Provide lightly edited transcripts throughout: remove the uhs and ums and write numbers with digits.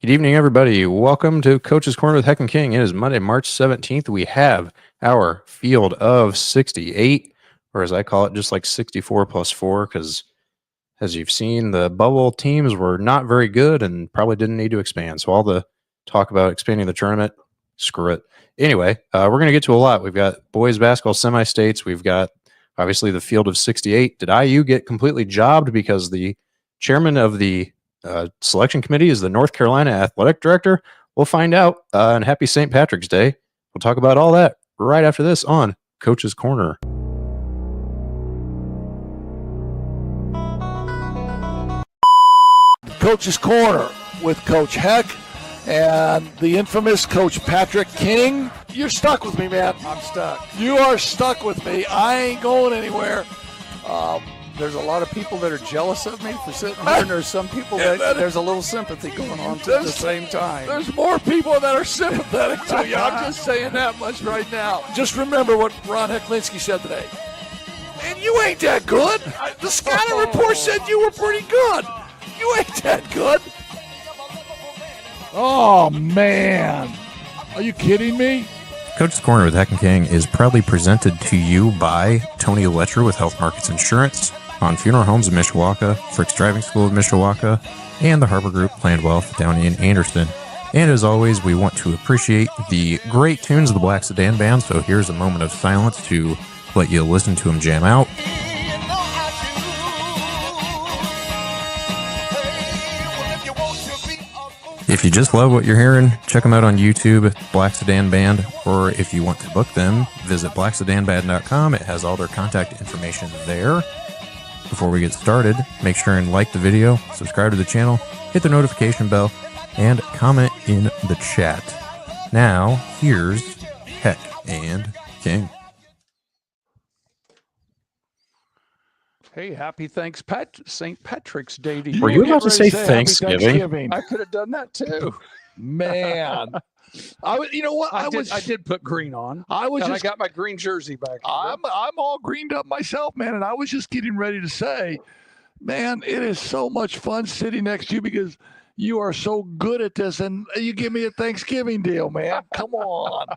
Good evening, everybody. Welcome to Coach's Corner with Heck and King. It is Monday, March 17th. We have our field of 68, or as I call it, just like 64 plus 4, because as you've seen, the bubble teams were not very good and probably didn't need to expand. So all the talk about expanding the tournament, screw it. Anyway, we're going to get to a lot. We've got boys basketball semi-states. We've got, obviously, the field of 68. Did IU get completely jobbed because the chairman of the selection committee is the North Carolina athletic director? We'll find out. And happy St. Patrick's Day. We'll talk about all that right after this on Coach's Corner. Coach's Corner with Coach Heck and the infamous Coach Patrick King. You're stuck with me, man. I'm stuck. You are stuck with me. I ain't going anywhere. There's a lot of people that are jealous of me for sitting here, and there's some people that there's a little sympathy going on at the same time. There's more people that are sympathetic to you. I'm just saying that much right now. Just remember what Ron Hecklinski said today. And you ain't that good. The scouting report said you were pretty good. You ain't that good. Oh, man. Are you kidding me? Coach's Corner with Heck and King is proudly presented to you by Tony Letcher with Health Markets Insurance, On Funeral Homes of Mishawaka, Frick's Driving School of Mishawaka, and the Harbor Group Planned Wealth down in Anderson. And as always, we want to appreciate the great tunes of the Black Sedan Band, so here's a moment of silence to let you listen to them jam out. If you just love what you're hearing, check them out on YouTube, Black Sedan Band, or if you want to book them, visit blacksedanband.com. It has all their contact information there. Before we get started, make sure and like the video, subscribe to the channel, hit the notification bell, and comment in the chat. Now, here's Heck and King. Hey, happy St. Patrick's Day to you. Were you about to say Thanksgiving? I could have done that too. Man. You know what? I did put green on. I got my green jersey back. I'm all greened up myself, man, and I was just getting ready to say, man, it is so much fun sitting next to you because you are so good at this, and you give me a Thanksgiving deal, man. Come on.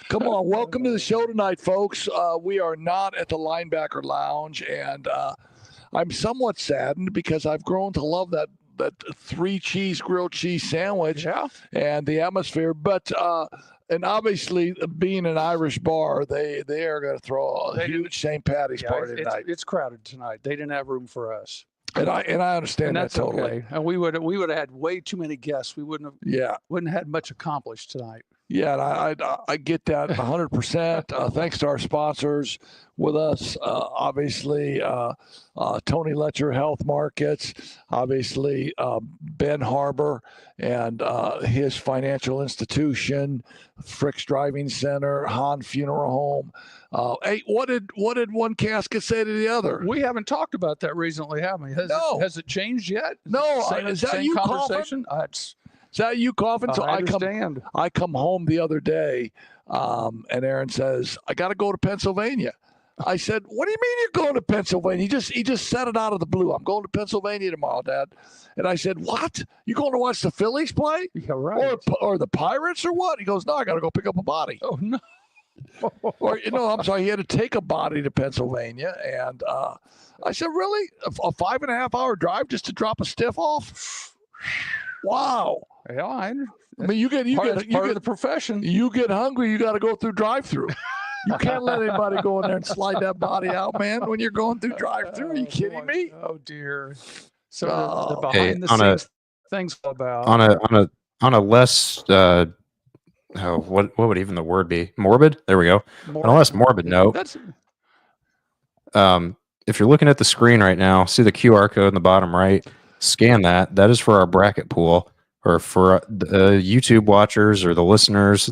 Come on. Welcome to the show tonight, folks. We are not at the Linebacker Lounge, and I'm somewhat saddened because I've grown to love that 3-cheese grilled cheese sandwich and the atmosphere. But and obviously, being an Irish bar, they are going to throw a huge St. Patty's party tonight. It's crowded tonight. They didn't have room for us. And I understand that totally. Okay. And we would have had way too many guests. We wouldn't have had much accomplished tonight. Yeah, and I get that 100%. Thanks to our sponsors with us, obviously, Tony Letcher Health Markets, obviously Ben Harbor and his financial institution, Frick's Driving Center, Hahn Funeral Home. Hey, what did one casket say to the other? We haven't talked about that recently, have we? Has it changed yet? No. Is that you conversation? Is that you coughing? So I understand. I come home the other day, and Aaron says, I got to go to Pennsylvania. I said, what do you mean you're going to Pennsylvania? He just said it out of the blue. I'm going to Pennsylvania tomorrow, Dad. And I said, what? You going to watch the Phillies play? Yeah, right. Or the Pirates or what? He goes, no, I got to go pick up a body. Oh, no. Or, I'm sorry, he had to take a body to Pennsylvania. And I said, really? A 5.5-hour drive just to drop a stiff off? Wow. Yeah, I mean, you get part of the profession. You get hungry, you got to go through drive-through. You can't let anybody go in there and slide that body out, man, when you're going through drive-through. Are you kidding me? Oh, dear. So the behind the scenes things about on a less what would even the word be? Morbid? There we go. On a less morbid note. If you're looking at the screen right now, see the QR code in the bottom right, scan that. That is for our bracket pool, or for the YouTube watchers or the listeners,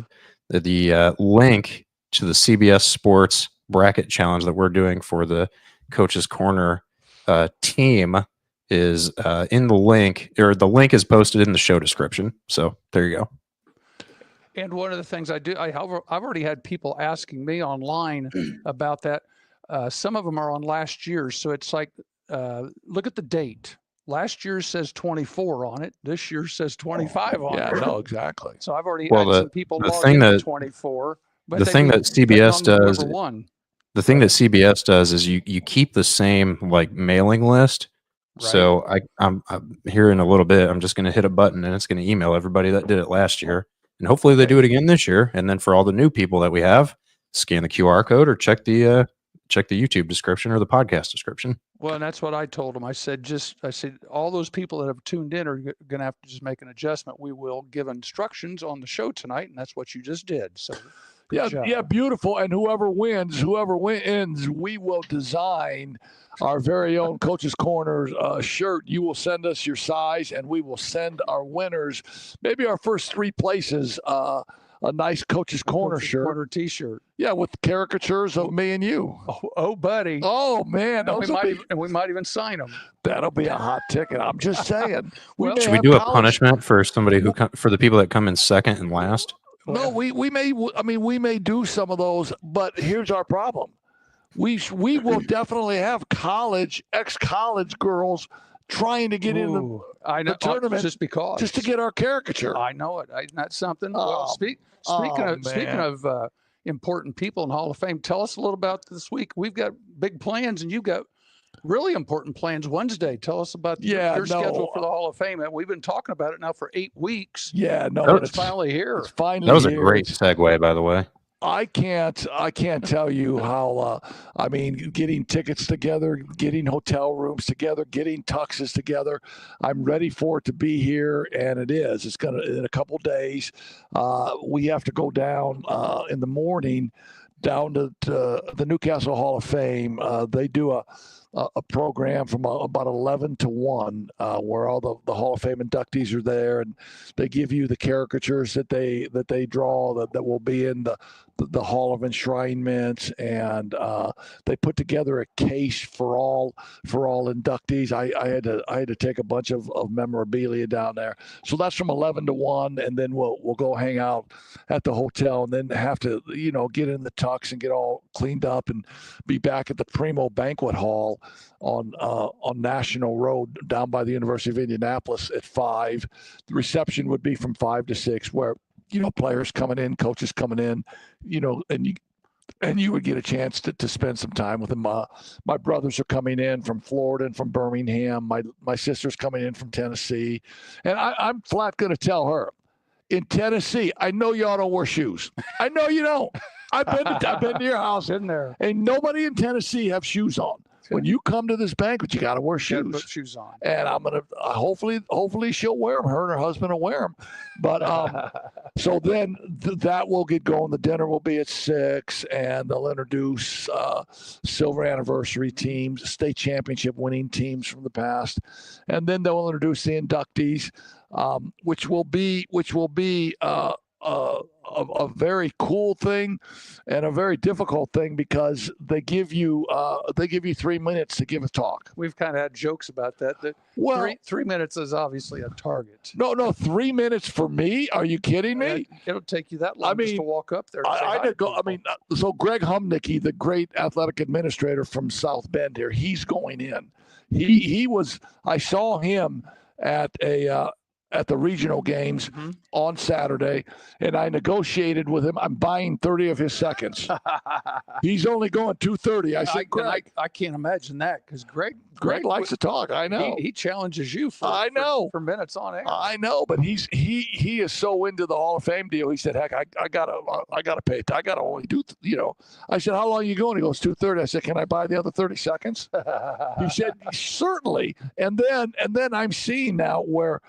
the link to the CBS Sports bracket challenge that we're doing for the Coach's Corner team is in the link, or the link is posted in the show description. So there you go. And one of the things I've already had people asking me online about that. Some of them are on last year's, so it's like, look at the date. last year says 24 on it. This year says 25 on Yeah, it. no, exactly. So I've already Well, had some people the log thing in that- at 24. But the they thing be that betting CBS on whoever does, won. the thing that CBS does is you keep the same like mailing list. Right. So I'm here in a little bit. I'm just going to hit a button and it's going to email everybody that did it last year, and hopefully they do it again this year. And then for all the new people that we have, scan the QR code or check the YouTube description or the podcast description. Well, and that's what I told them. I said all those people that have tuned in are going to have to just make an adjustment. We will give instructions on the show tonight, and that's what you just did. So. Good job. Yeah, beautiful. And whoever wins, we will design our very own Coach's Corner shirt. You will send us your size, and we will send our winners, maybe our first 3 places, a nice Coach's Corner shirt. Corner T-shirt. Yeah, with caricatures of me and you. Oh buddy. Oh, man. And we might even sign them. That'll be a hot ticket. I'm just saying. Should we do a punishment for somebody for the people that come in second and last? No, we may do some of those, but here's our problem. We will definitely have ex-college girls trying to get in the tournament just to get our caricature. I know it. Isn't that something? Well, speaking of important people in Hall of Fame, tell us a little about this week. We've got big plans, and you've got really important plans Wednesday. Tell us about your schedule for the Hall of Fame. And we've been talking about it now for 8 weeks. Yeah, no, it's finally here. It's finally that was a here. great segue, by the way. I can't tell you how, getting tickets together, getting hotel rooms together, getting tuxes together. I'm ready for it to be here, and it is. It's going to, in a couple days, we have to go down in the morning down to the Newcastle Hall of Fame. They do a program from about 11 to 1 where all the Hall of Fame inductees are there, and they give you the caricatures that they draw that will be in the Hall of Enshrinement, and they put together a case for all inductees. I had to take a bunch of memorabilia down there, so that's from 11 to 1, and then we'll go hang out at the hotel, and then have to get in the tux and get all cleaned up and be back at the Primo Banquet Hall on National Road down by the University of Indianapolis at 5. The reception would be from 5 to 6, where players coming in, coaches coming in, and you would get a chance to spend some time with them. My brothers are coming in from Florida and from Birmingham. My sister's coming in from Tennessee, and I'm flat going to tell her, in Tennessee, I know y'all don't wear shoes. I know you don't. I've been to your house. In there. Ain't nobody in Tennessee have shoes on. When you come to this banquet, you got to wear shoes. Put shoes on. And I'm gonna hopefully she'll wear them. Her and her husband will wear them. But so then that will get going. The dinner will be at 6, and they'll introduce silver anniversary teams, state championship winning teams from the past, and then they'll introduce the inductees, which will be a very cool thing and a very difficult thing, because they give you 3 minutes to give a talk. We've kind of had jokes about that. Well, 3 minutes is obviously a target. No, 3 minutes for me? Are you kidding me? It'll take you that long just to walk up there. I did go. So Greg Humnicki, the great athletic administrator from South Bend here, he's going in. He was. I saw him at the regional games on Saturday, and I negotiated with him. I'm buying 30 of his seconds. He's only going 230. I said, Greg, I can't imagine that, because Greg likes to talk. I know. He challenges you for minutes on air. I know, but he is so into the Hall of Fame deal. He said, heck, I gotta pay. I gotta only do. I said, how long are you going? He goes, 230. I said, can I buy the other 30 seconds? He said, certainly. And then I'm seeing now where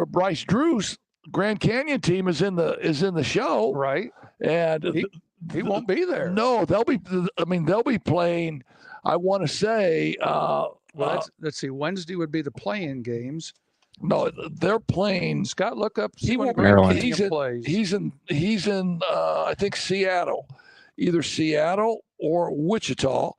Bryce Drew's Grand Canyon team is in the show, right? And he won't be there. No, they'll be playing. I want to say. Let's see. Wednesday would be the play-in games. No, they're playing. Scott, look up. He won't. He's in. I think Seattle, either Seattle or Wichita.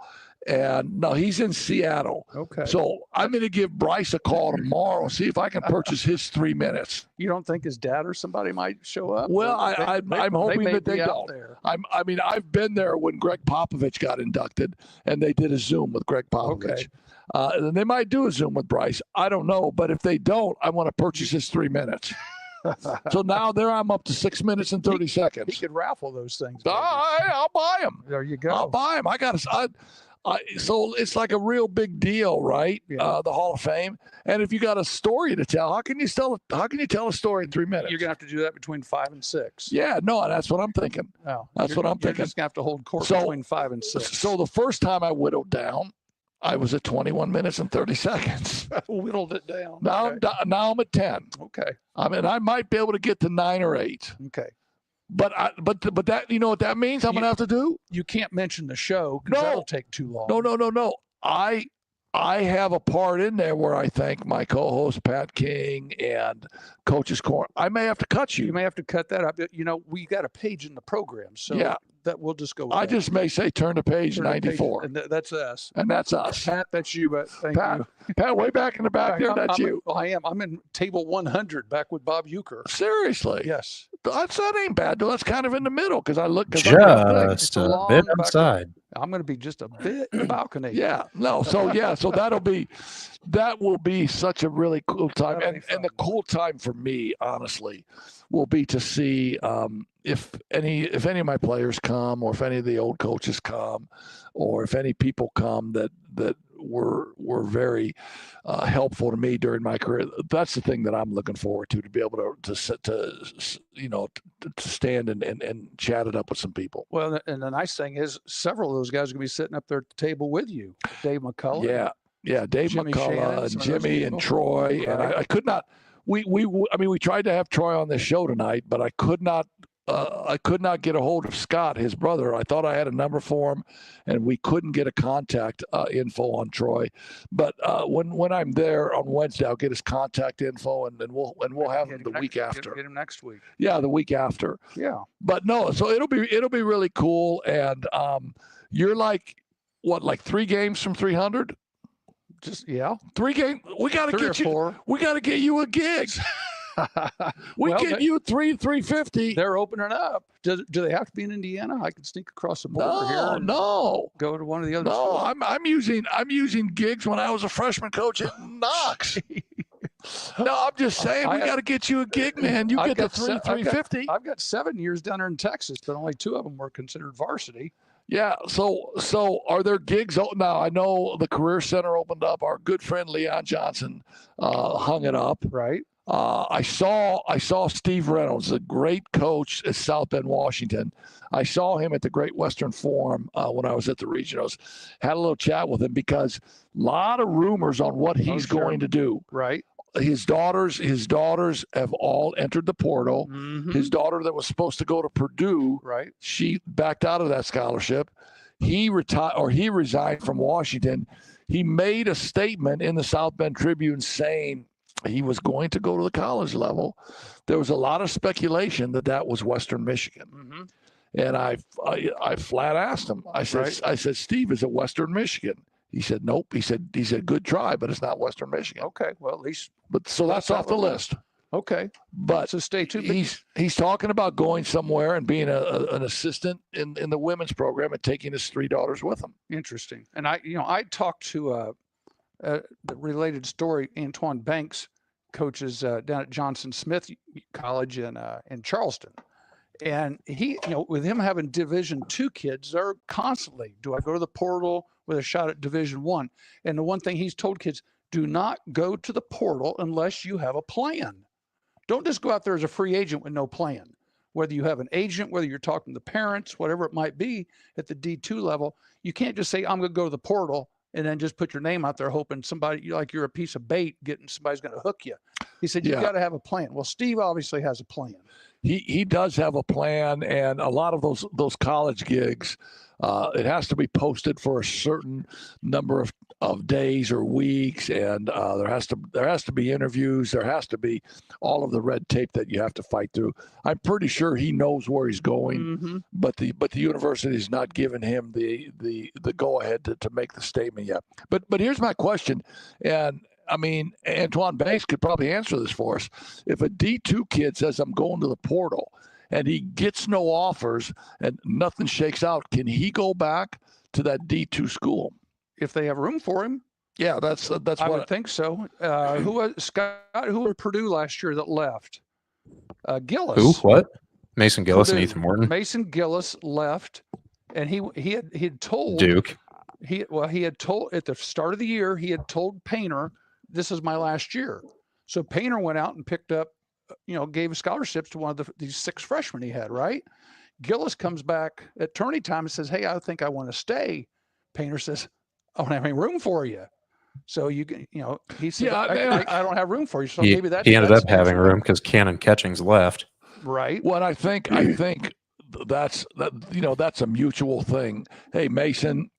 And no, he's in Seattle. Okay. So I'm going to give Bryce a call tomorrow and see if I can purchase his 3 minutes. You don't think his dad or somebody might show up? Well, I'm hoping that they don't. I've been there when Greg Popovich got inducted, and they did a Zoom with Greg Popovich. Okay. They might do a Zoom with Bryce. I don't know. But if they don't, I want to purchase his 3 minutes. So now I'm up to 6 minutes and 30 seconds. He could raffle those things. I'll buy them. There you go. I'll buy them. So it's like a real big deal, right? Yeah. The Hall of Fame. And if you got a story to tell, how can you tell a story in 3 minutes? You're gonna have to do that between 5 and 6. Yeah, no, that's what I'm thinking. Oh, That's what I'm You're thinking. just gonna have to hold court So- between 5 and 6. So the first time I whittled down, I was at 21 minutes and 30 seconds. Whittled it down. Now, Okay. now I'm at 10. Okay. I mean, I might be able to get to 9 or 8. Okay. But that, you know what that means? I'm going to have to do? You can't mention the show because No. that'll take too long. No. I have a part in there where I thank my co-host Pat King and Coach's Corner. I may have to cut you. You may have to cut that up. You know, we got a page in the program, so Yeah. that we'll just go with I that. just may say turn to page Turn to page- 94. and that's us. And that's us. Pat, that's you, but thank Pat, you. Pat, way back in the back there, that's I'm- you. Well, I am. I'm in table 100 back with Bob Euchre. Seriously. Yes. That ain't bad, though. That's kind of in the middle because I look. 'cause I'm that big. Just a long bit back- outside. I'm going to be just a bit in the balcony. Yeah, no. So that will be such a really cool time, That'll be and the fun. cool time for me, honestly, will be to see if any of my players come, or if any of the old coaches come, or if any people come that were very helpful to me during my career. That's the thing that I'm looking forward to be able to stand and chat it up with some people. Well, and the nice thing is several of those guys are going to be sitting up there at the table with you. Dave McCullough. Yeah, Dave Jimmy McCullough Shannon, and some of those Jimmy and people. Troy, and Right. I could not. I mean, we tried to have Troy on this show tonight, but I could not. I could not get a hold of Scott, his brother. I thought I had a number for him, and we couldn't get a contact info on Troy. But when I'm there on Wednesday, I'll get his contact info, and we'll have him the week after. Get him next week. Yeah, the week after. Yeah. But no, so it'll be really cool. And you're like 3 games from 300? Just, yeah. 3 games. We got to 3 or get you. 4. We got to get you a gig. We Well, get you 350. They're opening up. Do they have to be in Indiana? I could sneak across the border here. And No. Go to one of the other No, schools. I'm using gigs when I was a freshman coach at Knox. No, I'm just saying we got to get you a gig, man. You I've get the got se- 350. I've got 7 years down there in Texas, but only 2 of them were considered varsity. Yeah. So are there gigs? Now I know the Career Center opened up. Our good friend Leon Johnson hung it up. Right. I saw Steve Reynolds, a great coach at South Bend, Washington. I saw him at the Great Western Forum when I was at the Regionals. Had a little chat with him because a lot of rumors on what he's sure. going to do. Right. His daughters have all entered the portal. Mhm. His daughter that was supposed to go to Purdue, Right. she backed out of that scholarship. He resigned from Washington. He made a statement in the South Bend Tribune saying he was going to go to the college level. There was a lot of speculation that was Western Michigan. Mm-hmm. And I flat asked him. I said, Steve, is it Western Michigan? He said, nope. He said, good try, but it's not Western Michigan. Okay. Well, at least. But so that's off the list. Okay. But So stay tuned. he's talking about going somewhere and being an assistant in the women's program and taking his 3 daughters with him. Interesting. And I talked to the related story. Antoine Banks coaches down at Johnson Smith College in Charleston, and he, with him having Division II kids, they're constantly, do I go to the portal with a shot at Division I? And the one thing he's told kids, do not go to the portal unless you have a plan. Don't just go out there as a free agent with no plan. Whether you have an agent, whether you're talking to parents, whatever it might be at the D2 level, you can't just say, I'm going to go to the portal and then just put your name out there hoping somebody, like you're a piece of bait, getting somebody's going to hook you. He said, you've got to have a plan. Well, Steve obviously has a plan. He does have a plan, and a lot of those college gigs, it has to be posted for a certain number of days or weeks, and there has to be interviews. There has to be all of the red tape that you have to fight through. I'm pretty sure he knows where he's going, Mm-hmm. but the university is not giving him the go ahead to make the statement yet. But here's my question, and I mean, Antoine Banks could probably answer this for us. If a D2 kid says, I'm going to the portal, and he gets no offers and nothing shakes out, can he go back to that D2 school? If they have room for him, Yeah, that's I what would think so. Who was Scott? Who was Purdue last year that left? Gillis. Who? What? Mason Gillis and Purdue. Ethan Morton. Mason Gillis left, and he had told Duke. he had told at the start of the year, he had told Painter, this is my last year. So Painter went out and picked up, gave scholarships to one of these 6 freshmen he had, right? Gillis comes back at tourney time and says, hey, I think I want to stay. Painter says, I don't have any room for you. So he said, I don't have room for you. So maybe that he ended up having room because Cannon Catchings left. Right. Well, I think that's a mutual thing. Hey, Mason,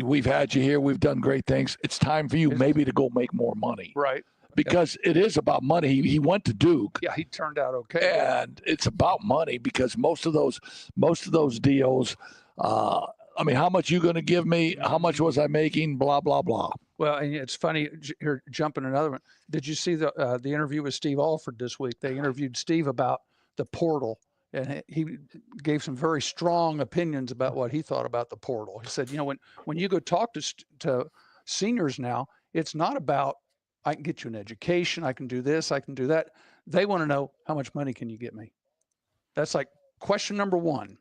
we've had you here. We've done great things. It's time for you maybe to go make more money. Right. Because it is about money. He went to Duke. Yeah, he turned out okay. And it's about money because most of those deals, I mean, how much you going to give me? How much was I making? Blah, blah, blah. Well, and it's funny, here, jumping another one. Did you see the interview with Steve Alford this week? They interviewed Steve about the portal, and he gave some very strong opinions about what he thought about the portal. He said, when you go talk to seniors now, it's not about, I can get you an education, I can do this, I can do that. They want to know, how much money can you get me? That's like question number one.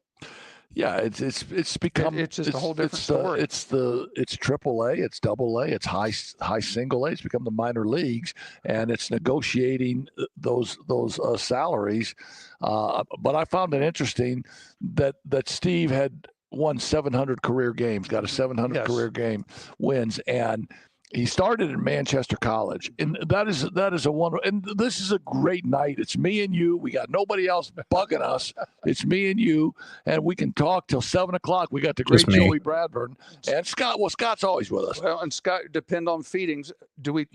Yeah, it's become it's just a whole different story. It's AAA, it's AA, it's high single A. It's become the minor leagues, and it's negotiating those salaries. But I found it interesting that Steve had won 700 career games, got a 700 career game wins, and he started at Manchester College, and that is a wonder. And this is a great night. It's me and you. We got nobody else bugging us. It's me and you, and we can talk till 7:00. We got the great Joey Bradburn and Scott. Well, Scott's always with us. Well, and Scott, depend on feedings. Do we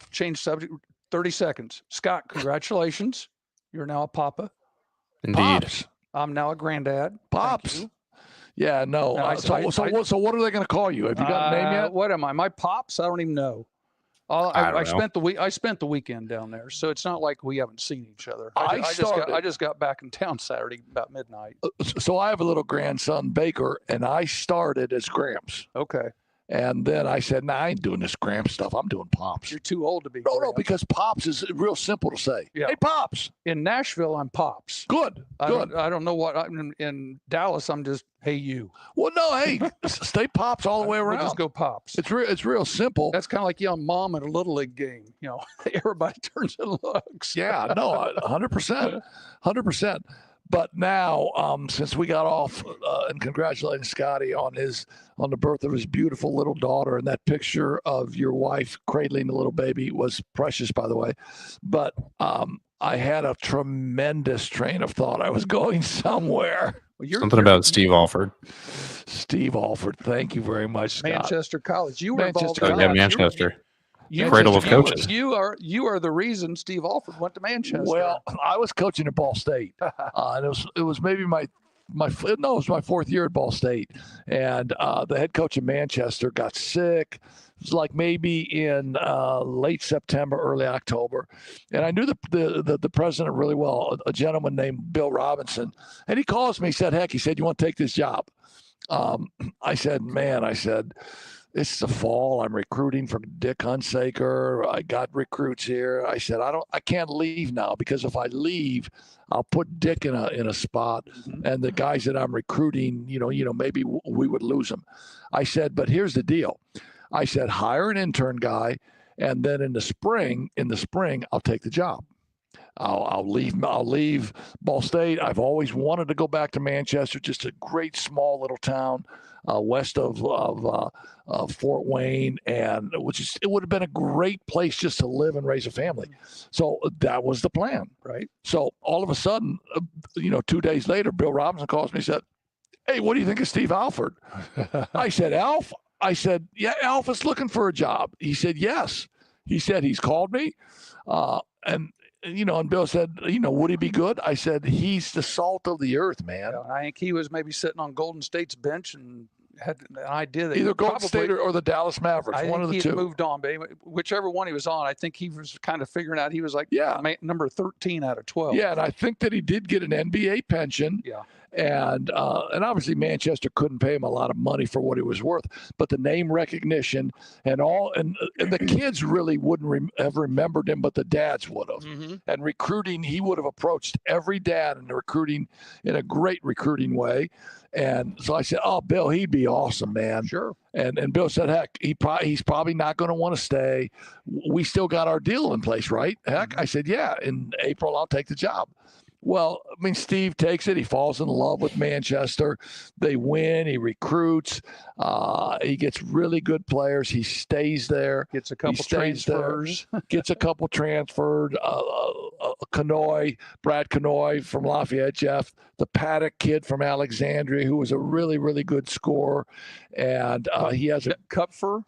change subject? 30 seconds. Scott, congratulations. You're now a papa. Indeed. Pops. I'm now a granddad. Pops. Yeah, no. So what are they going to call you? Have you got a name yet? What am I? My pops? I don't even know. I spent the weekend down there, so it's not like we haven't seen each other. I just got back in town Saturday about midnight. So I have a little grandson, Baker, and I started as Gramps. Okay. And then I said, I ain't doing this Gramps stuff. I'm doing Pops. You're too old to be. No, because Pops is real simple to say. Yeah. Hey, Pops. In Nashville, I'm Pops. Good. I don't know what. In Dallas, I'm just, hey, you. Well, no, hey, stay Pops all the way around. We'll just go Pops. It's real simple. That's kind of like young mom at a Little League game. Everybody turns and looks. Yeah, no, 100%. 100%. But now, since we got off and congratulating Scotty on the birth of his beautiful little daughter, and that picture of your wife cradling the little baby was precious, by the way. But I had a tremendous train of thought. I was going somewhere. Something about Steve Alford. Steve Alford, thank you very much, Scott. Manchester College. You were Manchester involved. Yeah, Manchester. Cradle of coaches. You are the reason Steve Alford went to Manchester. Well, I was coaching at Ball State, and it was maybe it was my 4th year at Ball State, and the head coach of Manchester got sick. It was like maybe in late September, early October, and I knew the president really well, a gentleman named Bill Robinson, and he calls me. He said, "Heck," he said, "you want to take this job?" I said, "It's the fall. I'm recruiting for Dick Hunsaker. I got recruits here." I said, I can't leave now, because if I leave, I'll put Dick in a spot, and the guys that I'm recruiting, maybe we would lose them. I said, but here's the deal. I said, hire an intern guy, and then in the spring, I'll take the job. I'll leave Ball State. I've always wanted to go back to Manchester, just a great small little town west of Fort Wayne, and it would have been a great place just to live and raise a family. So that was the plan, right? So all of a sudden, 2 days later, Bill Robinson calls me and said, "Hey, what do you think of Steve Alford?" I said, "Alf?" I said, "Yeah, Alf is looking for a job." He said, "Yes." He said, "He's called me." And Bill said, "Would he be good?" I said, "He's the salt of the earth, man." I think he was maybe sitting on Golden State's bench and had an idea that either Golden State or the Dallas Mavericks, one of the two. Moved on, but whichever one he was on, I think he was kind of figuring out he was like number 13 out of 12. Yeah, and I think that he did get an NBA pension. Yeah. And obviously Manchester couldn't pay him a lot of money for what he was worth, but the name recognition and the kids really wouldn't have remembered him, but the dads would have. Mm-hmm. And recruiting, he would have approached every dad in a great recruiting way. And so I said, "Oh, Bill, he'd be awesome, man." Sure. And Bill said, "Heck, he's probably not going to want to stay. We still got our deal in place, right?" Heck, I said, "Yeah, in April I'll take the job." Well, I mean, Steve takes it. He falls in love with Manchester. They win. He recruits. He gets really good players. He stays there. Gets a couple transfers. Gets a couple transferred. Brad Canoy from Lafayette, Jeff, the Paddock kid from Alexandria, who was a really, really good scorer. And he has a Huffer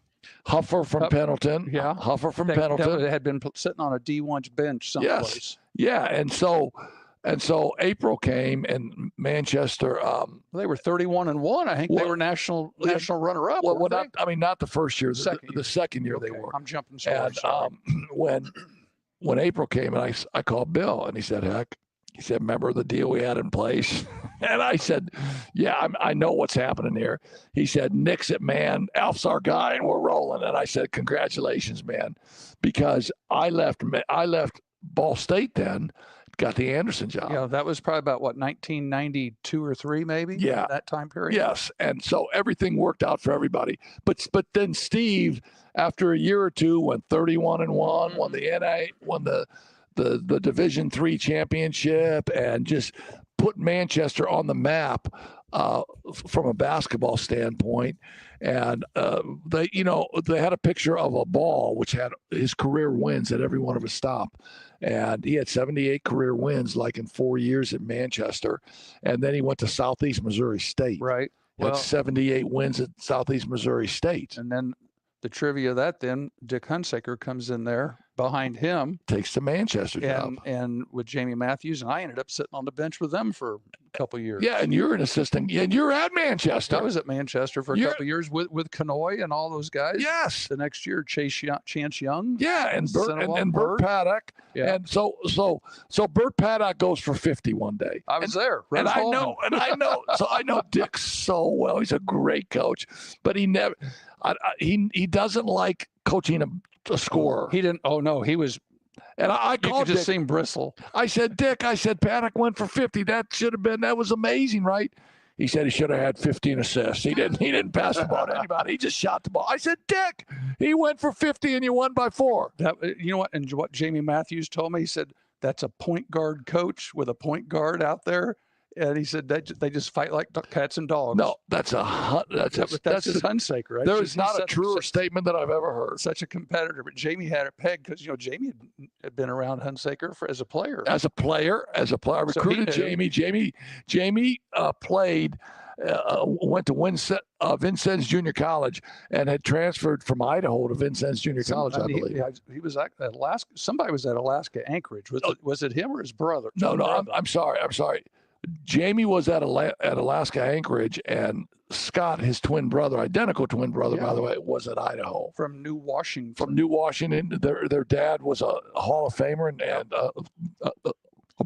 from Pendleton. Yeah. Huffer from Pendleton. That had been sitting on a D1 bench someplace. Yes. Yeah. And so April came, and Manchester. They were 31-1. I think they were national runner-up. Well, not the first year. The second year they were. I'm jumping sorry. And when April came, and I called Bill, and he said, "Heck," he said, "remember the deal we had in place?" And I said, "Yeah, I know what's happening here." He said, "Nick's it, man. Alf's our guy, and we're rolling." And I said, "Congratulations, man," because I left Ball State then. Got the Anderson job. Yeah, that was probably about 1992 or 3, maybe. Yeah, that time period. Yes, and so everything worked out for everybody. But then Steve, after a year or two, went 31-1, won the Division III championship, and just put Manchester on the map from a basketball standpoint. And they had a picture of a ball which had his career wins at every one of his stop. And he had 78 career wins, like in 4 years at Manchester. And then he went to Southeast Missouri State. Right. Had 78 wins at Southeast Missouri State. And then the trivia of that, then Dick Hunsaker comes in there behind him. Takes the Manchester job. And with Jamie Matthews, and I ended up sitting on the bench with them for a couple of years. Yeah, and you're an assistant. And you're at Manchester. I was at Manchester for a couple of years with Canoy and all those guys. Yes. The next year, Chance Young. Yeah, and Bert Paddock. Yeah. And so Bert Paddock goes for 50 one day. I was there. And I know. So I know Dick so well. He's a great coach, but he doesn't like coaching a scorer. He didn't. Oh no, he was. And I called Dick. You could just see him bristle. I said, "Dick," Paddock went for 50. That was amazing, right? He said he should have had 15 assists. He didn't pass the ball to anybody. He just shot the ball. I said, "Dick, he went for 50 and you won by 4. You know what? And what Jamie Matthews told me, he said, "That's a point guard coach with a point guard out there." And he said they just fight like cats and dogs. No, that's just Hunsaker. Right? There is not a truer statement that I've ever heard. Such a competitor, but Jamie had it pegged because Jamie had been around Hunsaker as a player. I recruited Jamie. Jamie played. Went to Vincennes Junior College and had transferred from Idaho to Vincennes Junior College, I believe. He was at Alaska. Somebody was at Alaska Anchorage. Was it him or his brother? No, I'm sorry. Jamie was at Alaska Anchorage, and Scott, his twin brother, identical twin brother, by the way, was at Idaho. From New Washington. From New Washington. Their dad was a Hall of Famer and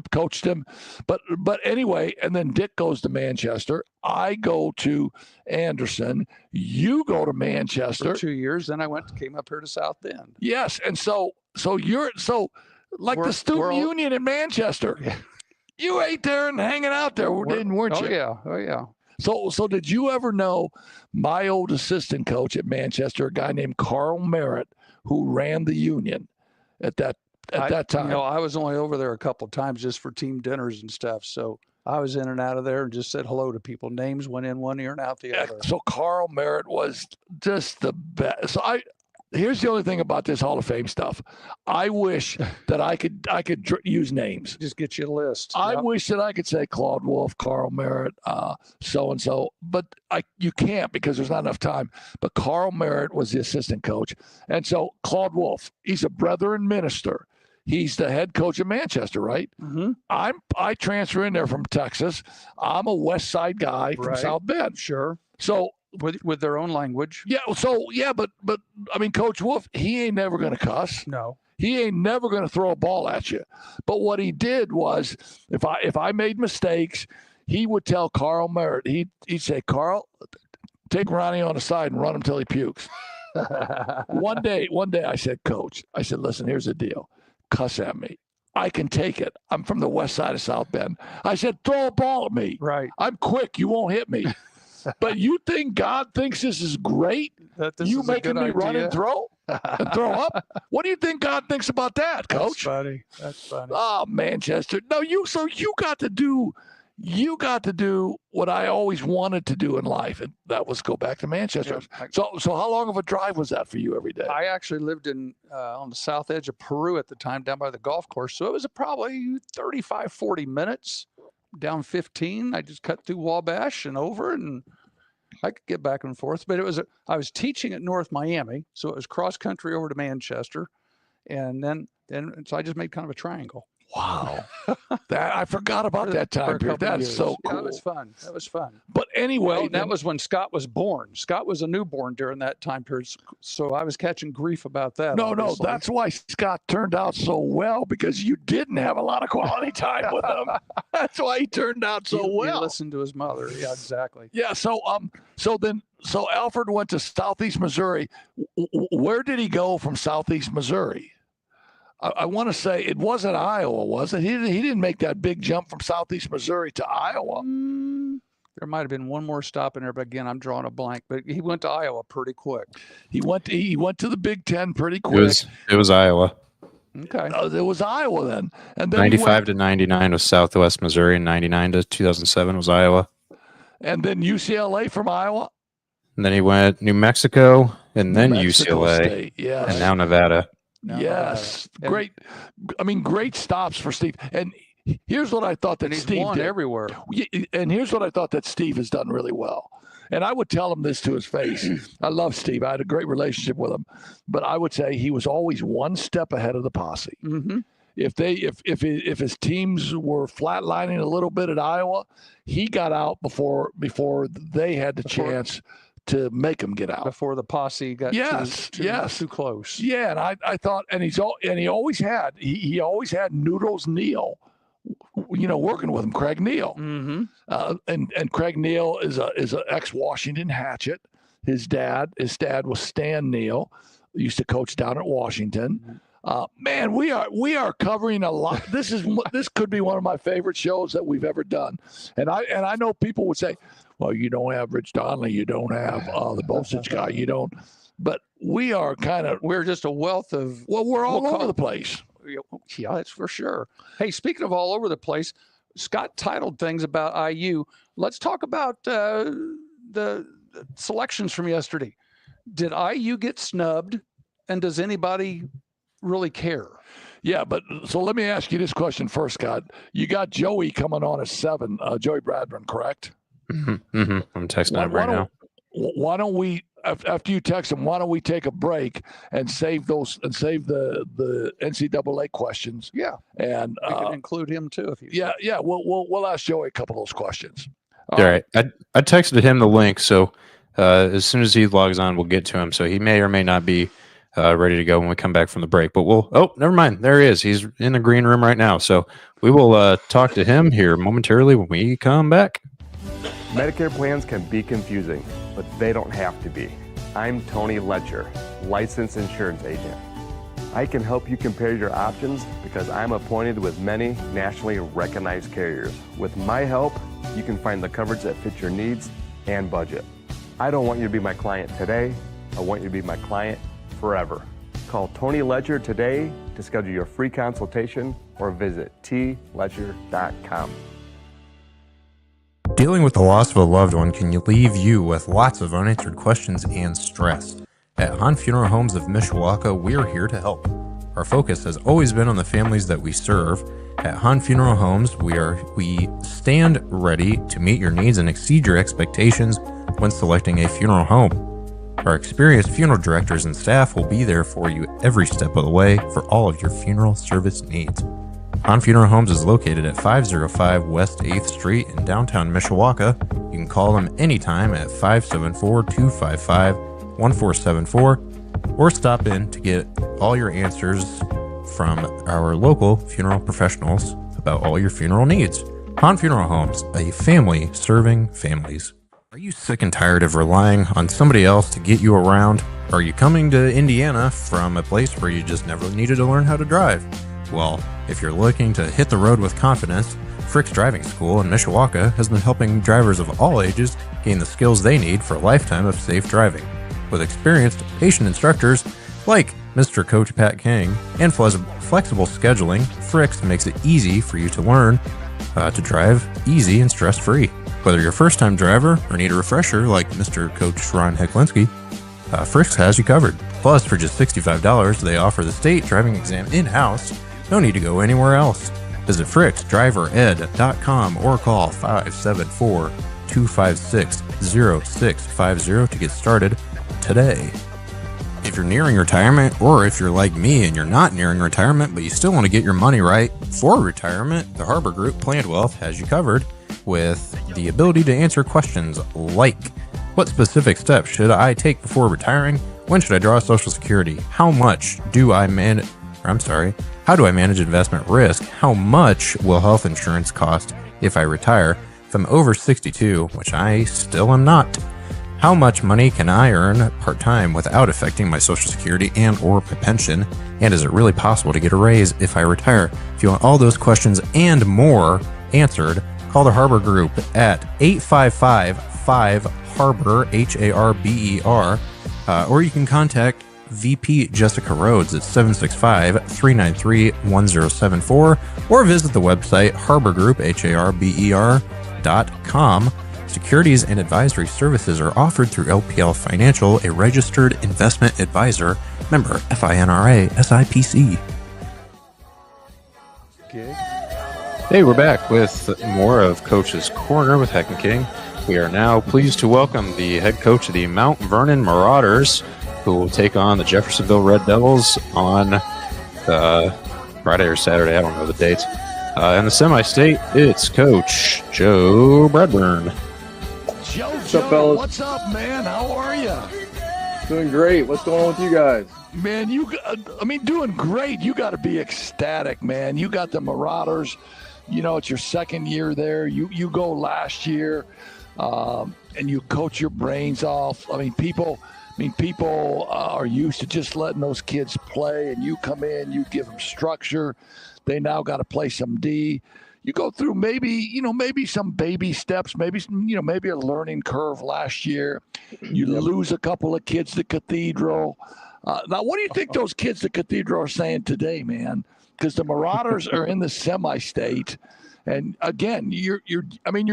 coached him. But anyway, and then Dick goes to Manchester. I go to Anderson. You go to Manchester. For 2 years. Then I came up here to South Bend. Yes. And so you're the student union in Manchester. Yeah. You ate there and hanging out there, weren't you? Oh yeah. So did you ever know my old assistant coach at Manchester, a guy named Carl Merritt, who ran the union at that time? I was only over there a couple of times just for team dinners and stuff. So I was in and out of there and just said hello to people. Names went in one ear and out the other. So Carl Merritt was just the best. So here's the only thing about this Hall of Fame stuff. I wish that I could use names. Just get you a list. I wish that I could say Claude Wolf, Carl Merritt, so-and-so, but you can't because there's not enough time. But Carl Merritt was the assistant coach. And so Claude Wolf, he's a Brethren minister. He's the head coach of Manchester, right? Mm-hmm. I transfer in there from Texas. I'm a West Side guy from South Bend. Sure. So with their own language. Yeah. So but I mean, Coach Wolf, he ain't never going to cuss. No. He ain't never going to throw a ball at you. But what he did was, if I made mistakes, he would tell Carl Merritt, he'd say, Carl, take Ronnie on the side and run him till he pukes. One day I said, Coach, listen, here's the deal. Cuss at me. I can take it. I'm from the west side of South Bend. I said, throw a ball at me. Right. I'm quick. You won't hit me. But you think God thinks this is great? You making me run and throw up? What do you think God thinks about that, Coach? That's funny. Oh, Manchester. No, you got to do what I always wanted to do in life, and that was go back to Manchester. Yeah. So how long of a drive was that for you every day? I actually lived on the south edge of Peru at the time, down by the golf course. So it was probably 35, 40 minutes, down 15. I just cut through Wabash and over, and I could get back and forth. But I was teaching at North Miami, so it was cross country over to Manchester, and then so I just made kind of a triangle. Wow. I forgot about that time period. That's so cool. Yeah, that was fun. But anyway. That was when Scott was born. Scott was a newborn during that time period. So I was catching grief about that. No, that's why Scott turned out so well, because you didn't have a lot of quality time with him. That's why he turned out so well. He listened to his mother. Yeah, exactly. Yeah. So Alfred went to Southeast Missouri. Where did he go from Southeast Missouri? I want to say it wasn't Iowa, was it? He didn't make that big jump from Southeast Missouri to Iowa. There might have been one more stop in there, but again, I'm drawing a blank. But he went to Iowa pretty quick. He went to the Big Ten pretty quick. It was Iowa. Okay. It was Iowa then. And then 95 to 99 was Southwest Missouri, and 99 to 2007 was Iowa. And then UCLA from Iowa. And then he went New Mexico, and then UCLA, State, yes. And now Nevada. Yes, great. I mean, great stops for Steve. And here's what I thought that Steve won did everywhere. And here's what I thought that Steve has done really well. And I would tell him this to his face. I love Steve. I had a great relationship with him, but I would say he was always one step ahead of the posse. Mm-hmm. If his teams were flatlining a little bit at Iowa, he got out before they had the chance to make him get out, before the posse got too close. Yeah, and I thought, and he always had Noodles Neal, working with him, Craig Neal. Mm-hmm. And Craig Neal is a ex-Washington Hatchet. His dad was Stan Neal, used to coach down at Washington. Man, we are covering a lot. This could be one of my favorite shows that we've ever done. And I know people would say, well, you don't have Rich Donnelly, you don't have the Bosich guy, you don't. But we're just a wealth of. Well, we're all over the place. Yeah, that's for sure. Hey, speaking of all over the place, Scott titled things about IU. Let's talk about the selections from yesterday. Did IU get snubbed, and does anybody really care? Yeah, but so let me ask you this question first, Scott. You got Joey coming on at 7, Joey Bradburn, correct? Mm-hmm. Mm-hmm. I'm texting him right now. Why don't we, after you text him, why don't we take a break and save the NCAA questions? Yeah, and we can include him too if you. Yeah. We'll ask Joey a couple of those questions. All right. I texted him the link, so as soon as he logs on, we'll get to him. So he may or may not be ready to go when we come back from the break. But never mind. There he is. He's in the green room right now. So we will talk to him here momentarily when we come back. Medicare plans can be confusing, but they don't have to be. I'm Tony Letcher, licensed insurance agent. I can help you compare your options because I'm appointed with many nationally recognized carriers. With my help, you can find the coverage that fits your needs and budget. I don't want you to be my client today. I want you to be my client forever. Call Tony Letcher today to schedule your free consultation or visit tletcher.com. Dealing with the loss of a loved one can leave you with lots of unanswered questions and stress. At Hahn Funeral Homes of Mishawaka, we are here to help. Our focus has always been on the families that we serve. At Hahn Funeral Homes, we stand ready to meet your needs and exceed your expectations when selecting a funeral home. Our experienced funeral directors and staff will be there for you every step of the way for all of your funeral service needs. Hahn Funeral Homes is located at 505 West 8th Street in downtown Mishawaka. You can call them anytime at 574-255-1474 or stop in to get all your answers from our local funeral professionals about all your funeral needs. Hahn Funeral Homes, a family serving families. Are you sick and tired of relying on somebody else to get you around? Are you coming to Indiana from a place where you just never needed to learn how to drive? Well, if you're looking to hit the road with confidence, Frick's Driving School in Mishawaka has been helping drivers of all ages gain the skills they need for a lifetime of safe driving. With experienced, patient instructors like Mr. Coach Pat King and flexible scheduling, Frick's makes it easy for you to learn to drive easy and stress-free. Whether you're a first-time driver or need a refresher like Mr. Coach Ron Heklinski, Frick's has you covered. Plus, for just $65, they offer the state driving exam in-house. No need to go anywhere else. Visit fricksdrivered.com or call 574-256-0650 to get started today. If you're nearing retirement, or if you're like me and you're not nearing retirement but you still want to get your money right for retirement, the Harbor Group Planned Wealth has you covered with the ability to answer questions like, what specific steps should I take before retiring? When should I draw Social Security? How do I manage investment risk? How much will health insurance cost if I retire? If I'm over 62, which I still am not, how much money can I earn part-time without affecting my Social Security and or my pension? And is it really possible to get a raise if I retire? If you want all those questions and more answered, call the Harbor Group at 855-5-HARBOR, HARBER, or you can contact VP Jessica Rhodes at 765-393-1074, or visit the website harborgroup.com. Securities and advisory services are offered through LPL Financial, a registered investment advisor, member FINRA SIPC. Okay. Hey, we're back with more of Coach's Corner with Heck and King. We are now pleased to welcome the head coach of the Mount Vernon Marauders, who will take on the Jeffersonville Red Devils on Friday or Saturday. I don't know the dates. In the semi-state, it's Coach Joe Bradburn. What's up, fellas? What's up, man? How are you? Doing great. What's going on with you guys? Man, doing great. You got to be ecstatic, man. You got the Marauders. You know, it's your second year there. You go last year, and you coach your brains off. People are used to just letting those kids play, and you come in, you give them structure. They now got to play some D. You go through maybe some baby steps, maybe a learning curve last year. You lose a couple of kids to Cathedral. Now, what do you think those kids at Cathedral are saying today, man? Because the Marauders are in the semi-state, and again, you're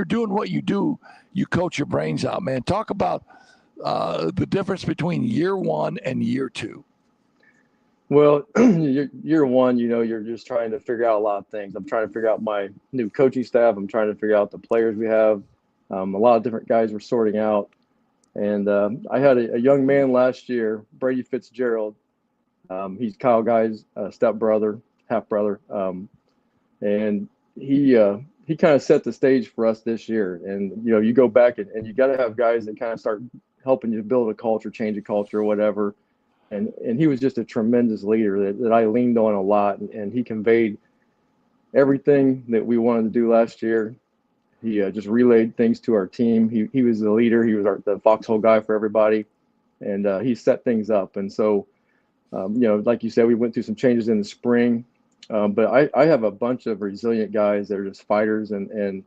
doing what you do. You coach your brains out, man. Talk about the difference between year one and year two. Well, year one, you're just trying to figure out a lot of things. I'm trying to figure out my new coaching staff. I'm trying to figure out the players we have. A lot of different guys we're sorting out. And I had a young man last year, Brady Fitzgerald. He's Kyle Guy's stepbrother, half-brother. And he kind of set the stage for us this year. And, you go back and you got to have guys that kind of start helping you build a culture, change a culture, or whatever. And he was just a tremendous leader that I leaned on a lot, and he conveyed everything that we wanted to do last year. He just relayed things to our team. He was the leader. He was the foxhole guy for everybody, and he set things up. And so, like you said, we went through some changes in the spring, but I have a bunch of resilient guys that are just fighters, and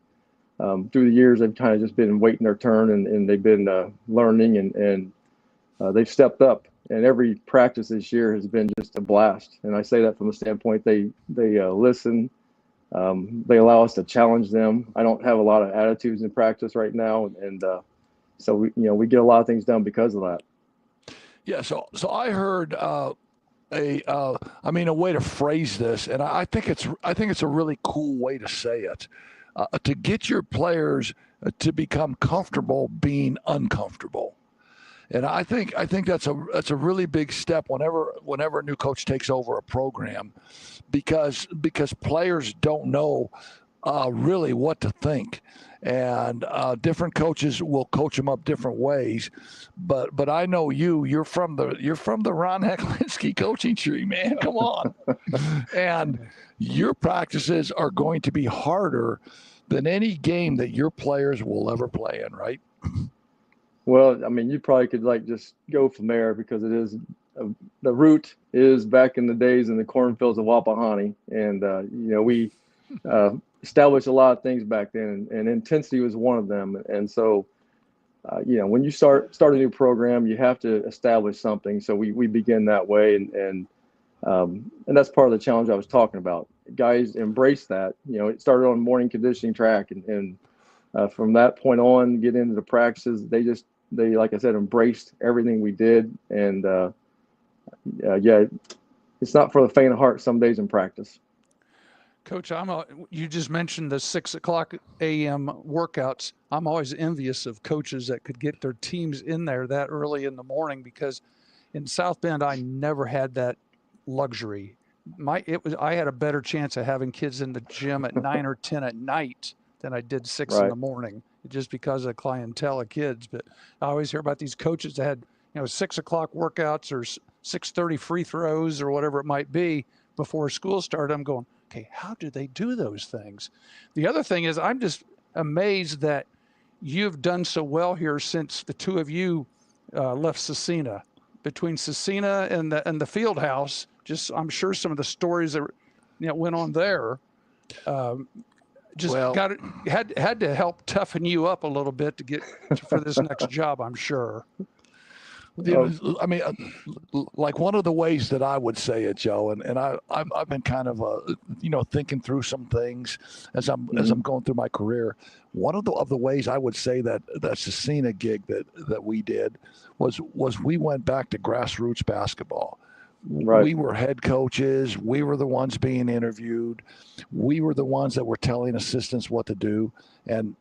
through the years, they've kind of just been waiting their turn, and they've been learning, and they've stepped up. And every practice this year has been just a blast. And I say that from the standpoint they listen. They allow us to challenge them. I don't have a lot of attitudes in practice right now, and so we get a lot of things done because of that. Yeah. So I heard a way to phrase this, and I think it's a really cool way to say it, to get your players to become comfortable being uncomfortable. And I think that's a really big step whenever a new coach takes over a program, because players don't know really what to think. And different coaches will coach them up different ways, but I know you're from the Ron Hecklinski coaching tree, man. Come on, and your practices are going to be harder than any game that your players will ever play in, right? Well, I mean, you probably could just go from there, because it is the root is back in the days in the cornfields of Wapahani, and we established a lot of things back then, and intensity was one of them. And so, when you start a new program, you have to establish something. So we begin that way, and that's part of the challenge I was talking about. Guys embrace that. It started on morning conditioning track, and from that point on, get into the practices. They like I said, embraced everything we did, and it's not for the faint of heart some days in practice. Coach, you just mentioned the 6:00 a.m. workouts. I'm always envious of coaches that could get their teams in there that early in the morning, because in South Bend, I never had that luxury. I had a better chance of having kids in the gym at 9 or 10 at night than I did 6 in the morning, just because of the clientele of kids. But I always hear about these coaches that had 6 o'clock workouts or 6:30 free throws or whatever it might be before school started. I'm going, okay, how do they do those things? The other thing is, I'm just amazed that you've done so well here since the two of you left Cecina. Between Cecina and the field house, I'm sure some of the stories that went on there had to help toughen you up a little bit to get for this next job, I'm sure. I mean, like one of the ways that I would say it, Joe, and I've been kind of thinking through some things as I'm going through my career. One of the ways I would say that Cecina gig that we did was we went back to grassroots basketball. Right. We were head coaches. We were the ones being interviewed. We were the ones that were telling assistants what to do. And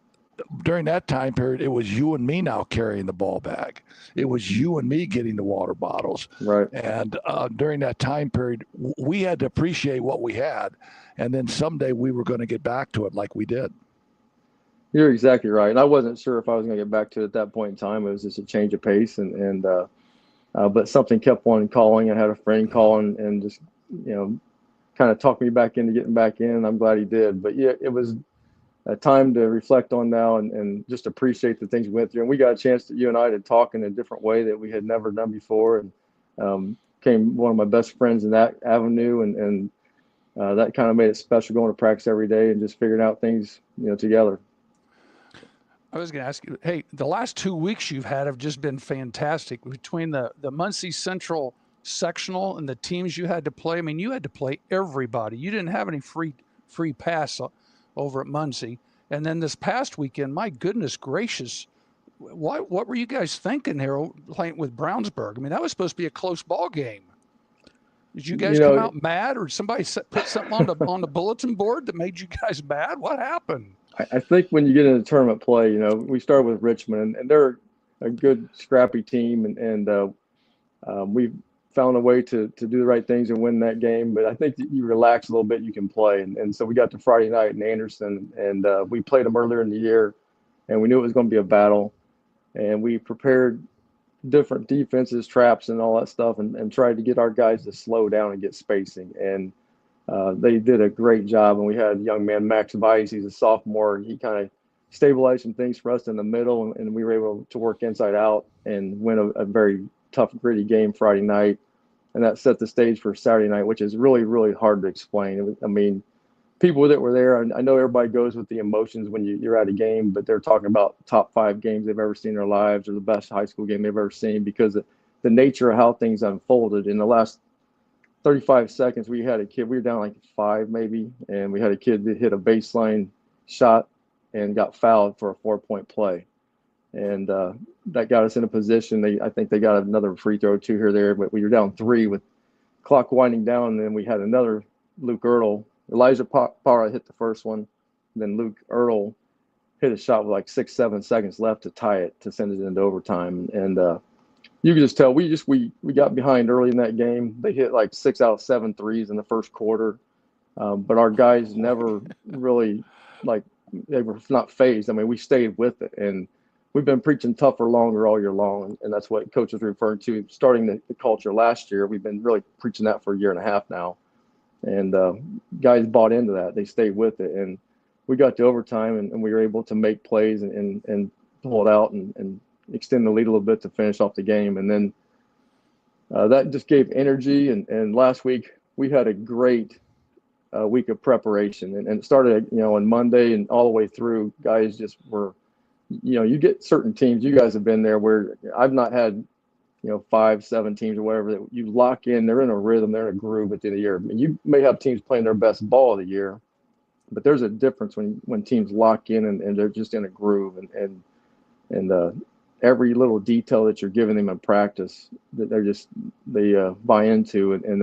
during that time period, it was you and me now carrying the ball bag. It was you and me getting the water bottles. Right. And during that time period, we had to appreciate what we had. And then someday we were going to get back to it like we did. You're exactly right. And I wasn't sure if I was going to get back to it at that point in time. It was just a change of pace. But something kept on calling. I had a friend call and just, kind of talked me back into getting back in. I'm glad he did. But yeah, it was a time to reflect on now and just appreciate the things we went through. And we got a chance you and I to talk in a different way that we had never done before. And became one of my best friends in that avenue. And that kind of made it special, going to practice every day and just figuring out things, together. I was going to ask you, hey, the last 2 weeks you've had have just been fantastic. Between the Muncie Central sectional and the teams you had to play, I mean, you had to play everybody. You didn't have any free pass over at Muncie. And then this past weekend, my goodness gracious, what were you guys thinking here playing with Brownsburg? I mean, that was supposed to be a close ball game. Did you guys come out mad, or somebody put something on the bulletin board that made you guys mad? What happened? I think when you get into tournament play, we started with Richmond, and they're a good, scrappy team, and we found a way to do the right things and win that game. But I think that you relax a little bit, you can play. And so we got to Friday night in Anderson, and we played them earlier in the year, and we knew it was going to be a battle. And we prepared different defenses, traps, and all that stuff, and tried to get our guys to slow down and get spacing. And they did a great job. And we had a young man, Max Weiss, he's a sophomore. He kind of stabilized some things for us in the middle, and we were able to work inside out and win a very tough, gritty game Friday night. And that set the stage for Saturday night, which is really, really hard to explain. I mean, people that were there, I know everybody goes with the emotions when you're at a game, but they're talking about top 5 games they've ever seen in their lives, or the best high school game they've ever seen, because of the nature of how things unfolded. In the last 35 seconds, we were down like 5 maybe, and we had a kid that hit a baseline shot and got fouled for a 4-point play. And that got us in a position. I think they got another free throw or 2 here or there, but we were down 3 with clock winding down. And then we had another Elijah Parra hit the first one. Then Luke Earl hit a shot with like 6-7 seconds left to tie it, to send it into overtime. And you could just tell we got behind early in that game. They hit like 6 out of 7 threes in the first quarter. But our guys never really they were not phased. I mean, we stayed with it, and we've been preaching tougher, longer all year long, and that's what Coach was referring to. Starting the culture last year, we've been really preaching that for a year and a half now, and guys bought into that. They stayed with it, and we got to overtime, and we were able to make plays and pull it out and extend the lead a little bit to finish off the game, and then that just gave energy. And last week we had a great week of preparation, and it started on Monday and all the way through. Guys just were, you get certain teams. You guys have been there where I've not had 5-7 teams or whatever that you lock in. They're in a rhythm. They're in a groove at the end of the year. I mean, you may have teams playing their best ball of the year, but there's a difference when teams lock in and they're just in a groove, and every little detail that you're giving them in practice that they buy into, and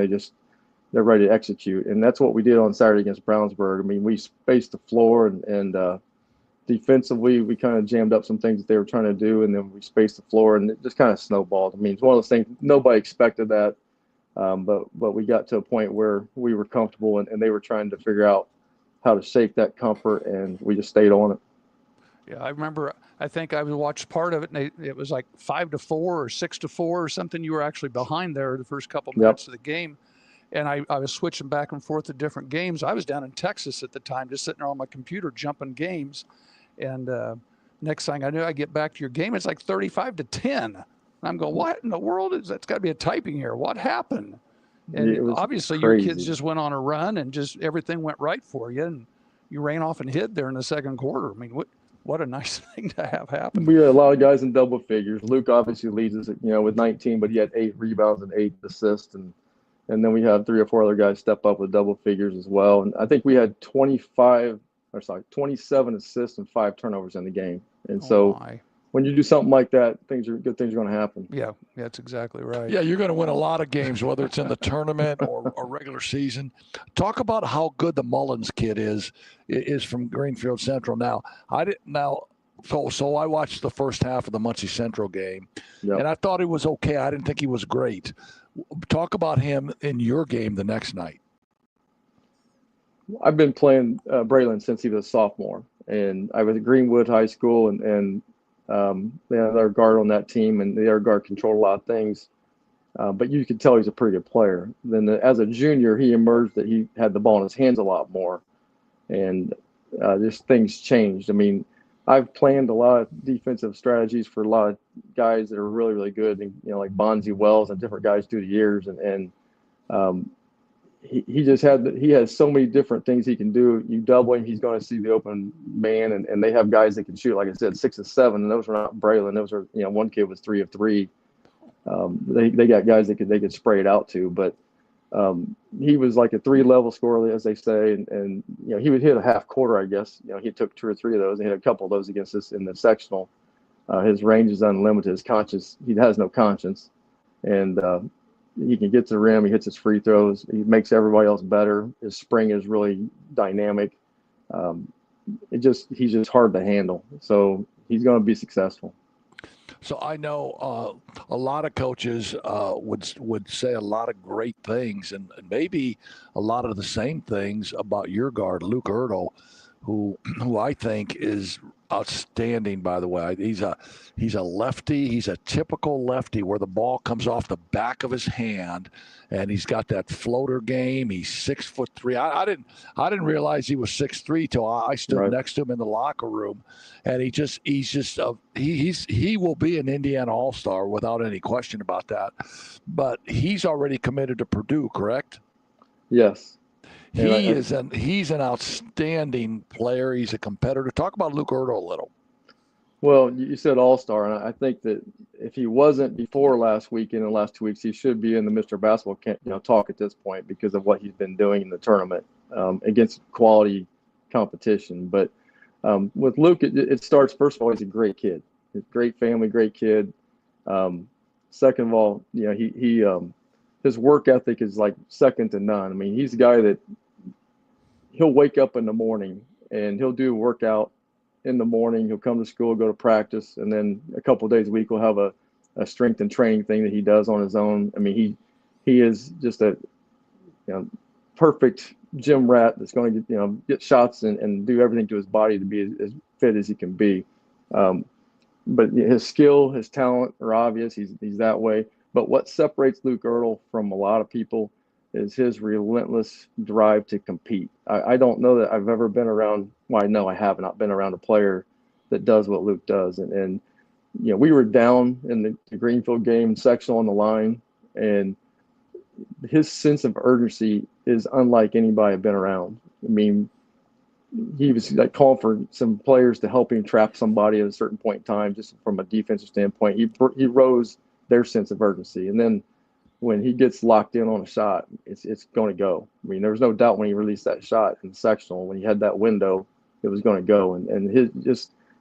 they're ready to execute. And that's what we did on Saturday against Brownsburg. I mean, we spaced the floor, and defensively we kind of jammed up some things that they were trying to do, and then we spaced the floor, and it just kind of snowballed. I mean, it's one of those things, nobody expected that, but we got to a point where we were comfortable, and they were trying to figure out how to shake that comfort, and we just stayed on it. Yeah, I remember, I think I watched part of it, and it was like 5-4 or 6-4 or something. You were actually behind there the first couple minutes of the game. And I was switching back and forth to different games. I was down in Texas at the time, just sitting there on my computer, jumping games. And next thing I knew, I get back to your game, it's like 35-10. And I'm going, what in the world is that's got to be a typing error? What happened? And obviously crazy. Your kids just went on a run, and just everything went right for you. And you ran off and hid there in the second quarter. I mean, what a nice thing to have happen. We had a lot of guys in double figures. Luke obviously leads us, with 19, but he had 8 rebounds and 8 assists. And then we had 3 or 4 other guys step up with double figures as well. And I think we had 27 assists and 5 turnovers in the game. And when you do something like that, good things are going to happen. Yeah, that's exactly right. Yeah, you're going to win a lot of games, whether it's in the tournament or regular season. Talk about how good the Mullins kid is from Greenfield Central. Now, so I watched the first half of the Muncie Central game, and I thought he was okay. I didn't think he was great. Talk about him in your game the next night. I've been playing Braylon since he was a sophomore, and I was at Greenwood High School, and they had their guard on that team, and the other guard controlled a lot of things. But you could tell he's a pretty good player. Then as a junior, he emerged that he had the ball in his hands a lot more, and just things changed. I mean, I've planned a lot of defensive strategies for a lot of guys that are really, really good, and, like Bonzi Wells and different guys through the years. And he has so many different things he can do. You double him, he's going to see the open man, and they have guys that can shoot, like I said, 6 of 7, and those were not Braylon. Those are, one kid was 3 of 3. They got guys they could spray it out to, but he was like a 3-level scorer, as they say, and he would hit a half quarter, I guess. He took 2 or 3 of those, and hit a couple of those against us in the sectional. His range is unlimited. He has no conscience, and he can get to the rim. He hits his free throws. He makes everybody else better. His spring is really dynamic. He's just hard to handle. So he's going to be successful. So I know a lot of coaches would say a lot of great things, and maybe a lot of the same things about your guard, Luke Ertl, who I think is outstanding, by the way. He's a lefty. He's a typical lefty where the ball comes off the back of his hand, and he's got that floater game. He's 6'3". I didn't realize he was 6'3" till I stood next to him in the locker room, and he will be an Indiana All-Star without any question about that. But he's already committed to Purdue, correct? Yes. He's an outstanding player. He's a competitor. Talk about Luke Ertl a little. Well, you said all-star, and I think that if he wasn't before last week and the last 2 weeks, he should be in the Mr. Basketball talk at this point because of what he's been doing in the tournament against quality competition. But with Luke, it starts, first of all, he's a great kid. He's a great family, great kid. Second of all, he his work ethic is like second to none. I mean, he's a guy that he'll wake up in the morning and he'll do a workout in the morning. He'll come to school, go to practice, and then a couple of days a week we'll have a strength and training thing that he does on his own. I mean, he is just a perfect gym rat that's going to get shots and do everything to his body to be as fit as he can be. But his skill, his talent are obvious. He's that way. But what separates Luke Ertl from a lot of people is his relentless drive to compete. I don't know that I've ever been around. Well, I know I have not been around a player that does what Luke does. And we were down in the Greenfield game, sectional on the line, and his sense of urgency is unlike anybody I've been around. I mean, he was like calling for some players to help him trap somebody at a certain point in time, just from a defensive standpoint. He rose their sense of urgency. And then when he gets locked in on a shot, it's going to go. I mean, there was no doubt when he released that shot in the sectional, when he had that window, it was going to go. And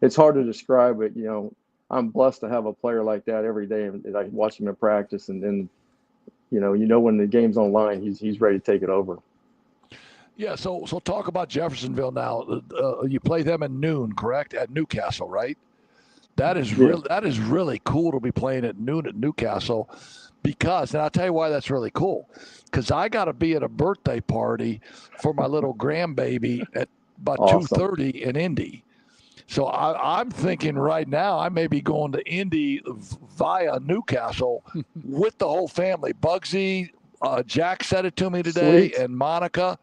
it's hard to describe, but, I'm blessed to have a player like that every day. And I watch him in practice, and then, when the game's online, he's ready to take it over. Yeah, so talk about Jeffersonville now. You play them at noon, correct? At Newcastle, right? That is really cool to be playing at noon at Newcastle, because, and I'll tell you why that's really cool, because I got to be at a birthday party for my little grandbaby at about 2:30 in Indy. So I'm thinking right now I may be going to Indy via Newcastle with the whole family. Bugsy, Jack said it to me today, and Monica.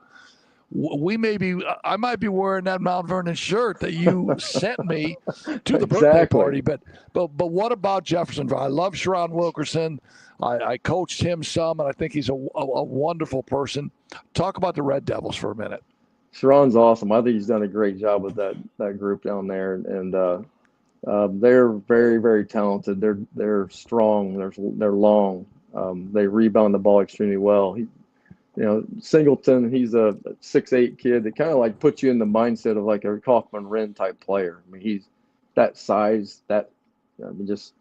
I might be wearing that Mount Vernon shirt that you sent me to the birthday party. But what about Jeffersonville? I love Sharon Wilkerson. I coached him some, and I think he's a wonderful person. Talk about the Red Devils for a minute. Sharon's awesome. I think he's done a great job with that group down there, and they're very, very talented. They're strong. They're long. They rebound the ball extremely well. Singleton, he's a 6'8" kid that kind of like puts you in the mindset of like a Kaufman Wren type player. I mean, he's that size, just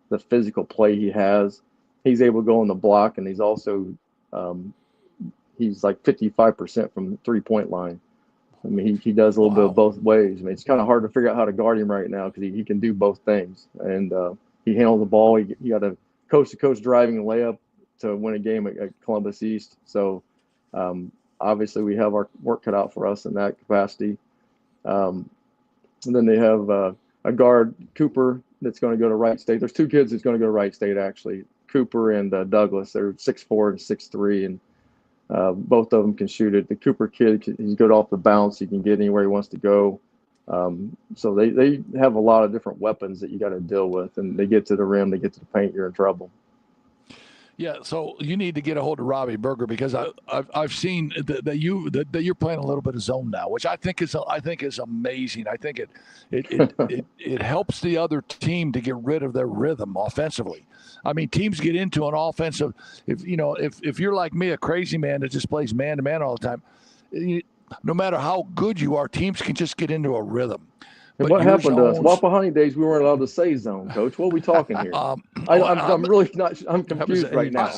the physical play he has. He's able to go on the block, and he's also he's like 55% from the 3-point line. I mean, he does a little bit of both ways. I mean, it's kind of hard to figure out how to guard him right now because he can do both things. And he handles the ball. He got a coach-to-coach driving layup to win a game at Columbus East. So obviously we have our work cut out for us in that capacity. And then they have a guard, Cooper, that's going to go to Wright State. There's two kids that's going to go to Wright State, actually, Cooper and Douglas. They're 6'4" and 6'3", and both of them can shoot it. The Cooper kid, he's good off the bounce. He can get anywhere he wants to go. So they have a lot of different weapons that you got to deal with, and they get to the rim, they get to the paint, you're in trouble. Yeah, so you need to get a hold of Robbie Berger, because I've seen that you're playing a little bit of zone now, which I think is amazing. I think it helps the other team to get rid of their rhythm offensively. I mean, teams get into an offensive. If you're like me, a crazy man that just plays man to man all the time, no matter how good you are, teams can just get into a rhythm. And what happened to us? Wapahani days, we weren't allowed to say zone, Coach. What are we talking here? I'm really not. I'm confused right now.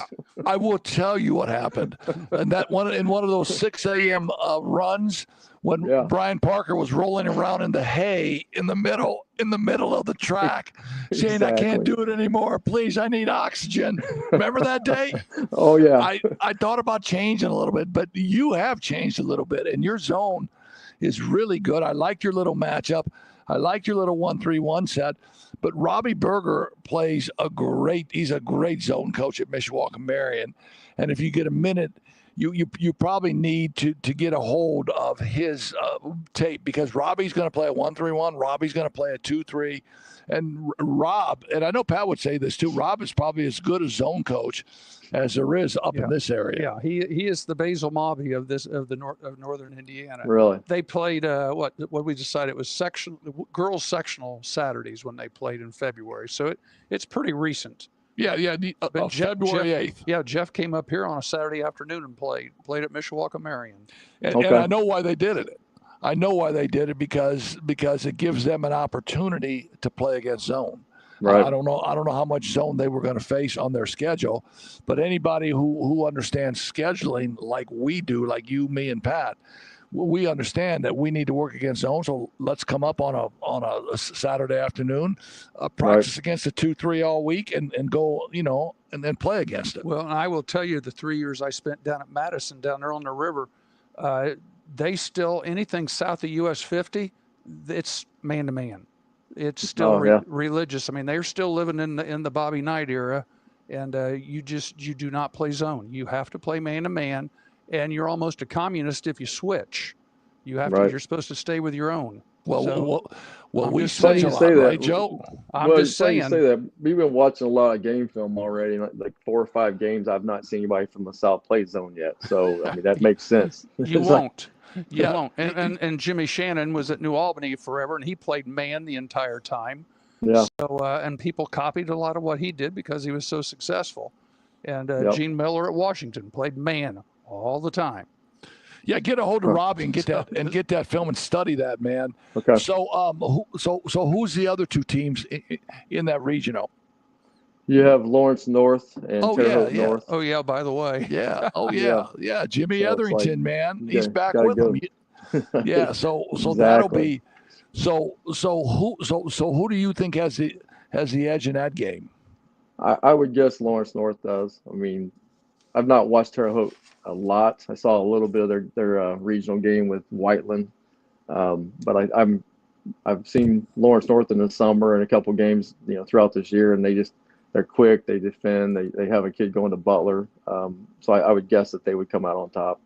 I will tell you what happened. And in one of those 6 a.m. Runs, when Brian Parker was rolling around in the hay in the middle of the track, saying, exactly. I can't do it anymore. Please, I need oxygen. Remember that day? Oh, yeah. I thought about changing a little bit, but you have changed a little bit, and your zone is really good. I like your little matchup. I like your little 1-3-1 set, but Robbie Berger he's a great zone coach at Mishawaka Marion. And if you get a minute, you probably need to get a hold of his tape, because Robbie's going to play a 1-3-1. Robbie's going to play a 2-3. And Rob, and I know Pat would say this too, Rob is probably as good a zone coach as there is up in this area. Yeah, he is the Basil Mavi of northern Indiana. Really? They played what we decided was girls sectional Saturdays when they played in February. So it's pretty recent. Yeah, February 8th. Yeah, Jeff came up here on a Saturday afternoon and played at Mishawaka Marion. And I know why they did it. I know why they did it, because it gives them an opportunity to play against zone. Right. I don't know how much zone they were going to face on their schedule, but anybody who understands scheduling like we do, like you, me, and Pat, we understand that we need to work against zone. So let's come up on a Saturday afternoon, practice against a 2-3 all week, and go, and then play against it. Well, and I will tell you, the 3 years I spent down at Madison, down there on the river, They still, anything south of US 50, it's man to man. It's still religious. I mean, they're still living in the Bobby Knight era, and you do not play zone. You have to play man to man, and you're almost a communist if you switch. You have to. You're supposed to stay with your own. Well, we switch switch a a lot, lot, right, right, Joe? I'm just saying. You say that. We've been watching a lot of game film already, like 4 or 5 games. I've not seen anybody from the South play zone yet, so I mean that makes sense. You won't. You won't. And Jimmy Shannon was at New Albany forever, and he played man the entire time. Yeah. So and people copied a lot of what he did because he was so successful. And Gene Miller at Washington played man all the time. Yeah, get a hold of Robbie and get that film and study that, man. Okay. So so who's the other 2 teams in that regional? You have Lawrence North and Terre Haute North. Oh yeah, by the way. Yeah. Oh yeah. Jimmy So Etherington, man, he's back gotta with go. them. Yeah. So Exactly. that'll be. So who do you think has the edge in that game? I would guess Lawrence North does. I mean, I've not watched Terre Haute a lot. I saw a little bit of their regional game with Whiteland, but I've seen Lawrence North in the summer and a couple games throughout this year, and they're quick, they defend, they have a kid going to Butler, so I would guess that they would come out on top.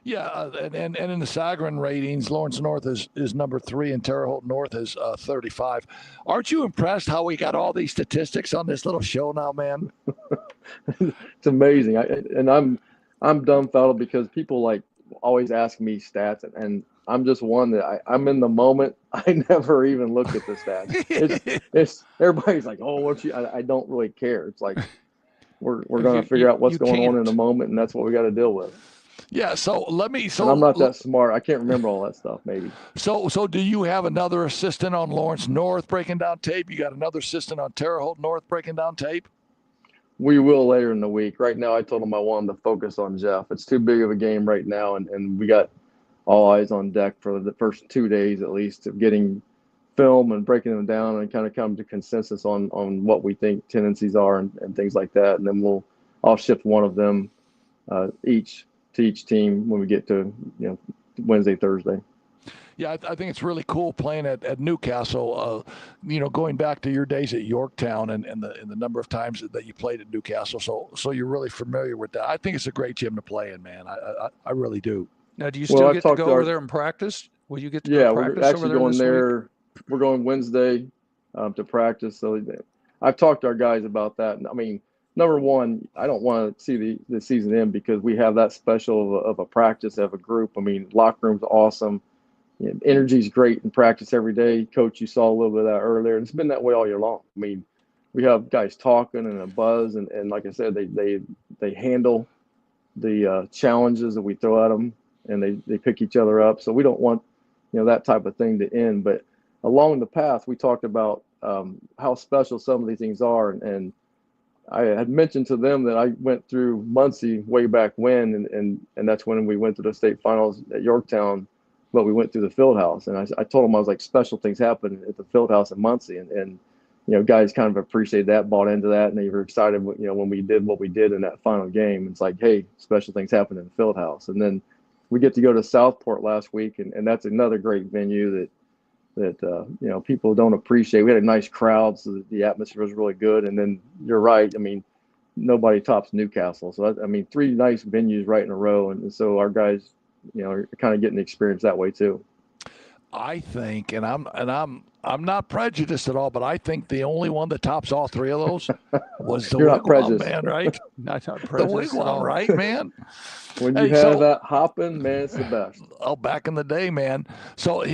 Yeah, and in the Sagarin ratings, Lawrence North is number 3 and Terre Haute North is 35. Aren't you impressed how we got all these statistics on this little show now, man? It's amazing. I'm dumbfounded because people always ask me stats, and I'm just one that I'm in the moment. I never even look at the stats. It's everybody's like, oh, I don't really care. It's like we're going to figure out what's going on in the moment, and that's what we got to deal with. Yeah, so let me. So and I'm not that smart. I can't remember all that stuff. Maybe. So do you have another assistant on Lawrence North breaking down tape? You got another assistant on Terre Haute North breaking down tape? We will later in the week. Right now, I told him I wanted to focus on Jeff. It's too big of a game right now, and we got all eyes on deck for the first 2 days at least of getting film and breaking them down and kind of come to consensus on what we think tendencies are and things like that. And then I'll shift one of them each to each team when we get to Wednesday, Thursday. Yeah, I think it's really cool playing at Newcastle. Going back to your days at Yorktown and the number of times that you played at Newcastle. So you're really familiar with that. I think it's a great gym to play in, man. I really do. Now, do you still get to go over there and practice? Will you get to go practice we're actually over there going this there. week? We're going Wednesday to practice. So I've talked to our guys about that. And I mean, number one, I don't want to see the season end because we have that special of a practice of a group. I mean, locker room's awesome. Energy's great in practice every day. Coach, you saw a little bit of that earlier. And it's been that way all year long. I mean, we have guys talking and a buzz. And like I said, they handle the challenges that we throw at them, and they pick each other up. So we don't want, that type of thing to end. But along the path, we talked about how special some of these things are. And I had mentioned to them that I went through Muncie way back when, and that's when we went to the state finals at Yorktown, but we went through the field house. And I told them, I was like, special things happen at the field house in Muncie. And guys kind of appreciated that, bought into that, and they were excited, when we did what we did in that final game. It's like, hey, special things happen in the field house. And then we get to go to Southport last week, and that's another great venue that people don't appreciate. We had a nice crowd, so the atmosphere was really good. And then you're right. I mean, nobody tops Newcastle. So, 3 nice venues right in a row. And so our guys, are kind of getting the experience that way too. I think, and I'm not prejudiced at all, but I think the only one that tops all 3 of those was the Wigwam, man, right? Not The prejudiced at Wigwam, all. right, man? When you have that hopping, man, it's the best. Oh, back in the day, man. So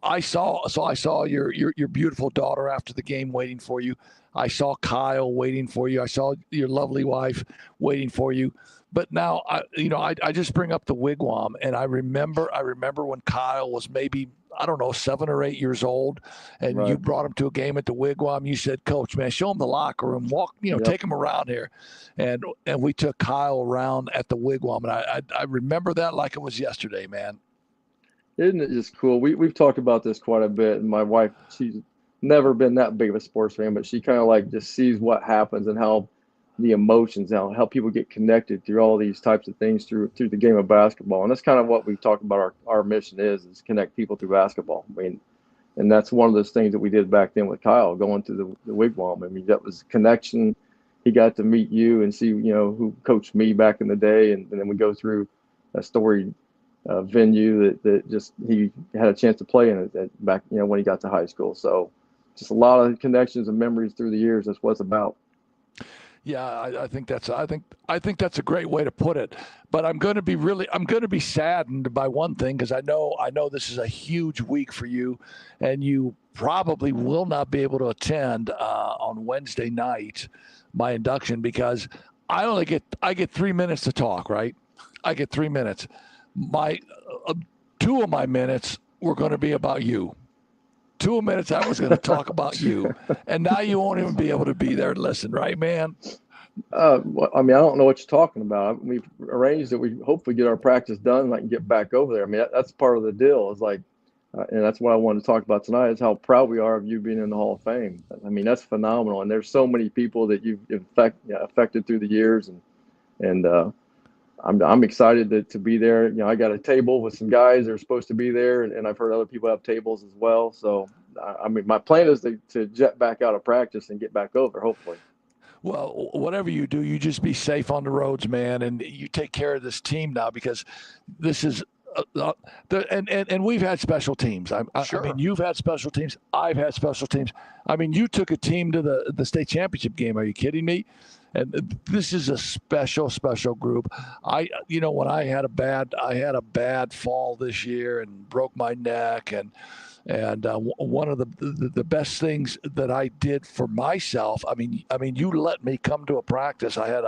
I saw your beautiful daughter after the game waiting for you. I saw Kyle waiting for you. I saw your lovely wife waiting for you. But now I just bring up the Wigwam, and I remember when Kyle was maybe, I don't know, 7 or 8 years old, and Right. You brought him to a game at the Wigwam. You said, Coach, man, show him the locker room, walk, Yep. take him around here. And we took Kyle around at the Wigwam, and I remember that like it was yesterday, man. Isn't it just cool? We've talked about this quite a bit. And my wife, she's never been that big of a sports fan, but she kind of just sees what happens and how the emotions, how people get connected through all these types of things through the game of basketball. And that's kind of what we've talked about our mission is connect people through basketball. I mean, and that's one of those things that we did back then with Kyle going to the wigwam. I mean, that was connection. He got to meet you and see, who coached me back in the day. And then we go through a storied venue that just he had a chance to play in it back, when he got to high school. So just a lot of connections and memories through the years. That's what it's about. Yeah, I think that's a great way to put it. But I'm going to be saddened by one thing, because I know this is a huge week for you, and you probably will not be able to attend on Wednesday night my induction, because I get 3 minutes to talk. Right, I get 3 minutes. My 2 of my minutes were going to be about you. 2 minutes I was going to talk about you, and now you won't even be able to be there and listen, right, man? Well, I mean, I don't know what you're talking about. We've arranged that we hopefully get our practice done and I can get back over there. I mean, that's part of the deal. It's like, and that's what I wanted to talk about tonight, is how proud we are of you being in the Hall of Fame. I mean, that's phenomenal. And there's so many people that you've affected through the years, and I'm excited to be there. I got a table with some guys that are supposed to be there, and I've heard other people have tables as well. So, I mean, my plan is to jet back out of practice and get back over, hopefully. Well, whatever you do, you just be safe on the roads, man, and you take care of this team now, because this is and we've had special teams. Sure. I mean, you've had special teams. I've had special teams. I mean, you took a team to the state championship game. Are you kidding me? And this is a special group. When I had a bad fall this year and broke my neck, and one of the best things that I did for myself, I mean, you let me come to a practice. I had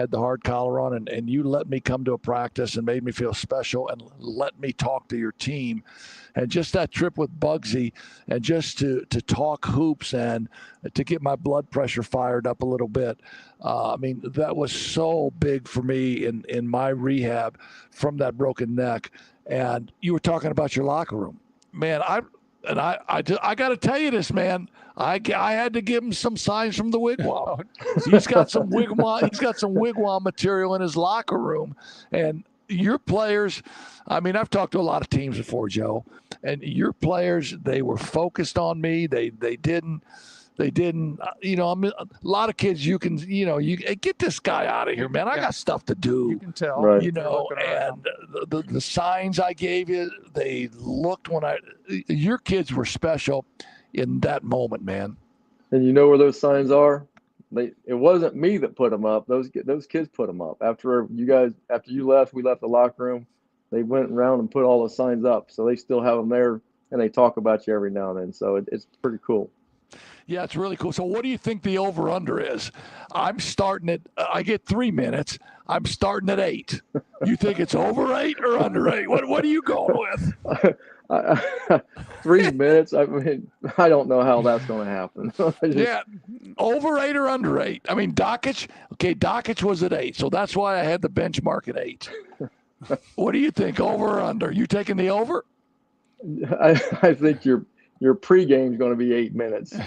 the hard collar on, and you let me come to a practice and made me feel special and let me talk to your team. And just that trip with Bugsy, and just to talk hoops and to get my blood pressure fired up a little bit. I mean, that was so big for me in my rehab from that broken neck. And you were talking about your locker room. Man, I got to tell you this, man. I had to give him some signs from the wigwam. He's got some wigwam material in his locker room, and your players. I mean, I've talked to a lot of teams before, Joe, and your players, they were focused on me. They didn't. I mean, a lot of kids, you get this guy out of here, man. I got stuff to do. You can tell, right. And the signs I gave you, they looked your kids were special in that moment, man. And you know where those signs are? It wasn't me that put them up. Those kids put them up. After you left, we left the locker room. They went around and put all the signs up. So they still have them there, and they talk about you every now and then. So it's pretty cool. Yeah, it's really cool. So what do you think the over-under is? I'm starting at I get 3 minutes. I'm starting at 8. You think it's over 8 or under 8? What are you going with? 3 minutes. I mean, I don't know how that's going to happen. Yeah, over 8 or under 8? I mean, Dockich was at 8, so that's why I had the benchmark at 8. What do you think, over or under? You taking the over? I think your pregame is going to be 8 minutes. You're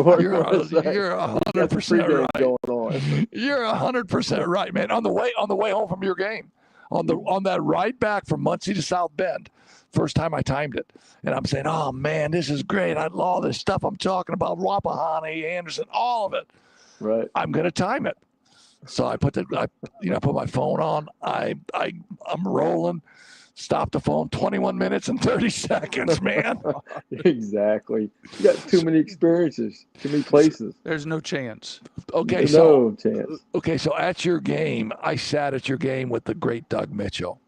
100% right. Going on. You're 100% right, man. On the way home from your game, on that ride back from Muncie to South Bend, first time I timed it, and I'm saying, "Oh man, this is great! I love all this stuff I'm talking about, Wapahani, Anderson, all of it." Right. I'm going to time it. So I put my phone on. I'm rolling. Stop the phone. 21 minutes and 30 seconds, man. Exactly. You got too many experiences, too many places. There's no chance. Okay, no chance. Okay, so at your game, I sat at your game with the great Doug Mitchell.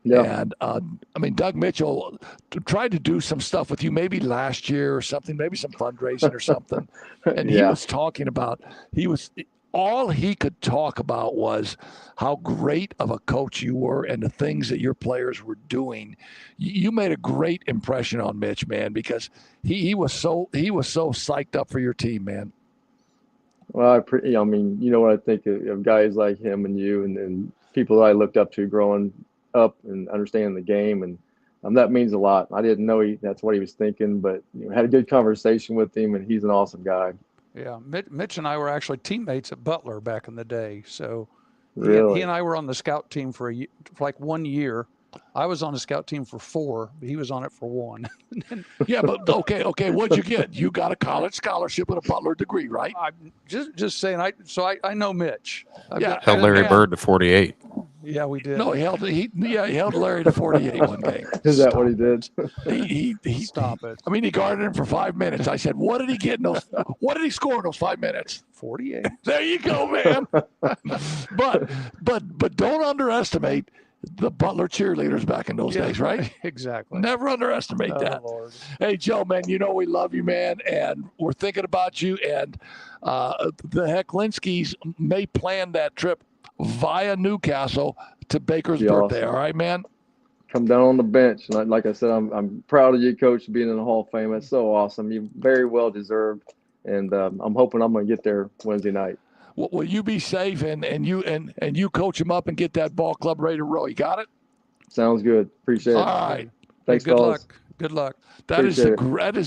Yeah. And I mean, Doug Mitchell tried to do some stuff with you, maybe last year or something, maybe some fundraising or something. And he was talking about all he could talk about was how great of a coach you were and the things that your players were doing. You made a great impression on Mitch, man, because he was so psyched up for your team, man. Well, I mean, you know what I think of guys like him and you and people that I looked up to growing up and understanding the game, and that means a lot. I didn't know that's what he was thinking, but had a good conversation with him, and he's an awesome guy. Yeah, Mitch and I were actually teammates at Butler back in the day. So Really? he and I were on the scout team for like 1 year. I was on the scout team for 4, but he was on it for 1. Yeah, but okay. What'd you get? You got a college scholarship and a Butler degree, right? I'm just saying. I know Mitch. Held Larry Bird to 48. Yeah, we did. No, he held Larry to 48 one game. Is that what he did? He Stop it. I mean, he guarded him for 5 minutes. I said, what did he get in those? What did he score in those 5 minutes? 48. There you go, man. but don't underestimate the Butler cheerleaders back in those days, right? Exactly. Never underestimate that. Lord. Hey, Joe, man, you know we love you, man, and we're thinking about you. And the Hecklinskys may plan that trip via Newcastle to Baker's birthday. Awesome. All right, man? Come down on the bench. And like I said, I'm proud of you, Coach, being in the Hall of Fame. That's so awesome. You very well deserved. And I'm hoping I'm going to get there Wednesday night. Will you be safe and you coach him up and get that ball club ready to roll? You got it? Sounds good. Appreciate it. All right. Thanks, good fellas. luck. Good luck. That is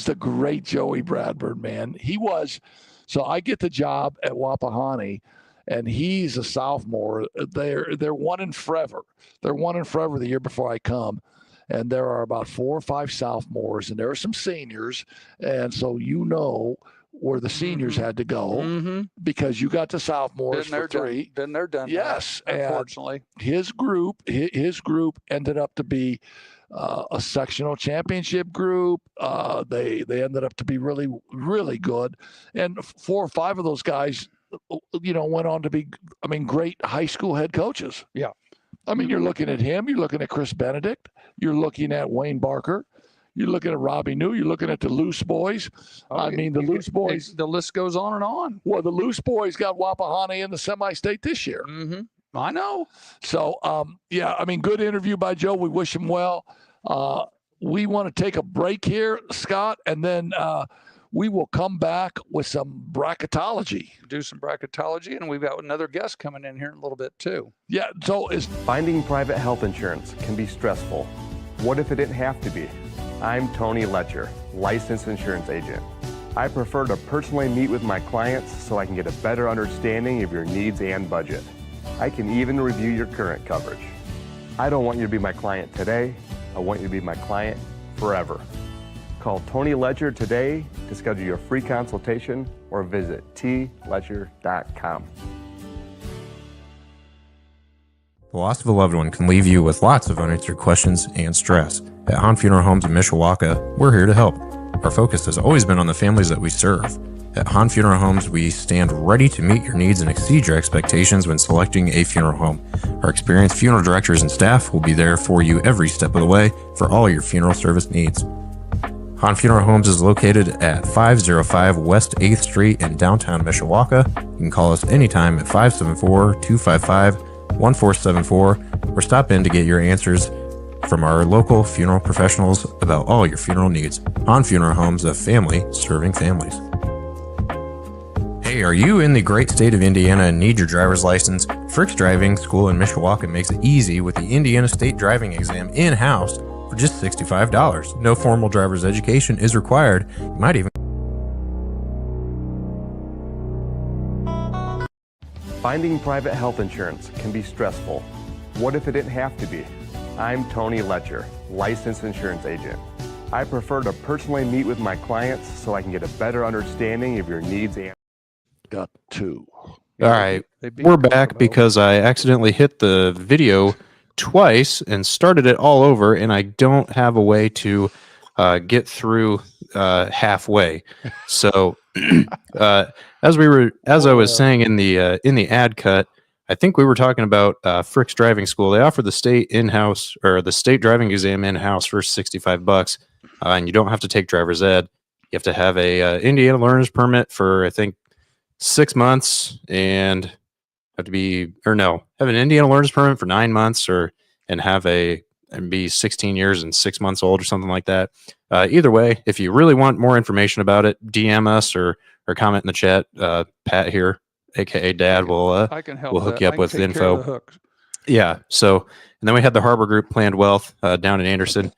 the great Joey Bradford, man. He was. So I get the job at Wapahani, and he's a sophomore. They're one in forever. They're one in forever the year before I come. And there are about 4 or 5 sophomores, and there are some seniors. And so where the seniors had to go because you got the sophomores for 3. Been there, done. Yes, that, unfortunately. His group ended up to be a sectional championship group. They ended up to be really, really good, and 4 or 5 of those guys, went on to be, great high school head coaches. Yeah, you're looking at him. You're looking at Chris Benedict. You're looking at Wayne Barker. You're looking at Robbie New. You're looking at the Loose Boys. The Loose Boys. The list goes on and on. Well, the Loose Boys got Wapahani in the semi-state this year. I know. So, good interview by Joe. We wish him well. We want to take a break here, Scott, and then we will come back with some bracketology. Do some bracketology, and we've got another guest coming in here in a little bit, too. Yeah, so Finding private health insurance can be stressful. What if it didn't have to be? I'm Tony Letcher, licensed insurance agent. I prefer to personally meet with my clients so I can get a better understanding of your needs and budget. I can even review your current coverage. I don't want you to be my client today. I want you to be my client forever. Call Tony Letcher today to schedule your free consultation or visit tletcher.com. The loss of a loved one can leave you with lots of unanswered questions and stress. At Hahn Funeral Homes in Mishawaka, we're here to help. Our focus has always been on the families that we serve. At Hahn Funeral Homes, we stand ready to meet your needs and exceed your expectations when selecting a funeral home. Our experienced funeral directors and staff will be there for you every step of the way for all your funeral service needs. Hahn Funeral Homes is located at 505 West 8th Street in downtown Mishawaka. You can call us anytime at 574-255-1474 or stop in to get your answers from our local funeral professionals about all your funeral needs. Hahn Funeral Homes, a family serving families. Hey, are you in the great state of Indiana and need your driver's license? Frick's Driving School in Mishawaka makes it easy with the Indiana State Driving Exam in-house for just $65. No formal driver's education is required. You might even Finding private health insurance can be stressful. What if it didn't have to be? I'm Tony Letcher, licensed insurance agent. I prefer to personally meet with my clients so I can get a better understanding of your needs and got 2. All right, we're back because I accidentally hit the video twice and started it all over, and I don't have a way to get through halfway. So, as I was saying in the ad cut, I think we were talking about Frick's Driving School. They offer the state in-house or the state driving exam in-house for $65, and you don't have to take driver's ed. You have to have a Indiana learner's permit for I think 6 months, and have an Indiana learner's permit for 9 months, and be 16 years and 6 months old or something like that. Either way, if you really want more information about it, DM us or comment in the chat. Pat here, aka Dad, will hook you up with info. Yeah. So, and then we had the Harbor Group Planned Wealth down in Anderson.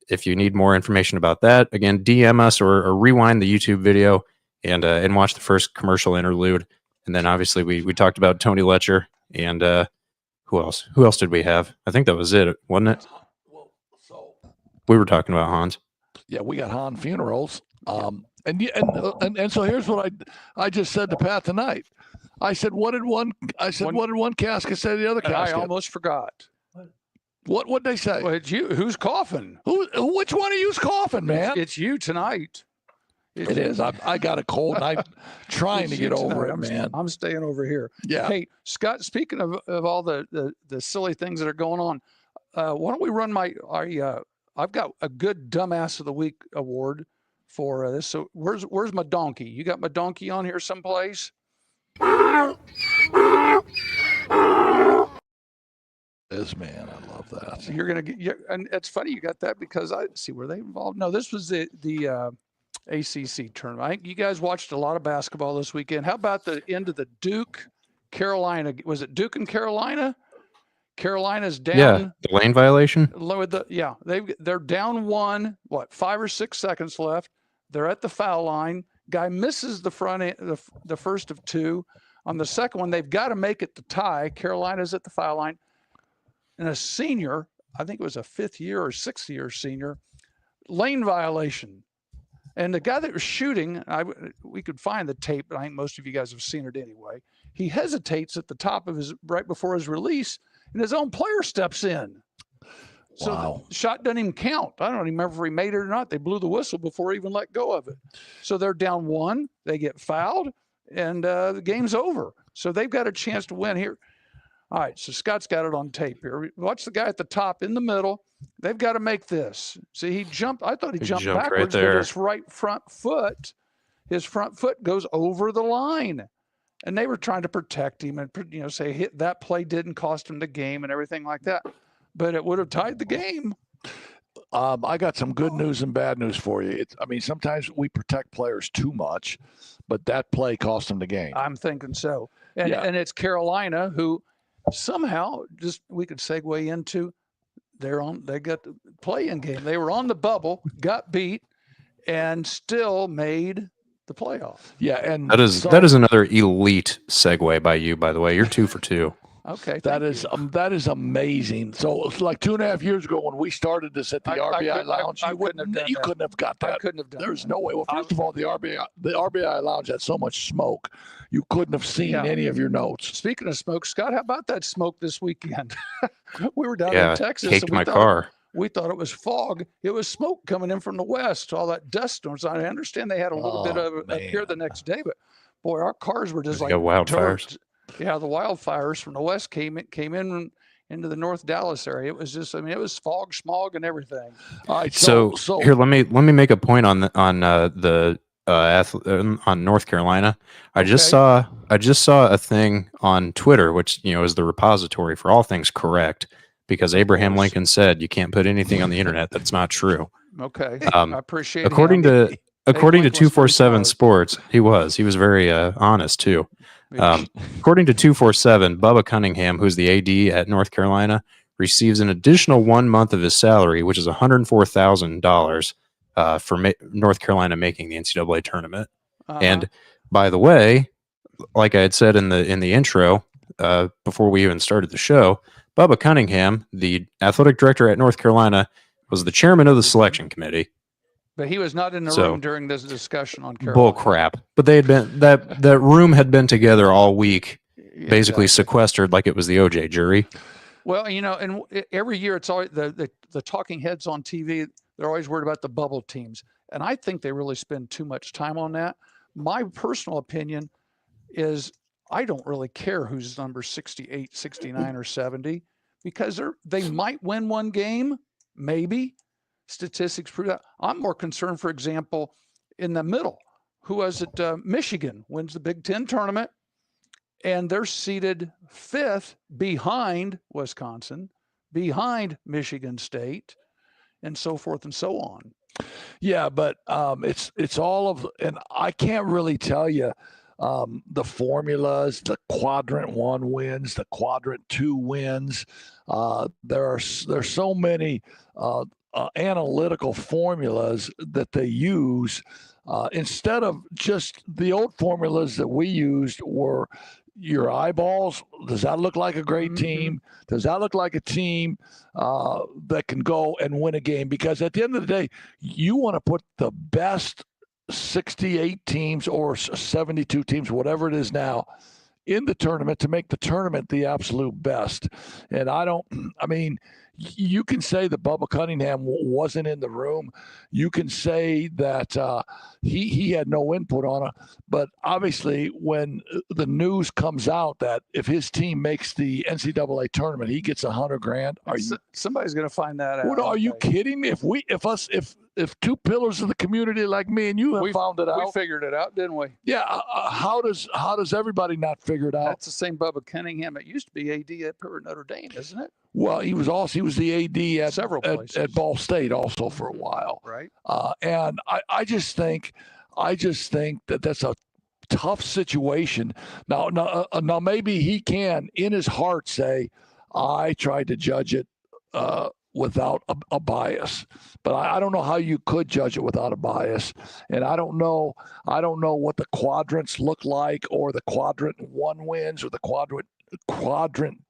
If you need more information about that, again, DM us or rewind the YouTube video and watched the first commercial interlude. And then obviously we talked about Tony Letcher and who else? Who else did we have? I think that was it, wasn't it? Well, so We were talking about Hans. yeah, we got Han funerals. And so here's what I just said to Pat tonight. I said, what did one casket say to the other And casket? I almost forgot. What'd they say? Well, it's you. Who's coughing? Which one of you's coughing, man? It's you tonight. It is. I got a cold and I'm trying to get over it, man. I'm staying over here. Yeah. Hey, Scott, speaking of all the silly things that are going on, why don't we run I've got a good Dumbass of the Week award for this. So where's my donkey? You got my donkey on here someplace? This man, I love that. So you're going to get, and it's funny you got that because I see, were they involved? No, this was the ACC tournament. I think you guys watched a lot of basketball this weekend. How about the end of the Duke Carolina? Was it Duke and Carolina? Carolina's down. Yeah, the lane violation. They're down 1. 5 or 6 seconds left. They're at the foul line. Guy misses the front end, the first of 2. On the second one, they've got to make it to tie. Carolina's at the foul line, and a senior, I think it was a 5th year or 6th year senior, lane violation. And the guy that was shooting, we could find the tape, but I think most of you guys have seen it anyway. He hesitates at the top of right before his release, and his own player steps in. So Wow. the shot doesn't even count. I don't even remember if he made it or not. They blew the whistle before he even let go of it. So they're down 1. They get fouled, and the game's over. So they've got a chance to win here. All right, so Scott's got it on tape here. Watch the guy at the top in the middle. They've got to make this. See, he jumped. I thought he jumped backwards, right there. but his front foot goes over the line. And they were trying to protect him and, say that play didn't cost him the game and everything like that. But it would have tied the game. I got some good news and bad news for you. Sometimes we protect players too much, but that play cost them the game. I'm thinking so. And it's Carolina who somehow we could segue into they got the play-in game. They were on the bubble, got beat, and still made the playoff. Yeah, and that is another elite segue by you, by the way. You're 2 for 2. Okay, that is amazing. So it's like 2.5 years ago when we started this at the RBI Lounge. I wouldn't have done you that. couldn't have got that. I couldn't have done There's that. no way. Well, first of all, the RBI Lounge had so much smoke, you couldn't have seen any of your notes. Speaking of smoke, Scott, how about that smoke this weekend? We were down in Texas. Caked my car. We thought it was fog. It was smoke coming in from the west, all that dust storms. I understand they had a little bit of it up here the next day, but boy, our cars were just like wildfires. Yeah, the wildfires from the west came in into the North Dallas area. It was just, it was fog, smog, and everything. All right, so here, let me make a point on North Carolina. I just saw a thing on Twitter, which is the repository for all things correct, because Abraham Lincoln said you can't put anything on the internet that's not true. Okay, I appreciate it. According to 247 Sports, he was very honest too. According to 247, Bubba Cunningham, who's the AD at North Carolina, receives an additional 1 month of his salary, which is $104,000 for North Carolina making the NCAA tournament. And by the way, like I had said in the intro, before we even started the show, Bubba Cunningham, the athletic director at North Carolina, was the chairman of the selection committee. But he was not in the room during this discussion on Carolina. Bull crap. But they had been that room had been together all week, basically sequestered like it was the OJ jury. Well, and every year it's always the talking heads on TV. They're always worried about the bubble teams, and I think they really spend too much time on that. My personal opinion is I don't really care who's number 68, 69, or 70, because they might win one game, maybe. Statistics prove that. I'm more concerned, for example, in the middle. Who was it? Michigan wins the Big Ten tournament, and they're seated 5th behind Wisconsin, behind Michigan State, and so forth and so on. Yeah, but it's all of, and I can't really tell you the formulas. The quadrant 1 wins, the quadrant 2 wins. There's so many analytical formulas that they use instead of just the old formulas that we used were your eyeballs. Does that look like a great team? Does that look like a team that can go and win a game? Because at the end of the day, you want to put the best 68 teams or 72 teams, whatever it is now, in the tournament to make the tournament the absolute best. And I mean, you can say that Bubba Cunningham wasn't in the room. You can say that he had no input on it. But obviously, when the news comes out that if his team makes the NCAA tournament, he gets $100,000. Somebody's going to find that out? Are you kidding me? If two pillars of the community like me and you have found it out, we figured it out, didn't we? Yeah. How does everybody not figure it out? That's the same Bubba Cunningham. It used to be AD at Notre Dame, isn't it? Well, he was the AD at several places at Ball State also for a while. Right. And I just think that that's a tough situation. Now maybe he can in his heart say, I tried to judge it without a bias, but I don't know how you could judge it without a bias. And I don't know what the quadrants look like, or the quadrant 1 wins or the quadrant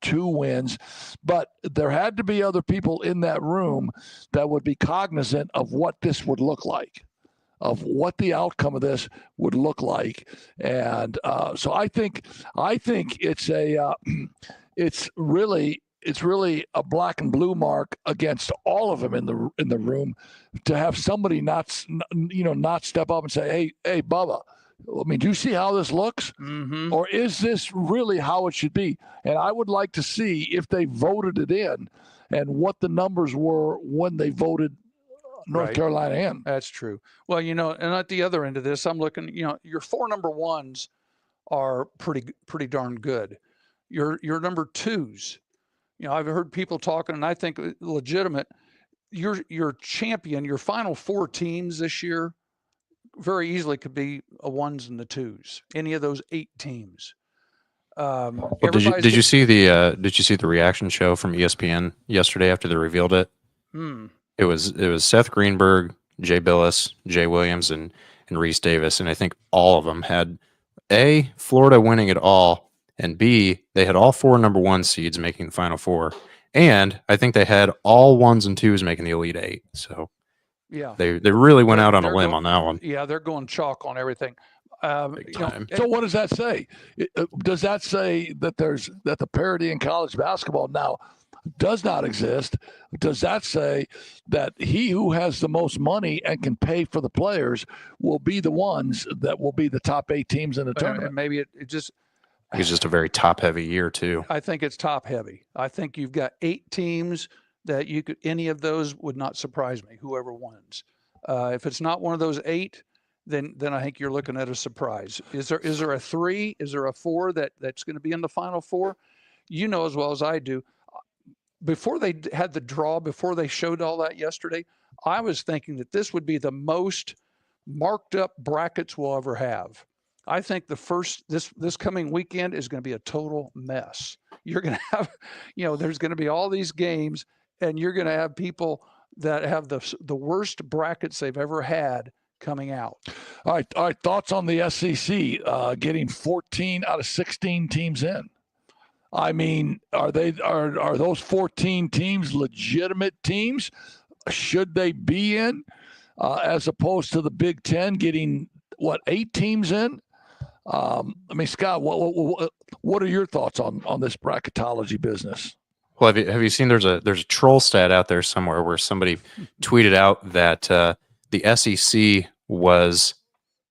2 wins, but there had to be other people in that room that would be cognizant of what this would look like, of what the outcome of this would look like. And so I think it's really a black and blue mark against all of them in the room to have somebody not step up and say, hey Bubba, I mean, do you see how this looks? Mm-hmm. Or is this really how it should be? And I would like to see if they voted it in and what the numbers were when they voted North Carolina in. That's true. Well, and at the other end of this, I'm looking, your 4 number 1s are pretty darn good. Your number 2s, I've heard people talking, and I think legitimate. Your champion, your final 4 teams this year, very easily could be a 1s and the 2s. Any of those 8 teams. Did you see the reaction show from ESPN yesterday after they revealed it? It was Seth Greenberg, Jay Billis, Jay Williams, and Reese Davis, and I think all of them had A, Florida winning it all, and B, they had all 4 number 1 seeds making the Final Four, and I think they had all 1s and 2s making the Elite 8. So yeah, they really went out on a limb on that one. Yeah, they're going chalk on everything. So what does that say? Does that say that the parity in college basketball now does not exist? Does that say that he who has the most money and can pay for the players will be the ones that will be the top 8 teams in the tournament? And maybe it just. It's just a very top-heavy year too. I think it's top-heavy. I think you've got 8 teams that any of those would not surprise me. Whoever wins, if it's not one of those 8. Then I think you're looking at a surprise. Is there a 3? Is there a 4 that's going to be in the Final Four? You know as well as I do. Before they had the draw, before they showed all that yesterday, I was thinking that this would be the most marked up brackets we'll ever have. I think this coming weekend is going to be a total mess. You're going to have, there's going to be all these games, and you're going to have people that have the worst brackets they've ever had coming out. All right. Thoughts on the SEC getting 14 out of 16 teams in? I mean, are those 14 teams legitimate teams? Should they be in, as opposed to the Big Ten getting 8 teams in? I mean, Scott, what are your thoughts on this bracketology business? Well, have you seen there's a troll stat out there somewhere where somebody tweeted out that the SEC was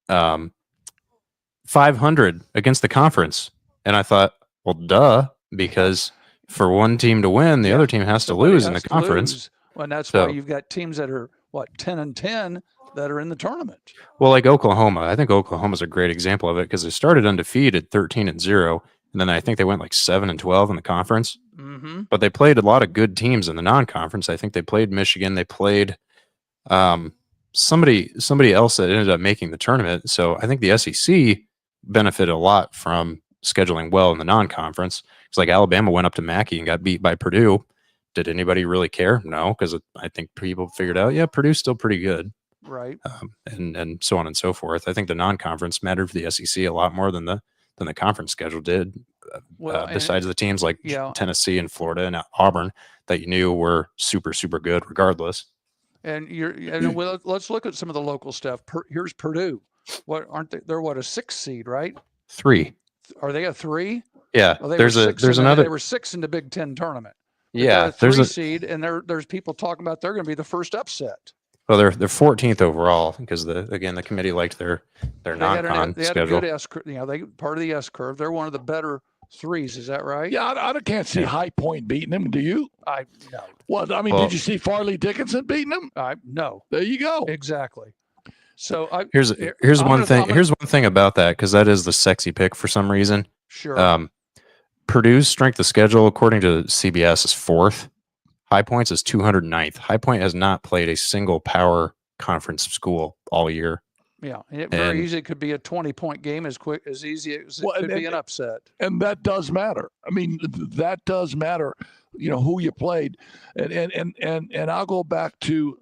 500 against the conference, and I thought, well, duh, because for one team to win, the other team has to lose in the conference. Well, and that's why you've got teams that are 10-10 that are in the tournament. Well, like Oklahoma, I think Oklahoma's a great example of it because they started undefeated 13-0, and then I think they went 7-12 in the conference. Mm-hmm. But they played a lot of good teams in the non-conference. I think they played Michigan. They played somebody else that ended up making the tournament. So I think the SEC benefited a lot from scheduling well in the non-conference. It's like Alabama went up to Mackey and got beat by Purdue, did anybody really care? No, because I think people figured out, yeah, Purdue's still pretty good. Right. And so on and so forth. I think the non-conference mattered for the SEC a lot more than the conference schedule did. Besides the teams like Tennessee and Florida and Auburn that you knew were super, super good regardless. And let's look at some of the local stuff. Here's Purdue. What aren't they? They're what, a 6 seed, right? 3. Are they a 3? Yeah. Well, there's another. They were 6 in the Big Ten tournament. But yeah. a 3 seed, and there's people talking about they're going to be the first upset. Well, they're 14th overall because the committee liked their non-con they had schedule. a good S curve. They part of the S curve. They're one of the better 3s. Is that right? Yeah, I can't see High Point beating them. Do you? No. Well, I mean, did you see Farley Dickinson beating them? No. There you go. Exactly. So here's one thing. Here's one thing about that, because that is the sexy pick for some reason. Sure. Purdue's strength of schedule, according to CBS, is 4th. High Point's is 209th. High Point has not played a single power conference school all year. Yeah, very easy. It could be a 20-point game as easy as it could be an upset. And that does matter. I mean, that does matter. Who you played, and I'll go back to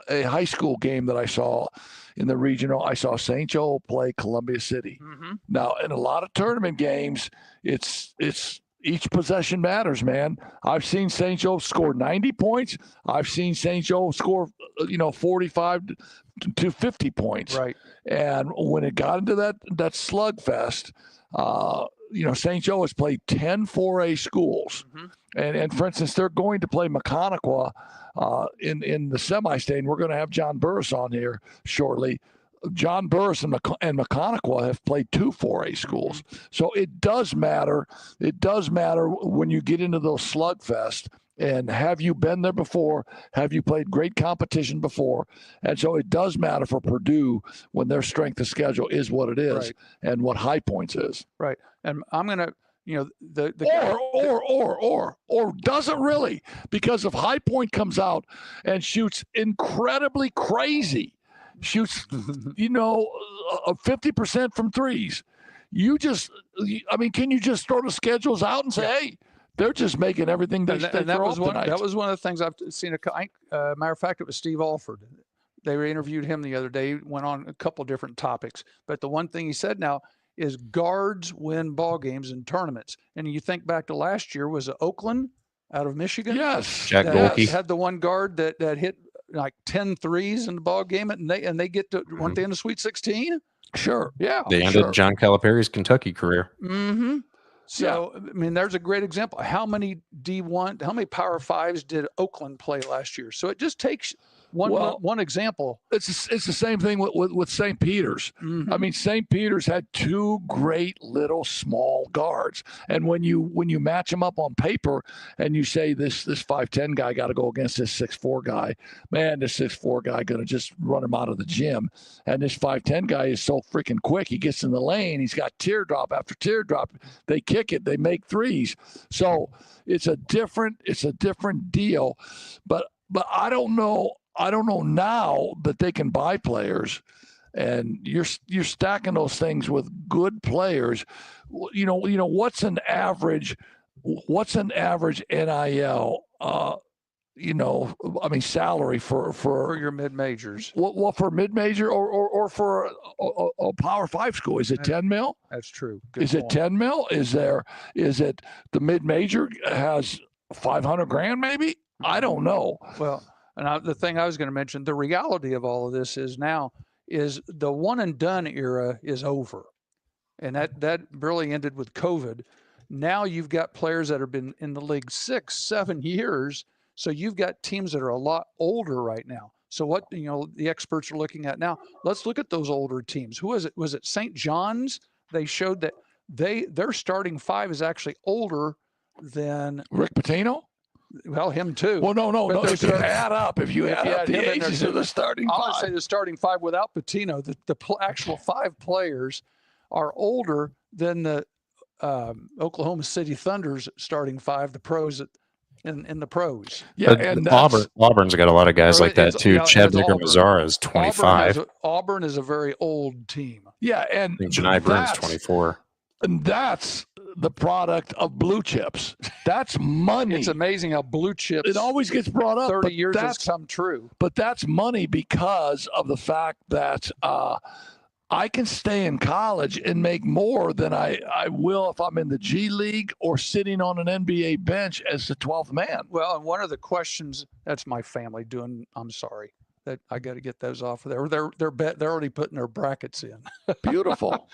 a high school game that I saw in the regional. I saw St. Joe play Columbia City. Mm-hmm. Now, in a lot of tournament games, it's each possession matters, man. I've seen St. Joe score 90 points. I've seen St. Joe score, 45 to 50 points. Right. And when it got into that slugfest, St. Joe has played 10 4A schools. Mm-hmm. And for instance, they're going to play Maconaquah in the semi-state. And we're going to have John Burris on here shortly. John Burris and Maconaquah have played 2 4A schools. So it does matter. It does matter when you get into those slugfest. And have you been there before? Have you played great competition before? And so it does matter for Purdue when their strength of schedule is what it is, right, and what High Points is. Right. And I'm going to, or doesn't really, because if High Point comes out and shoots incredibly crazy, shoots, 50% from threes, can you just throw the schedules out and say, hey, they're just making everything they throw up tonight. That was one of the things I've seen. Matter of fact, it was Steve Alford. They interviewed him the other day. He went on a couple different topics, but the one thing he said now is guards win ball games and tournaments. And you think back to last year, was it Oakland out of Michigan? Yes, Jack Golke had the one guard that hit like 10 threes in the ball game, and they get to weren't they in the Sweet 16? Sure, yeah, they ended John Calipari's Kentucky career. Mm-hmm. So, yeah. I mean, there's a great example. How many Power Fives did Oakland play last year? So it just takes one example. It's the same thing with St. Peter's. Mm-hmm. I mean, St. Peter's had 2 great little small guards, and when you match them up on paper and you say this 5'10" guy got to go against this 6'4" guy, man, this 6'4" guy gonna just run him out of the gym, and this 5'10" guy is so freaking quick. He gets in the lane, he's got teardrop after teardrop. They kick it, they make threes. So it's a different deal, but I don't know now that they can buy players, and you're stacking those things with good players. What's an average NIL? Salary for your mid majors. What for mid major or for a Power 5 school? Is it 10 mil? That's true. Is it 10 mil? Is it the mid major has $500,000 maybe? I don't know. Well. And the thing I was going to mention, the reality of all of this is the one and done era is over. And that really ended with COVID. Now you've got players that have been in the league 6-7 years. So you've got teams that are a lot older right now. So what, the experts are looking at now, let's look at those older teams. Who was it? Was it St. John's? They showed that their starting 5 is actually older than Rick Pitino. Well, him too. Well, no. If you add up the ages of the starting 5. I want to say the starting 5 without Pitino, the actual 5 players are older than the Oklahoma City Thunder's starting 5, the pros in the pros. Yeah, and Auburn's got a lot of guys like that too. Chad Mazzara is 25. Auburn is a very old team. Yeah, and Janai Burns 24. And that's the product of blue chips. That's money. It's amazing how blue chips. It always gets brought up. 30 years has come true. But that's money because of the fact that I can stay in college and make more than I will if I'm in the G League or sitting on an NBA bench as the 12th man. Well, and one of the questions, that's my family doing, I'm sorry. That I got to get those off of there. They're already putting their brackets in. Beautiful.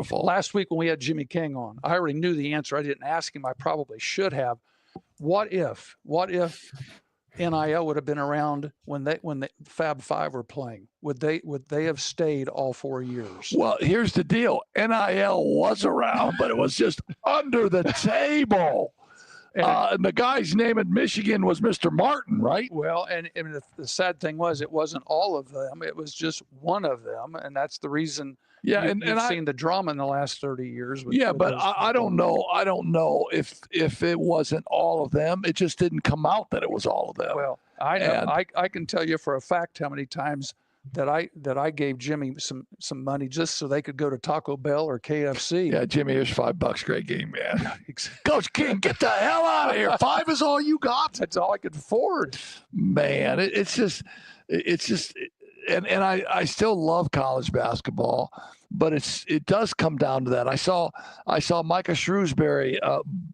Last week when we had Jimmy King on, I already knew the answer. I didn't ask him. I probably should have. What if NIL would have been around when the Fab Five were playing? Would they have stayed all 4 years? Well, here's the deal. NIL was around, but it was just under the table. And the guy's name in Michigan was Mr. Martin, right? Well, and the sad thing was it wasn't all of them. It was just one of them. And that's the reason you've seen the drama in the last 30 years. But I don't know. I don't know if it wasn't all of them. It just didn't come out that it was all of them. Well, I know. I can tell you for a fact how many times that I gave Jimmy some money just so they could go to Taco Bell or KFC. Yeah, Jimmy, here's $5. Great game, man. Coach King, get the hell out of here. 5 is all you got. That's all I could afford. Man, it's just, and I still love college basketball, but it does come down to that. I saw Micah Shrewsbury,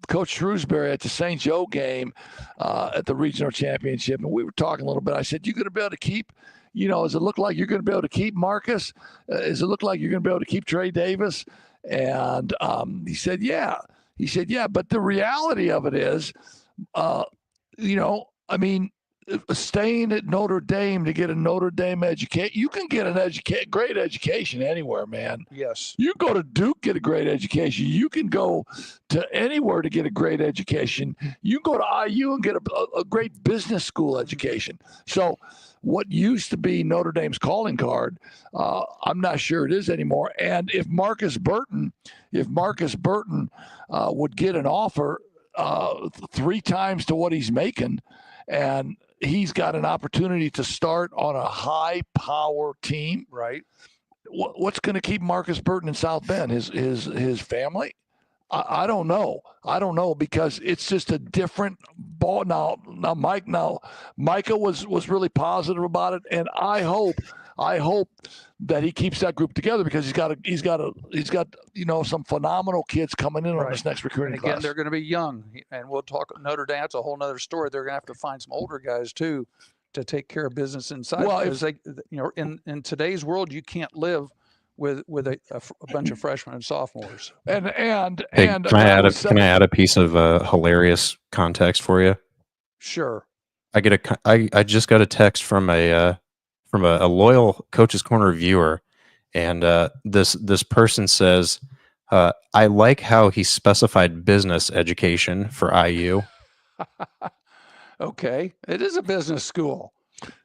Coach Shrewsbury at the St. Joe game at the regional championship, and we were talking a little bit. I said, "You going to be able to keep?" Does it look like you're going to be able to keep Marcus? Does it look like you're going to be able to keep Trey Davis? And he said, yeah. He said, yeah. But the reality of it is, staying at Notre Dame to get a Notre Dame education, you can get great education anywhere, man. Yes. You go to Duke, get a great education. You can go to anywhere to get a great education. You can go to IU and get a great business school education. So what used to be Notre Dame's calling card, I'm not sure it is anymore. And if Marcus Burton would get an offer 3 times to what he's making, and he's got an opportunity to start on a high-power team, right? What's going to keep Marcus Burton in South Bend? His family? I don't know. I don't know, because it's just a different ball now. Micah was really positive about it, and I hope that he keeps that group together, because he's got some phenomenal kids coming in on this next recruiting class. Again, they're going to be young, and we'll talk Notre Dame. That's a whole nother story. They're going to have to find some older guys too to take care of business inside. Well, because in today's world, you can't live with a bunch of freshmen and sophomores. Can I add a piece of hilarious context for you? Sure. I just got a text from a loyal Coach's Corner viewer, and this person says, I like how he specified business education for IU. Okay, it is a business school.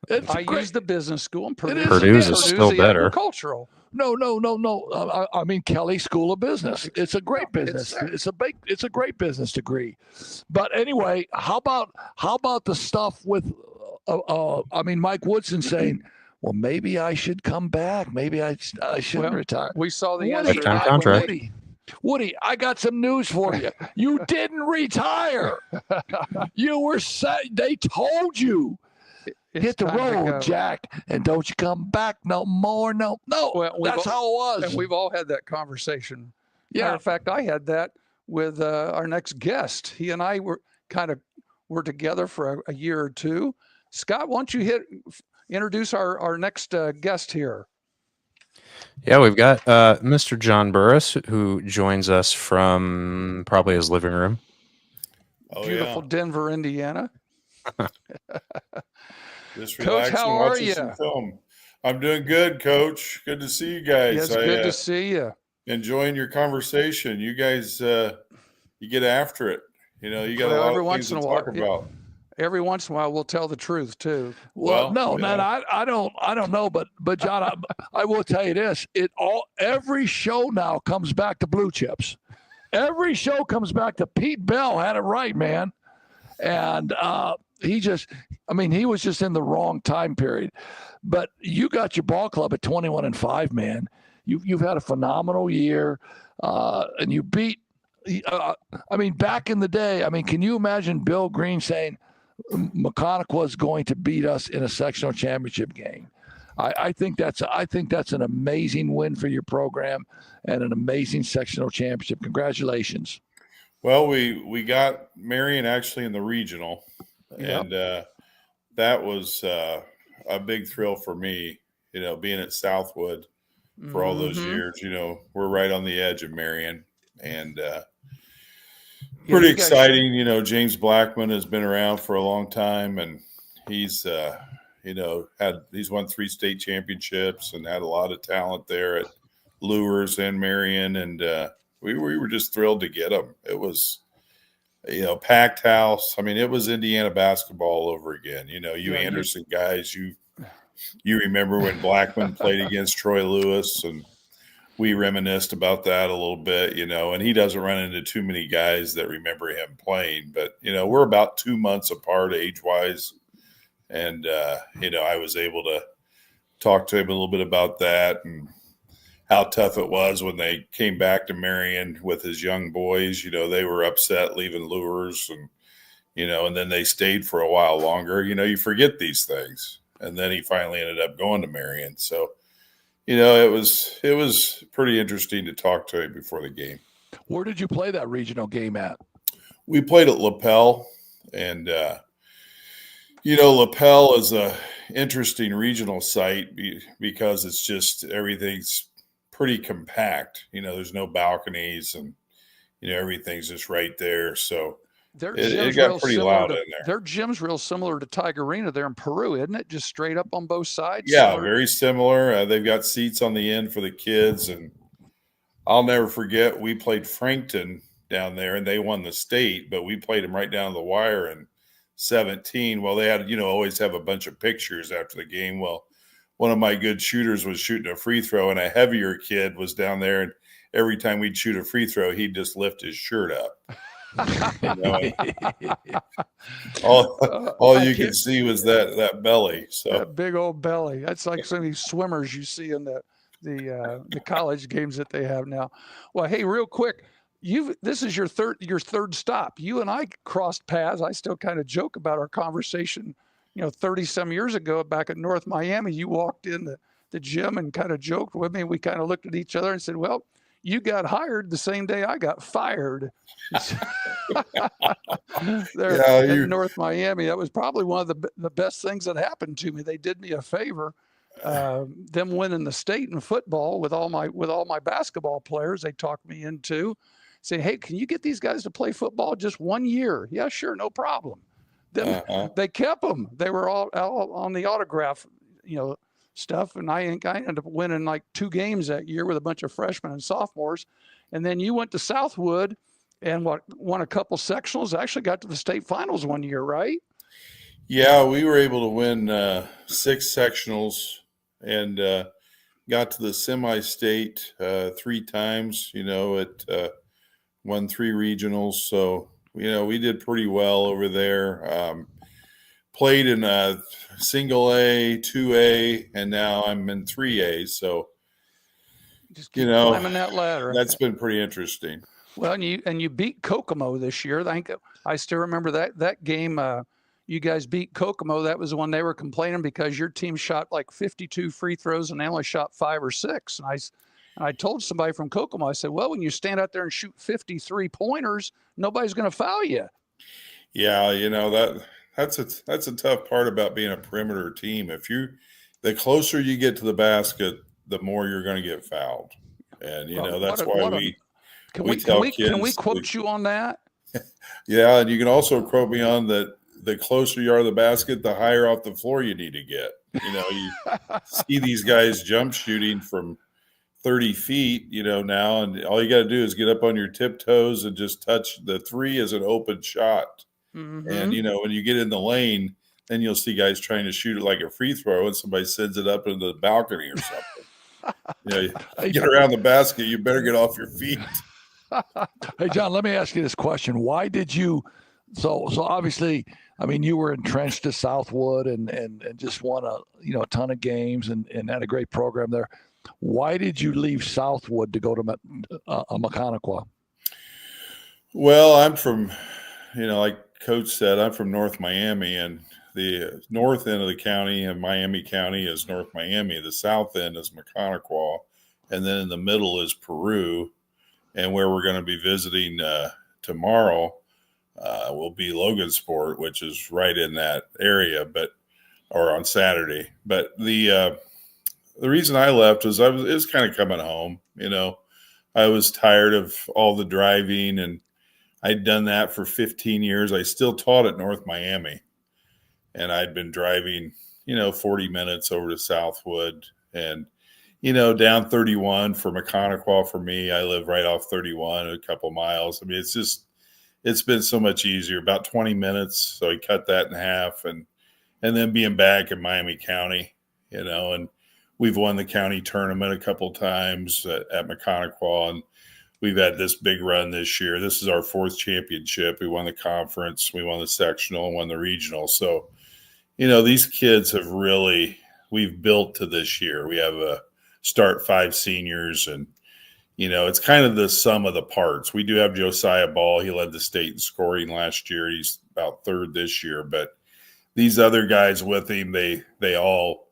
I use the business school, and Purdue's is still better. Agricultural. No. I mean, Kelly School of Business. It's a great business. It's a great business degree. But anyway, how about the stuff with Mike Woodson saying, well, maybe I should come back. Maybe I shouldn't retire. We saw the answer. Lifetime contract. Woody, I got some news for you. You didn't retire. You were they told you. Hit the road, Jack, and don't you come back no more. No. Well, that's how it was. And we've all had that conversation. Yeah. Matter of fact, I had that with our next guest. He and I were together for a year or two. Scott, why don't you introduce our next guest here? Yeah, we've got Mr. John Burris, who joins us from probably his living room. Beautiful Denver, Indiana. Just Coach, how are you? Some film. I'm doing good, Coach. Good to see you guys. Yes, good to see you. Enjoying your conversation. You guys, you get after it. You got a lot of things to talk about. Every once in a while, we'll tell the truth too. Well, no, I don't know, but John, I will tell you this: every show now comes back to blue chips. Every show comes back to Pete Bell had it right, man, and he was just in the wrong time period. But you got your ball club at 21-5, man. You've had a phenomenal year, and you beat I mean, back in the day, I mean, can you imagine Bill Green saying McConaughey is going to beat us in a sectional championship game? I think that's an amazing win for your program and an amazing sectional championship. Congratulations. Well, we got Marion actually in the regional, Yep. and that was a big thrill for me, being at Southwood for all those years. We're right on the edge of Marion, and pretty exciting. James Blackman has been around for a long time, and he's he's won 3 state championships and had a lot of talent there at Lures and Marion, and we were just thrilled to get him. It was, packed house. I mean, it was Indiana basketball over again. Anderson guys, you remember when Blackman played against Troy Lewis, and we reminisced about that a little bit, and he doesn't run into too many guys that remember him playing. But, we're about 2 months apart age-wise, and, I was able to talk to him a little bit about that and how tough it was when they came back to Marion with his young boys. They were upset leaving Lures, and, and then they stayed for a while longer. You forget these things. And then he finally ended up going to Marion. So, it was pretty interesting to talk to him before the game. Where did you play that regional game at? We played at Lapel, and Lapel is a interesting regional site because it's just everything's pretty compact. There's no balconies, and everything's just right there. So it got pretty loud in there. Their gym's real similar to Tiger Arena there in Peru, isn't it? Just straight up on both sides. Yeah, very similar. They've got seats on the end for the kids, and I'll never forget we played Frankton down there, and they won the state, but we played them right down the wire in 17. Well, they had always have a bunch of pictures after the game. Well, one of my good shooters was shooting a free throw, and a heavier kid was down there, and every time we'd shoot a free throw, he'd just lift his shirt up. All you could see was that belly. So that big old belly. That's like some of these swimmers you see in the college games that they have now. Well, hey, real quick, this is your third stop. You and I crossed paths. I still kind of joke about our conversation, 30 some years ago back at North Miami. You walked in the gym and kind of joked with me. We kind of looked at each other and said, well, you got hired the same day I got fired. There in North Miami. That was probably one of the best things that happened to me. They did me a favor. Them winning the state in football with all my basketball players, they talked me into saying, hey, can you get these guys to play football just 1 year? Yeah, sure, no problem. Then they kept them. They were all on the autograph, stuff, and I ended up winning like 2 games that year with a bunch of freshmen and sophomores. And then you went to Southwood and won a couple sectionals. Actually got to the state finals 1 year, right? Yeah, we were able to win 6 sectionals and got to the semi-state 3 times. Won 3 regionals, so we did pretty well over there. Played in single A, 2A, and now I'm in 3A. So, just keep climbing that ladder. That's been pretty interesting. Well, and you beat Kokomo this year. I still remember that game. You guys beat Kokomo. That was when they were complaining because your team shot like 52 free throws and they only shot 5 or 6. And I told somebody from Kokomo, I said, well, when you stand out there and shoot 53 pointers, nobody's going to foul you. Yeah, that's a tough part about being a perimeter team. The closer you get to the basket, the more you're going to get fouled. And that's why we tell kids. Can we quote you on that? Yeah, and you can also quote me on that. The closer you are to the basket, the higher off the floor you need to get. You see these guys jump shooting from 30 feet, now, and all you got to do is get up on your tiptoes and just touch the 3 as an open shot. Mm-hmm. And, when you get in the lane, then you'll see guys trying to shoot it like a free throw and somebody sends it up into the balcony or something. You get around the basket, you better get off your feet. Hey, John, let me ask you this question. Why did you so obviously, I mean, you were entrenched at Southwood and just won a ton of games and had a great program there. Why did you leave Southwood to go to Mechaniqua? Well, I'm from, like Coach said, I'm from North Miami, and the north end of the county in Miami County is North Miami. The south end is McConaughey, and then in the middle is Peru. And where we're going to be visiting tomorrow will be Logansport, which is right in that area, or on Saturday. But the reason I left was it was kind of coming home. I was tired of all the driving, and I'd done that for 15 years. I still taught at North Miami, and I'd been driving, 40 minutes over to Southwood and, down 31 for McConaughey for me. I live right off 31, a couple miles. I mean, it's been so much easier, about 20 minutes. So I cut that in half and then being back in Miami County, and we've won the county tournament a couple times at McConaughey, and we've had this big run this year. This is our fourth championship. We won the conference, we won the sectional, and won the regional. So, these kids have we've built to this year. We have start 5 seniors, and, it's kind of the sum of the parts. We do have Josiah Ball. He led the state in scoring last year. He's about third this year, but these other guys with him, they all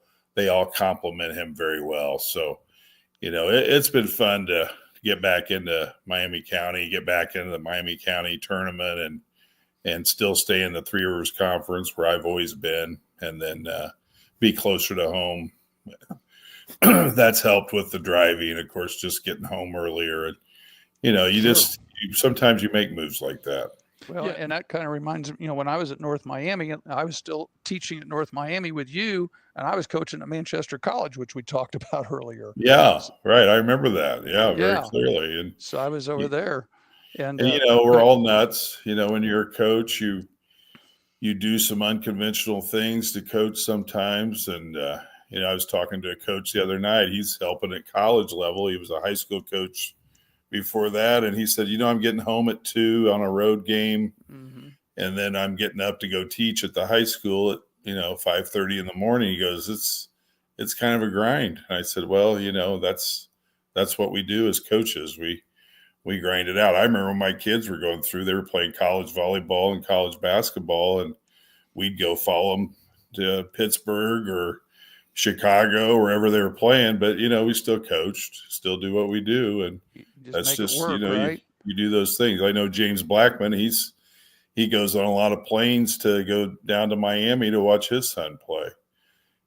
complement him very well. So, it's been fun to get back into Miami County, get back into the Miami County tournament and still stay in the Three Rivers Conference where I've always been, and then be closer to home. That's helped with the driving, of course, just getting home earlier. And, sometimes you make moves like that. Well, yeah. And that kind of reminds me, when I was at North Miami, I was still teaching at North Miami with you, and I was coaching at Manchester College, which we talked about earlier. Yeah, right. I remember that. Yeah, very clearly. And so I was over there. And we're all nuts. When you're a coach, you do some unconventional things to coach sometimes. And, I was talking to a coach the other night. He's helping at college level. He was a high school coach before that. And he said, I'm getting home at 2 on a road game. Mm-hmm. And then I'm getting up to go teach at the high school at, 5:30 in the morning. He goes, it's kind of a grind. And I said, well, that's what we do as coaches. We grind it out. I remember when my kids were going through, they were playing college volleyball and college basketball, and we'd go follow them to Pittsburgh or Chicago, wherever they were playing. But, we still coached, still do what we do. And that's just, work, right? you do those things. I know James Blackman, he goes on a lot of planes to go down to Miami to watch his son play,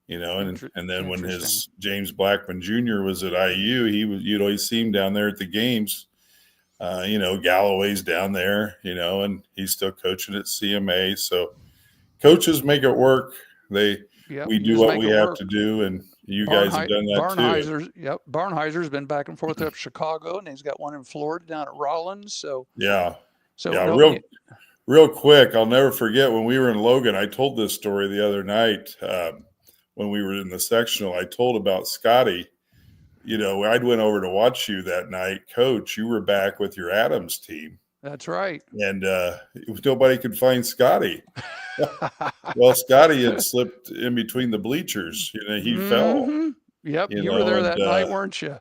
and then when his James Blackman Jr. was at IU, you'd always see him down there at the games. Galloway's down there, and he's still coaching at CMA. So coaches make it work. We do what we have to do, and you guys have done that too. Barnheiser's been back and forth up Chicago, and he's got one in Florida down at Rollins. So real quick, I'll never forget when we were in Logan. I told this story the other night when we were in the sectional. I told about Scotty. I'd went over to watch you that night, Coach. You were back with your Adams team. That's right. And nobody could find Scotty. Well, Scotty had slipped in between the bleachers. He fell. Yep. You were there that night, weren't you?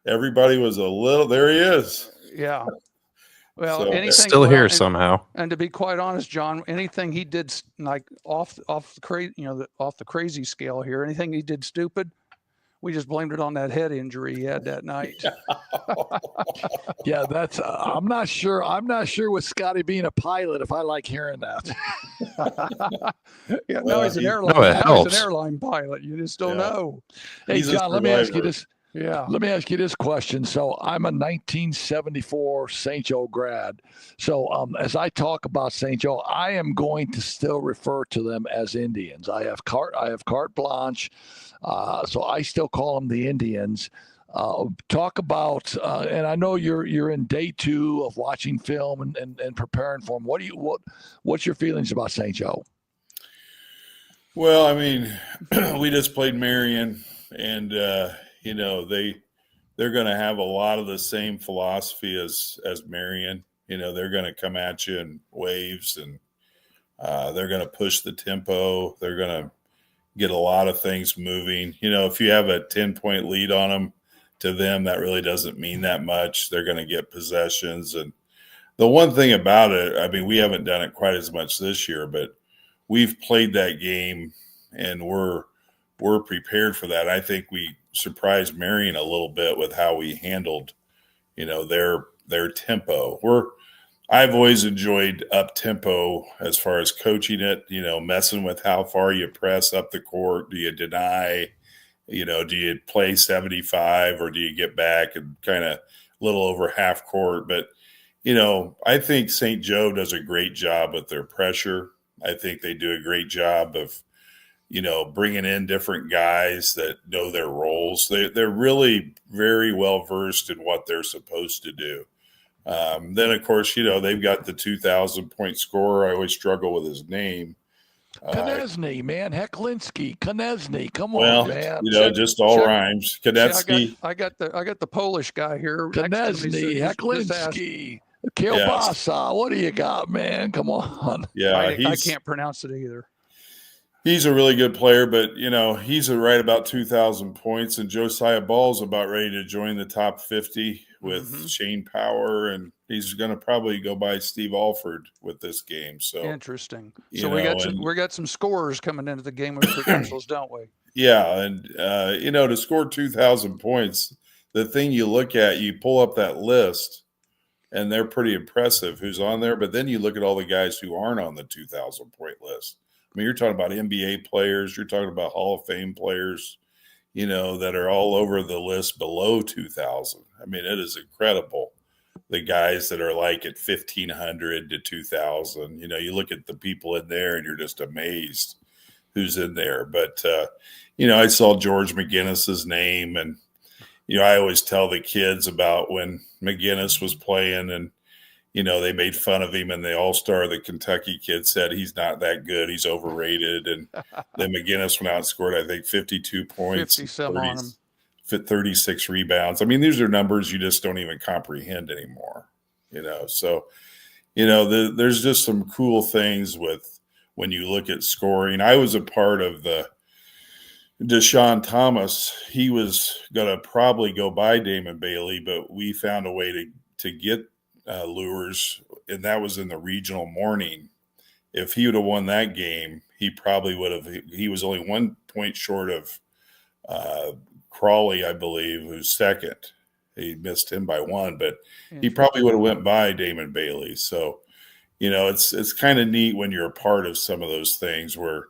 Everybody was there he is. Yeah. Well, anything still here somehow. And to be quite honest, John, anything he did like off the crazy scale here, anything he did stupid, we just blamed it on that head injury he had that night. Yeah, that's. I'm not sure. with Scotty being a pilot if I like hearing that. He's an airline pilot. You just don't know. Hey, John, let me ask you this. Yeah. Let me ask you this question. So I'm a 1974 St. Joe grad. So as I talk about St. Joe, I am going to still refer to them as Indians. I have carte blanche. So I still call them the Indians. Talk about, and I know you're in day 2 of watching film and preparing for them. What's your feelings about St. Joe? Well, I mean, we just played Marion, and they're going to have a lot of the same philosophy as Marion. They're going to come at you in waves, and they're going to push the tempo. They're going to get a lot of things moving. If you have a 10-point lead on them, to them, that really doesn't mean that much. They're going to get possessions, and the one thing about it, I mean, we haven't done it quite as much this year, but we've played that game and we're prepared for that. I think we surprised Marion a little bit with how we handled, their tempo. I've always enjoyed up tempo as far as coaching it, messing with how far you press up the court. Do you deny, do you play 75 or do you get back and kind of a little over half court? But, I think St. Joe does a great job with their pressure. I think they do a great job of, bringing in different guys that know their roles. They're really very well versed in what they're supposed to do. Then, of course, they've got the 2,000-point scorer. I always struggle with his name. Konechny, man. Hecklinski. Konechny. Come Well, on, man. just all rhymes. Konechny. I got the Polish guy here. Konechny, Hecklinski. Kielbasa. What do you got, man? Come on. Yeah, I can't pronounce it either. He's a really good player, but, he's right about 2,000 points, and Josiah Ball's about ready to join the top 50 with Shane Power, and he's going to probably go by Steve Alford with this game. So interesting. So we got some scorers coming into the game with credentials, don't we? Yeah, and to score 2,000 points, the thing you look at, you pull up that list, and they're pretty impressive who's on there. But then you look at all the guys who aren't on the 2,000 point list. I mean, you're talking about NBA players, you're talking about Hall of Fame players, that are all over the list below 2,000. I mean, it is incredible. The guys that are like at 1,500 to 2,000, you look at the people in there and you're just amazed who's in there. But, I saw George McGinnis's name, and, I always tell the kids about when McGinnis was playing and, they made fun of him, and the All-Star, the Kentucky kid, said he's not that good. He's overrated. And then McGinnis went out and scored, I think, 52 points, 50-some on him. 36 rebounds. I mean, these are numbers you just don't even comprehend anymore, So, there's just some cool things with when you look at scoring. I was a part of the Deshaun Thomas. He was going to probably go by Damon Bailey, but we found a way to get Lures, and that was in the regional morning. If he would have won that game, he probably would have. He was only 1 point short of Crawley, I believe, who's second. He missed him by one, but he probably would have went by Damon Bailey. So, it's kind of neat when you're a part of some of those things where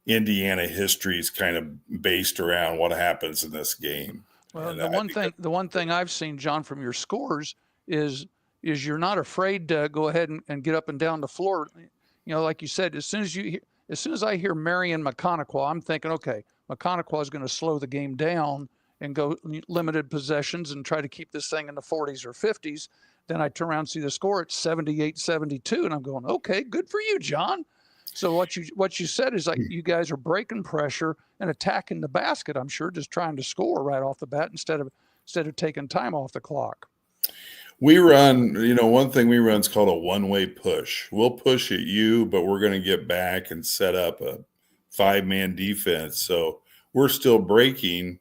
Indiana history is kind of based around what happens in this game. Well, the one thing I've seen, John, from your scores is you're not afraid to go ahead and get up and down the floor. Like you said, as soon as I hear Marion McConaughey, I'm thinking, okay, McConaughey is going to slow the game down and go limited possessions and try to keep this thing in the 40s or 50s. Then I turn around and see the score at 78-72, and I'm going, okay, good for you, John. So what you said is like you guys are breaking pressure and attacking the basket. I'm sure just trying to score right off the bat instead of taking time off the clock. We run, one thing we run is called a one-way push. We'll push at you, but we're going to get back and set up a 5-man defense. So we're still breaking,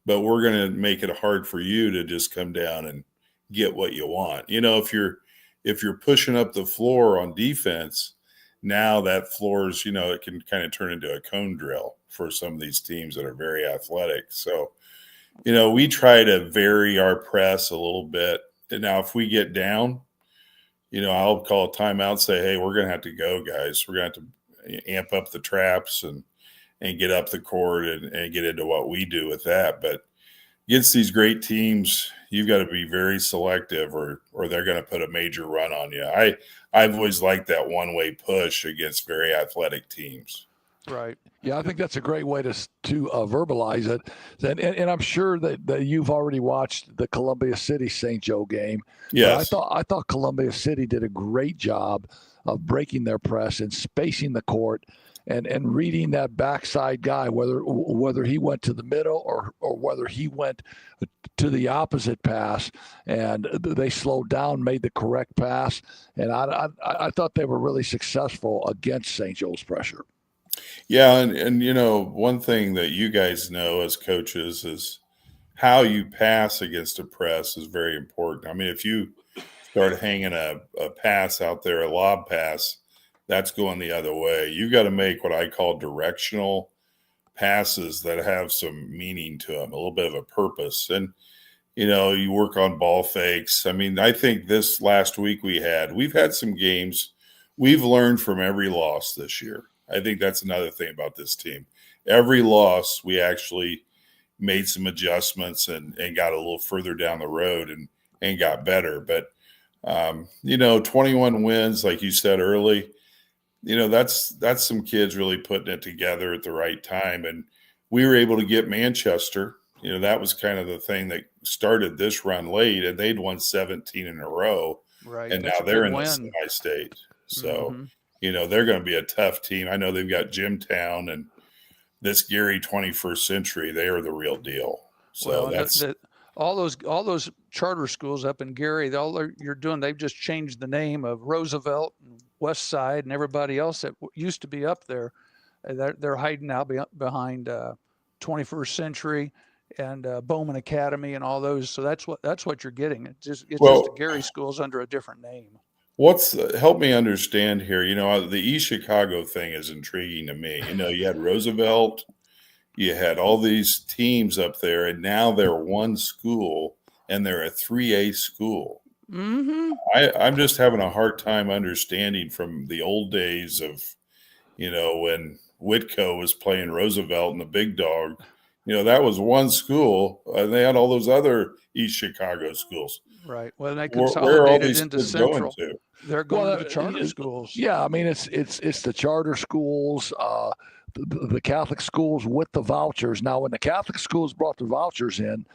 but we're going to make it hard for you to just come down and get what you want. If you're pushing up the floor on defense, now that floor's, it can kind of turn into a cone drill for some of these teams that are very athletic. So, we try to vary our press a little bit. Now, if we get down, I'll call a timeout, say, hey, we're going to have to go, guys. We're going to have to amp up the traps and get up the court and get into what we do with that. But against these great teams, you've got to be very selective or they're going to put a major run on you. I've always liked that one-way push against very athletic teams. Right. Yeah, I think that's a great way to verbalize it. And I'm sure that you've already watched the Columbia City St. Joe game. Yes. I thought Columbia City did a great job of breaking their press and spacing the court and reading that backside guy, whether he went to the middle or whether he went to the opposite pass, and they slowed down, made the correct pass. And I thought they were really successful against St. Joe's pressure. Yeah, and one thing that you guys know as coaches is how you pass against a press is very important. I mean, if you start hanging a pass out there, a lob pass, that's going the other way. You got to make what I call directional passes that have some meaning to them, a little bit of a purpose. And, you work on ball fakes. I mean, I think this last week we've had some games. We've learned from every loss this year. I think that's another thing about this team. Every loss, we actually made some adjustments and got a little further down the road and got better. But, 21 wins, like you said early, that's some kids really putting it together at the right time. And we were able to get Manchester. That was kind of the thing that started this run late, and they'd won 17 in a row. Right. And That's now they're in win. the semi-state. So, they're going to be a tough team. I know they've got Jimtown and this Gary 21st Century. They are the real deal. So that's all those charter schools up in Gary. They've just changed the name of Roosevelt and West Side and everybody else that used to be up there. They're hiding now behind 21st Century and Bowman Academy and all those. So that's what you're getting. It's just the Gary schools under a different name. Help me understand here. The East Chicago thing is intriguing to me. You had Roosevelt, you had all these teams up there, and now they're one school and they're a 3A school. Mm-hmm. I'm just having a hard time understanding from the old days of, when Whitco was playing Roosevelt and the Big Dog. That was one school, and they had all those other East Chicago schools. Right. Well, they Where are all consolidated these into kids Central. going to? They're going to the charter schools. Yeah, I mean it's the charter schools, the Catholic schools with the vouchers. Now, when the Catholic schools brought the vouchers in,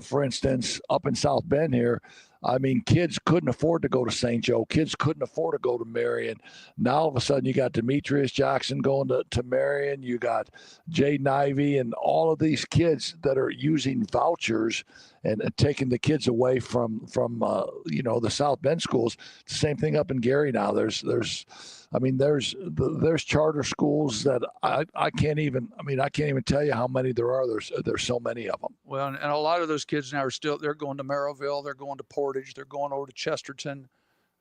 for instance, up in South Bend here, I mean, kids couldn't afford to go to St. Joe. Kids couldn't afford to go to Marion. Now, all of a sudden, you got Demetrius Jackson going to Marion. You got Jaden Ivey and all of these kids that are using vouchers and taking the kids away from the South Bend schools. It's the same thing up in Gary now. There's charter schools that I can't even tell you how many there are. There's so many of them. Well, and a lot of those kids now they're going to Merrillville, they're going to Portage, they're going over to Chesterton,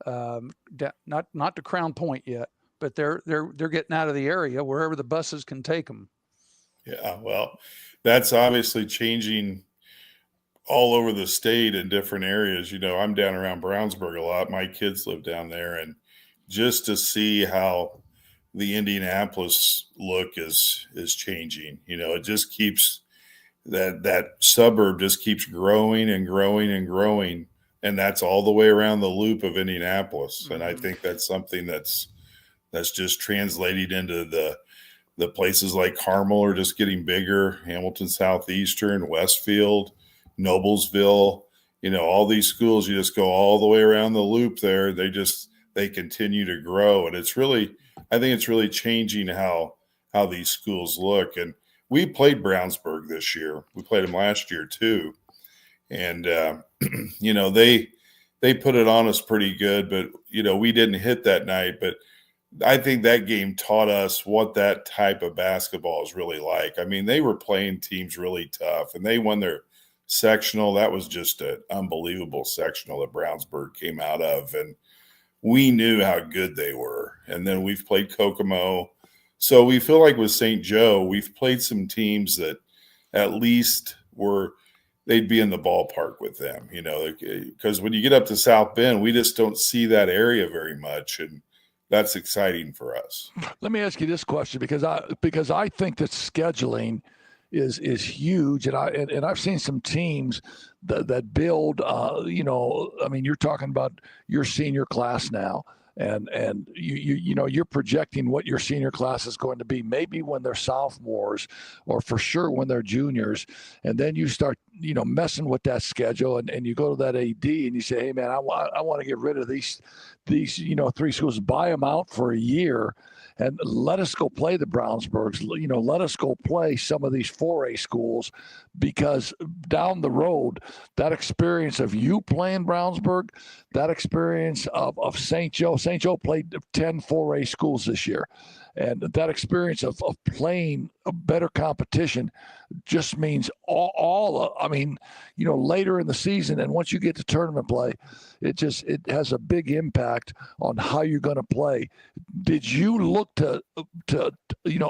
not to Crown Point yet, but they're getting out of the area wherever the buses can take them. Yeah, well, that's obviously changing all over the state in different areas. I'm down around Brownsburg a lot. My kids live down there, and just to see how the Indianapolis look is changing. It just keeps that suburb just keeps growing and growing and growing. And that's all the way around the loop of Indianapolis. Mm-hmm. And I think that's something that's just translating into the places like Carmel are just getting bigger, Hamilton Southeastern, Westfield, Noblesville, all these schools, you just go all the way around the loop there. They continue to grow. And I think it's really changing how these schools look. And we played Brownsburg this year. We played them last year too. And, they put it on us pretty good, but, we didn't hit that night. But I think that game taught us what that type of basketball is really like. I mean, they were playing teams really tough, and they won their sectional. That was just an unbelievable sectional that Brownsburg came out of. And we knew how good they were. And then we've played Kokomo. So we feel like with St. Joe, we've played some teams that at least they'd be in the ballpark with them, because when you get up to South Bend, we just don't see that area very much. And that's exciting for us. Let me ask you this question, because I think that scheduling is huge, and I've seen some teams that build. You're talking about your senior class now, and you're projecting what your senior class is going to be, maybe when they're sophomores, or for sure when they're juniors, and then you start messing with that schedule, and you go to that AD and you say, hey man, I want to get rid of these three schools, buy them out for a year, and let us go play the Brownsburgs. Let us go play some of these 4A schools, because down the road, that experience of you playing Brownsburg, that experience of St. Joe played 10 4A schools this year. And that experience of playing a better competition, just means I mean, later in the season, and once you get to tournament play, it has a big impact on how you're going to play. Did you look to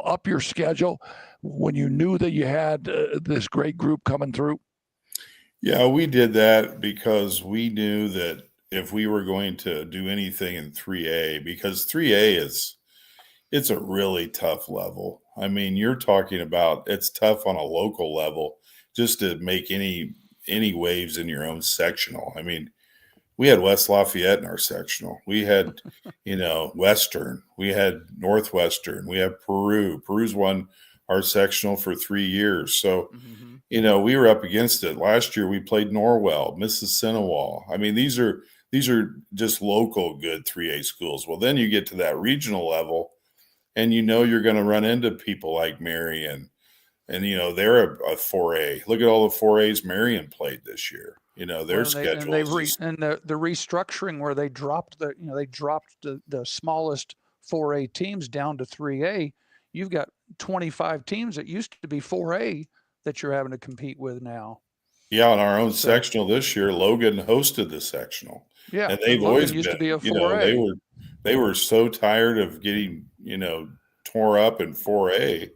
up your schedule when you knew that you had this great group coming through? Yeah, we did that because we knew that if we were going to do anything in 3A, because 3A it's a really tough level. I mean, you're talking about it's tough on a local level just to make any waves in your own sectional. I mean, we had West Lafayette in our sectional. We had, Western. We had Northwestern. We had Peru. Peru's won our sectional for 3 years. So, we were up against it. Last year we played Norwell, Mississinawa. I mean, these are just local good 3A schools. Well, then you get to that regional level, and you're going to run into people like Marion, and they're a 4A. Look at all the 4As Marion played this year. Their schedule and the restructuring where they dropped the smallest 4A teams down to 3A. You've got 25 teams that used to be 4A that you're having to compete with now. Yeah, on our own sectional this year, Logan hosted the sectional. Yeah, and they've always used been, to be a 4A. They were so tired of getting tore up in 4A,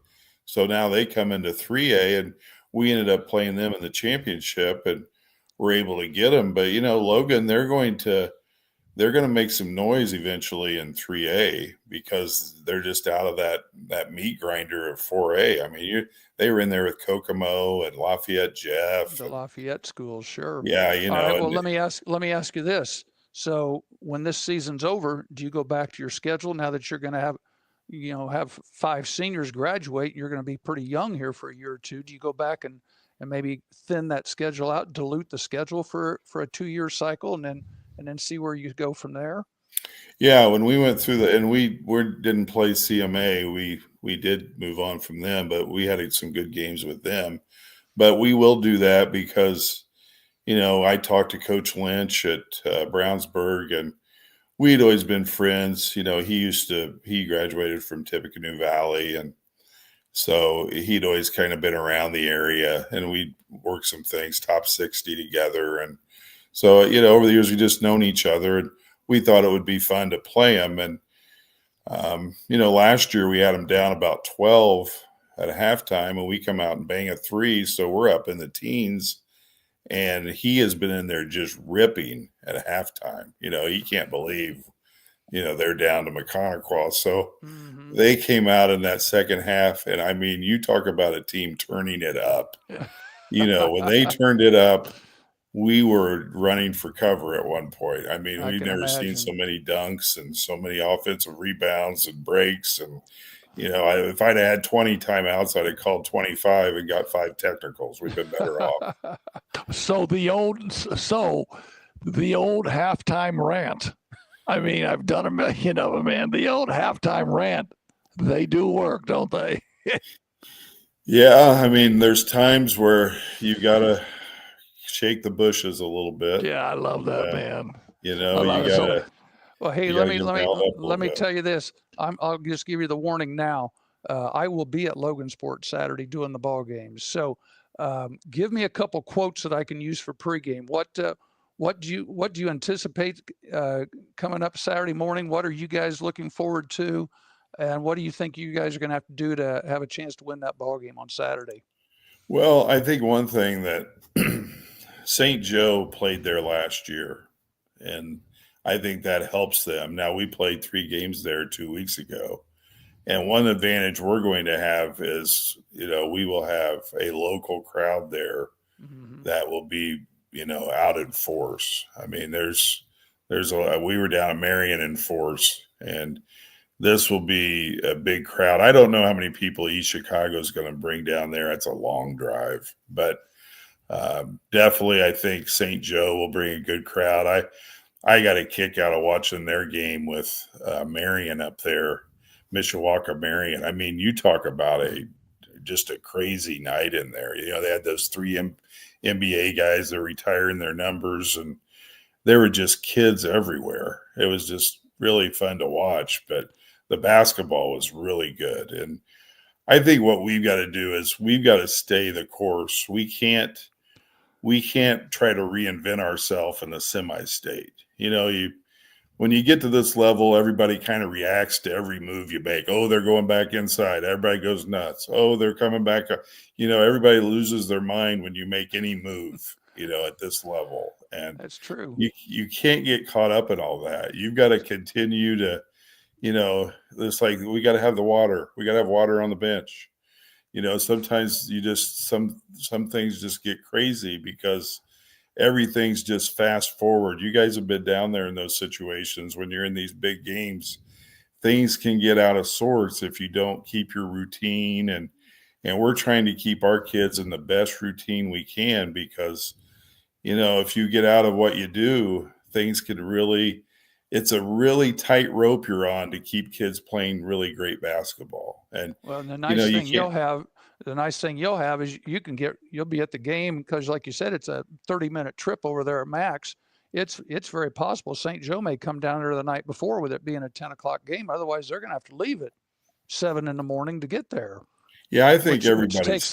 so now they come into 3A, and we ended up playing them in the championship, and we're able to get them. But Logan, they're going to make some noise eventually in 3A because they're just out of that meat grinder of 4A. I mean, they were in there with Kokomo and Lafayette Jeff. The Lafayette schools, sure. Yeah, All right, well, let me ask you this. So when this season's over, do you go back to your schedule now that you're going to have 5 seniors graduate? You're going to be pretty young here for a year or two. Do you go back and maybe thin that schedule out, dilute the schedule for a 2-year cycle, and then see where you go from there? Yeah, when we went through and we didn't play CMA, we did move on from them, but we had some good games with them. But we will do that because, I talked to Coach Lynch at Brownsburg, and we'd always been friends. He graduated from Tippecanoe Valley, and so he'd always kind of been around the area, and we'd worked some things, top 60 together. And so, over the years, we just known each other, and we thought it would be fun to play him. And, last year we had him down about 12 at halftime, and we come out and bang a 3. So we're up in the teens, and he has been in there just ripping at halftime. He can't believe, they're down to McConaughey. So they came out in that second half, and I mean, you talk about a team turning it up. When they turned it up, we were running for cover at one point. I mean, we've never seen so many dunks and so many offensive rebounds and breaks. And, if I'd had 20 timeouts, I'd have called 25 and got 5 technicals. We've been better off. So the old halftime rant. I mean, I've done them, man, the old halftime rant, they do work, don't they? Yeah. I mean, there's times where you got to shake the bushes a little bit. Yeah, I love that, man. You gotta. Well, hey, let me tell you this. I'll just give you the warning now. I will be at Logansport Saturday doing the ball games. So, give me a couple quotes that I can use for pregame. What do you anticipate coming up Saturday morning? What are you guys looking forward to, and what do you think you guys are going to have to do to have a chance to win that ball game on Saturday? Well, I think one thing that St. Joe played there last year, and I think that helps them. Now, we played 3 games there 2 weeks ago, and one advantage we're going to have is, we will have a local crowd there that will be, out in force. I mean, we were down at Marion in force, and this will be a big crowd. I don't know how many people East Chicago is going to bring down there. It's a long drive, but definitely I think St. Joe will bring a good crowd. I got a kick out of watching their game with Marion up there, Mishawaka Marion. I mean, you talk about just a crazy night in there. They had those 3 NBA guys that retiring their numbers, and there were just kids everywhere. It was just really fun to watch, but the basketball was really good. And I think what we've got to do is we've got to stay the course. We can't try to reinvent ourselves in a semi-state. When you get to this level, everybody kind of reacts to every move you make. Oh, they're going back inside. Everybody goes nuts. Oh, they're coming back. Everybody loses their mind when you make any move, at this level. And that's true. You can't get caught up in all that. You've got to continue to, it's like we got to have the water. We got to have water on the bench. Sometimes some things just get crazy because everything's just fast forward. You guys have been down there in those situations when you're in these big games. Things can get out of sorts if you don't keep your routine, and we're trying to keep our kids in the best routine we can, because if you get out of what you do, things could really, it's a really tight rope you're on to keep kids playing really great basketball. And well, the nice thing you'll have is you'll be at the game, because like you said, it's a 30-minute trip over there at Max. It's very possible St. Joe may come down there the night before, with it being a 10 o'clock game. Otherwise, they're going to have to leave at 7 in the morning to get there. Yeah, I think which takes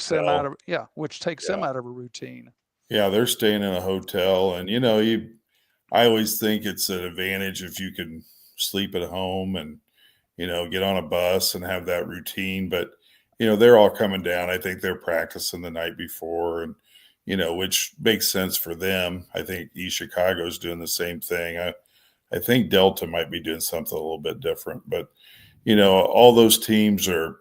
them out of a routine. Yeah, they're staying in a hotel, and I always think it's an advantage if you can sleep at home and get on a bus and have that routine. But they're all coming down. I think they're practicing the night before, and which makes sense for them. I think East Chicago is doing the same thing. I think Delta might be doing something a little bit different, but all those teams are.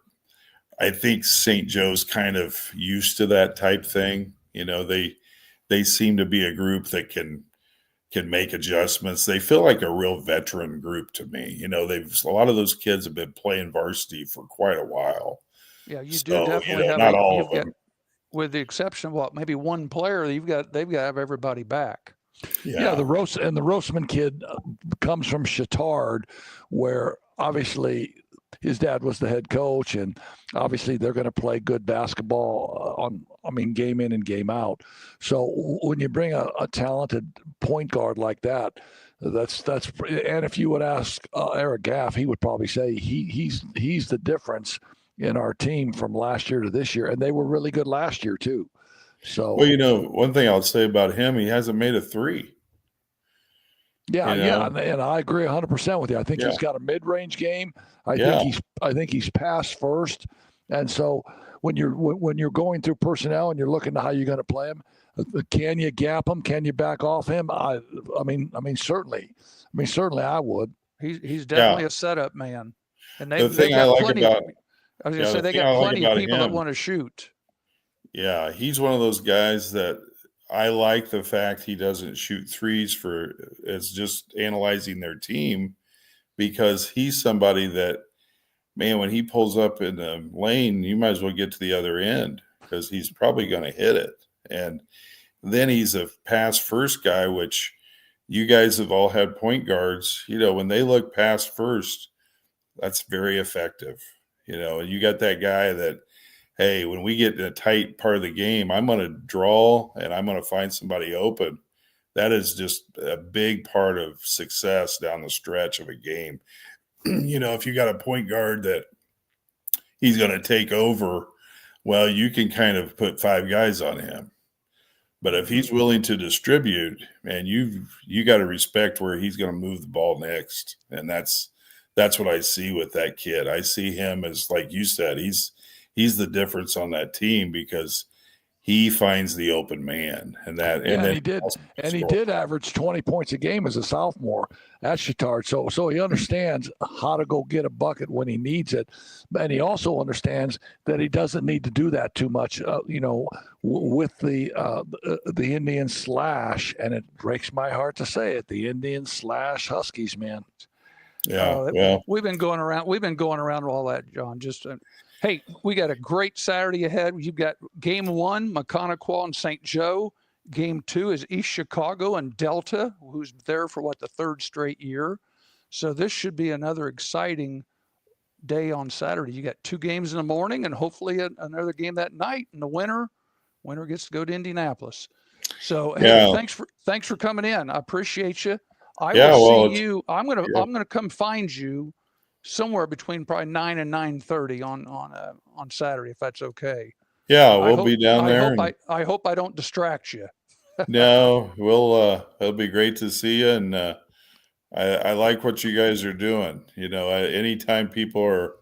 I think St. Joe's kind of used to that type thing. They seem to be a group that can make adjustments. They feel like a real veteran group to me. A lot of those kids have been playing varsity for quite a while. Yeah, do definitely have not all of them. With the exception of maybe one player, they've got to have everybody back. Yeah, the Roseman kid comes from Chittard, where obviously his dad was the head coach, and obviously they're going to play good basketball game in and game out. So when you bring a talented point guard like that, that's and if you would ask Eric Gaff, he would probably say he's the difference in our team from last year to this year, and they were really good last year too. So one thing I'll say about him, he hasn't made a three. Yeah, and I agree 100% with you. I think he's got a mid-range game. I think he's pass first, and so when you're going through personnel and you're looking at how you're going to play him, can you gap him? Can you back off him? I mean, certainly I would. He's definitely a setup man, and they got plenty. I was going to say they got plenty of people that want to shoot. Yeah, he's one of those guys that I like the fact he doesn't shoot threes as just analyzing their team, because he's somebody that, man, when he pulls up in the lane, you might as well get to the other end, because he's probably going to hit it. And then he's a pass first guy, which you guys have all had point guards. When they look pass first, that's very effective. And you got that guy that, hey, when we get in a tight part of the game, I'm going to draw and I'm going to find somebody open. That is just a big part of success down the stretch of a game. If you got a point guard that he's going to take over, well, you can kind of put 5 guys on him. But if he's willing to distribute, man, you got to respect where he's going to move the ball next. And that's what I see with that kid. I see him as, like you said, he's the difference on that team, because he finds the open man, and he did average 20 points a game as a sophomore at Chittard. So he understands how to go get a bucket when he needs it, and he also understands that he doesn't need to do that too much. With the Indian slash, and it breaks my heart to say it, the Indian slash Huskies, man. Yeah, we've been going around all that, John. Hey, we got a great Saturday ahead. You've got game 1, Maconaquah and St. Joe. Game 2 is East Chicago and Delta, who's there for the 3rd straight year. So this should be another exciting day on Saturday. You got 2 games in the morning and hopefully another game that night. And the winner gets to go to Indianapolis. So hey, thanks for coming in. I appreciate you. I will see you. I'm gonna come find you somewhere between probably 9 and 9:30 on Saturday, if that's okay. Yeah, we'll be down there. I hope I don't distract you. No, it'll be great to see you. And I like what you guys are doing. Anytime people are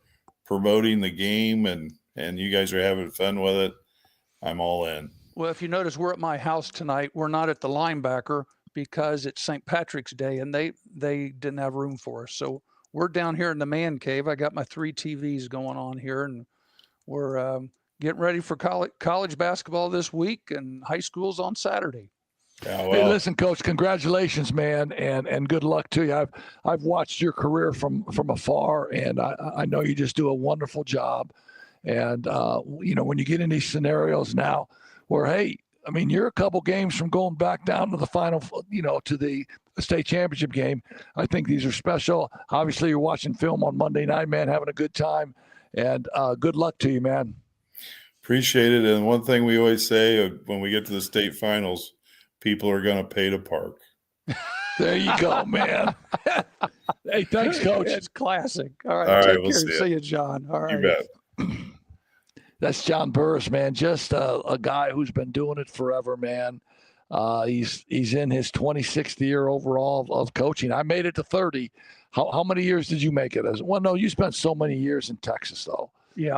promoting the game and you guys are having fun with it, I'm all in. Well, if you notice, we're at my house tonight. We're not at the linebacker because it's St. Patrick's Day and they didn't have room for us. So we're down here in the man cave. I got my 3 TVs going on here, and we're getting ready for college basketball this week and high school's on Saturday. Yeah, well, hey, listen, Coach, congratulations, man, and good luck to you. I've watched your career from afar, and I know you just do a wonderful job. And when you get in these scenarios now, where you're a couple games from going back down to the final, to the state championship game. I think these are special. Obviously, you're watching film on Monday night, man, having a good time, and good luck to you, man. Appreciate it. And one thing we always say when we get to the state finals, people are going to pay to park. There you go, man. Hey, thanks, Coach. It's classic. All right, All right, take we'll care. See you, John. All right. You bet. That's John Burris, man. Just a guy who's been doing it forever, man. He's in his 26th year overall of coaching. I made it to 30. How many years did you make it as? Well, no, you spent so many years in Texas, though. Yeah,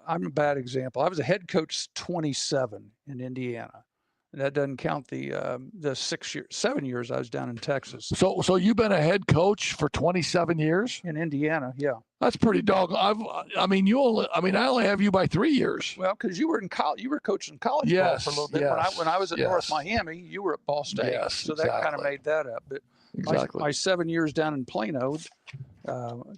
I'm a bad example. I was a head coach 27 in Indiana. And that doesn't count the 7 years I was down in Texas. So you've been a head coach for 27 years in Indiana, yeah. That's pretty doggone. I only have you by 3 years. Well, because you were in college, you were coaching college ball for a little bit. Yes, when I was at North Miami, you were at Ball State, so that kind of made that up. But my 7 years down in Plano,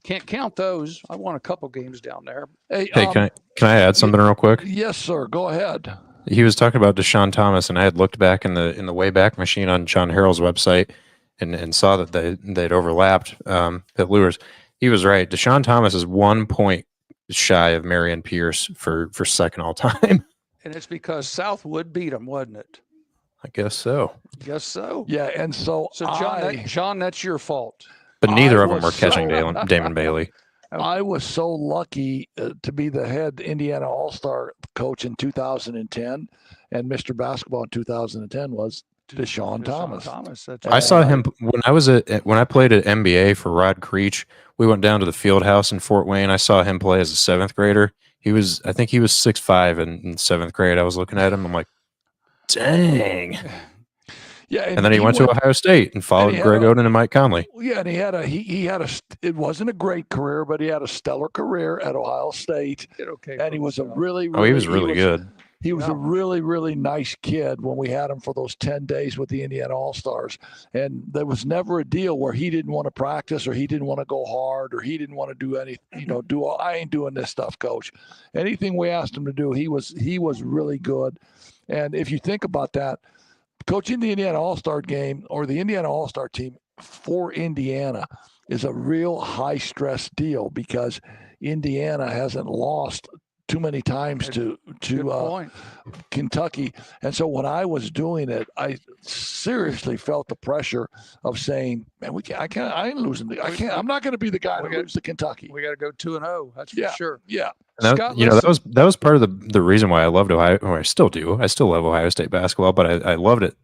can't count those. I won a couple games down there. Hey, can I add something real quick? Yes, sir. Go ahead. He was talking about Deshaun Thomas, and I had looked back in the Wayback Machine on John Harrell's website and saw that they'd overlapped at Lures. He was right. Deshaun Thomas is 1 point shy of Marion Pierce for second all time. And it's because Southwood beat him, wasn't it? I guess so. Guess so. Yeah, and so John, that's your fault. But neither of them were catching Damon Bailey. I was so lucky to be the head Indiana All-Star coach in 2010, and Mr. Basketball in 2010 was Deshaun Thomas. I saw him when I played at NBA for Rod Creech. We went down to the field house in Fort Wayne. I saw him play as a 7th grader. I think he was 6'5" in 7th grade. I was looking at him. I'm like, dang. Yeah, and then he went to Ohio State and followed Greg Oden and Mike Conley. Yeah, and he had a it wasn't a great career, but he had a stellar career at Ohio State. And he was he was really good. He was a really, really nice kid when we had him for those 10 days with the Indiana All-Stars. And there was never a deal where he didn't want to practice or he didn't want to go hard or he didn't want to do anything, I ain't doing this stuff, coach. Anything we asked him to do, he was really good. And if you think about that, coaching the Indiana All-Star game or the Indiana All-Star team for Indiana is a real high-stress deal because Indiana hasn't lost too many times to Kentucky. And so when I was doing it, I seriously felt the pressure of saying, man, I ain't losing. I'm not going to be the guy that loses to Kentucky. We got to go 2-0. That's for sure. Yeah. That was part of the reason why I loved Ohio, or I still do. I still love Ohio State basketball, but I loved it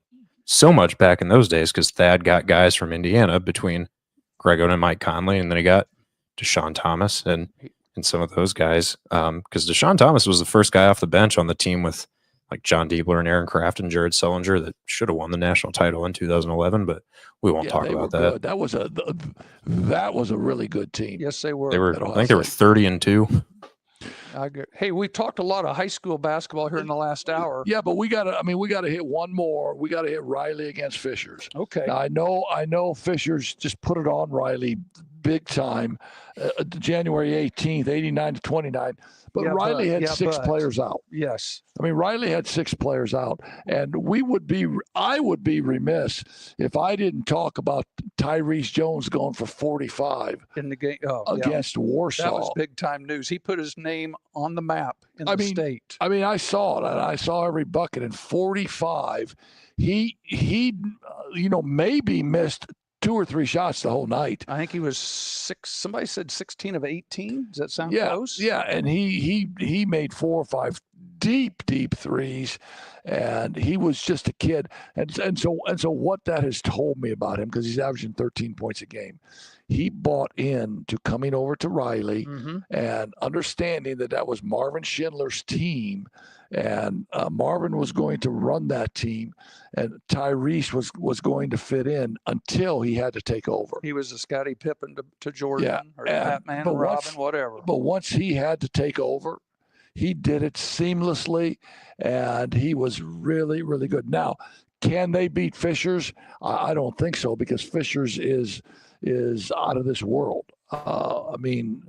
so much back in those days because Thad got guys from Indiana between Greg Oden and Mike Conley, and then he got Deshaun Thomas and some of those guys. Because Deshaun Thomas was the first guy off the bench on the team with like John Diebler and Aaron Kraft and Jared Sullinger that should have won the national title in 2011, but we won't talk about that. Good. That was a really good team. Yes, they were. I think they were 30-2. Hey, we talked a lot of high school basketball here in the last hour. Yeah, but we got to hit one more. We got to hit Riley against Fishers. Okay. Now, I know Fishers just put it on Riley big time, January 18th, 89-29. But Riley had six players out. Yes. Riley had 6 players out. And I would be remiss if I didn't talk about Tyrese Jones going for 45 in the game against Warsaw. That was big time news. He put his name on the map in the state. I saw it, and I saw every bucket. In 45, he maybe missed 2 or 3 shots the whole night. I think he was somebody said 16 of 18. Does that sound close? Yeah, and he made 4 or 5 deep threes, and he was just a kid. And so what that has told me about him, because he's averaging 13 points a game, he bought in to coming over to Riley and understanding that was Marvin Schindler's team, and Marvin was going to run that team, and Tyrese was going to fit in until he had to take over. He was a Scottie Pippen to Jordan, or Batman, Robin, whatever. But once he had to take over, he did it seamlessly, and he was really, really good. Now, can they beat Fishers? I don't think so, because Fishers is out of this world. I mean,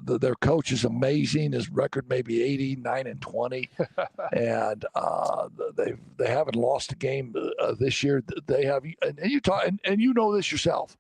their coach is amazing. His record may be 89-20, and they haven't lost a game this year. They have, and you talk, and you know this yourself.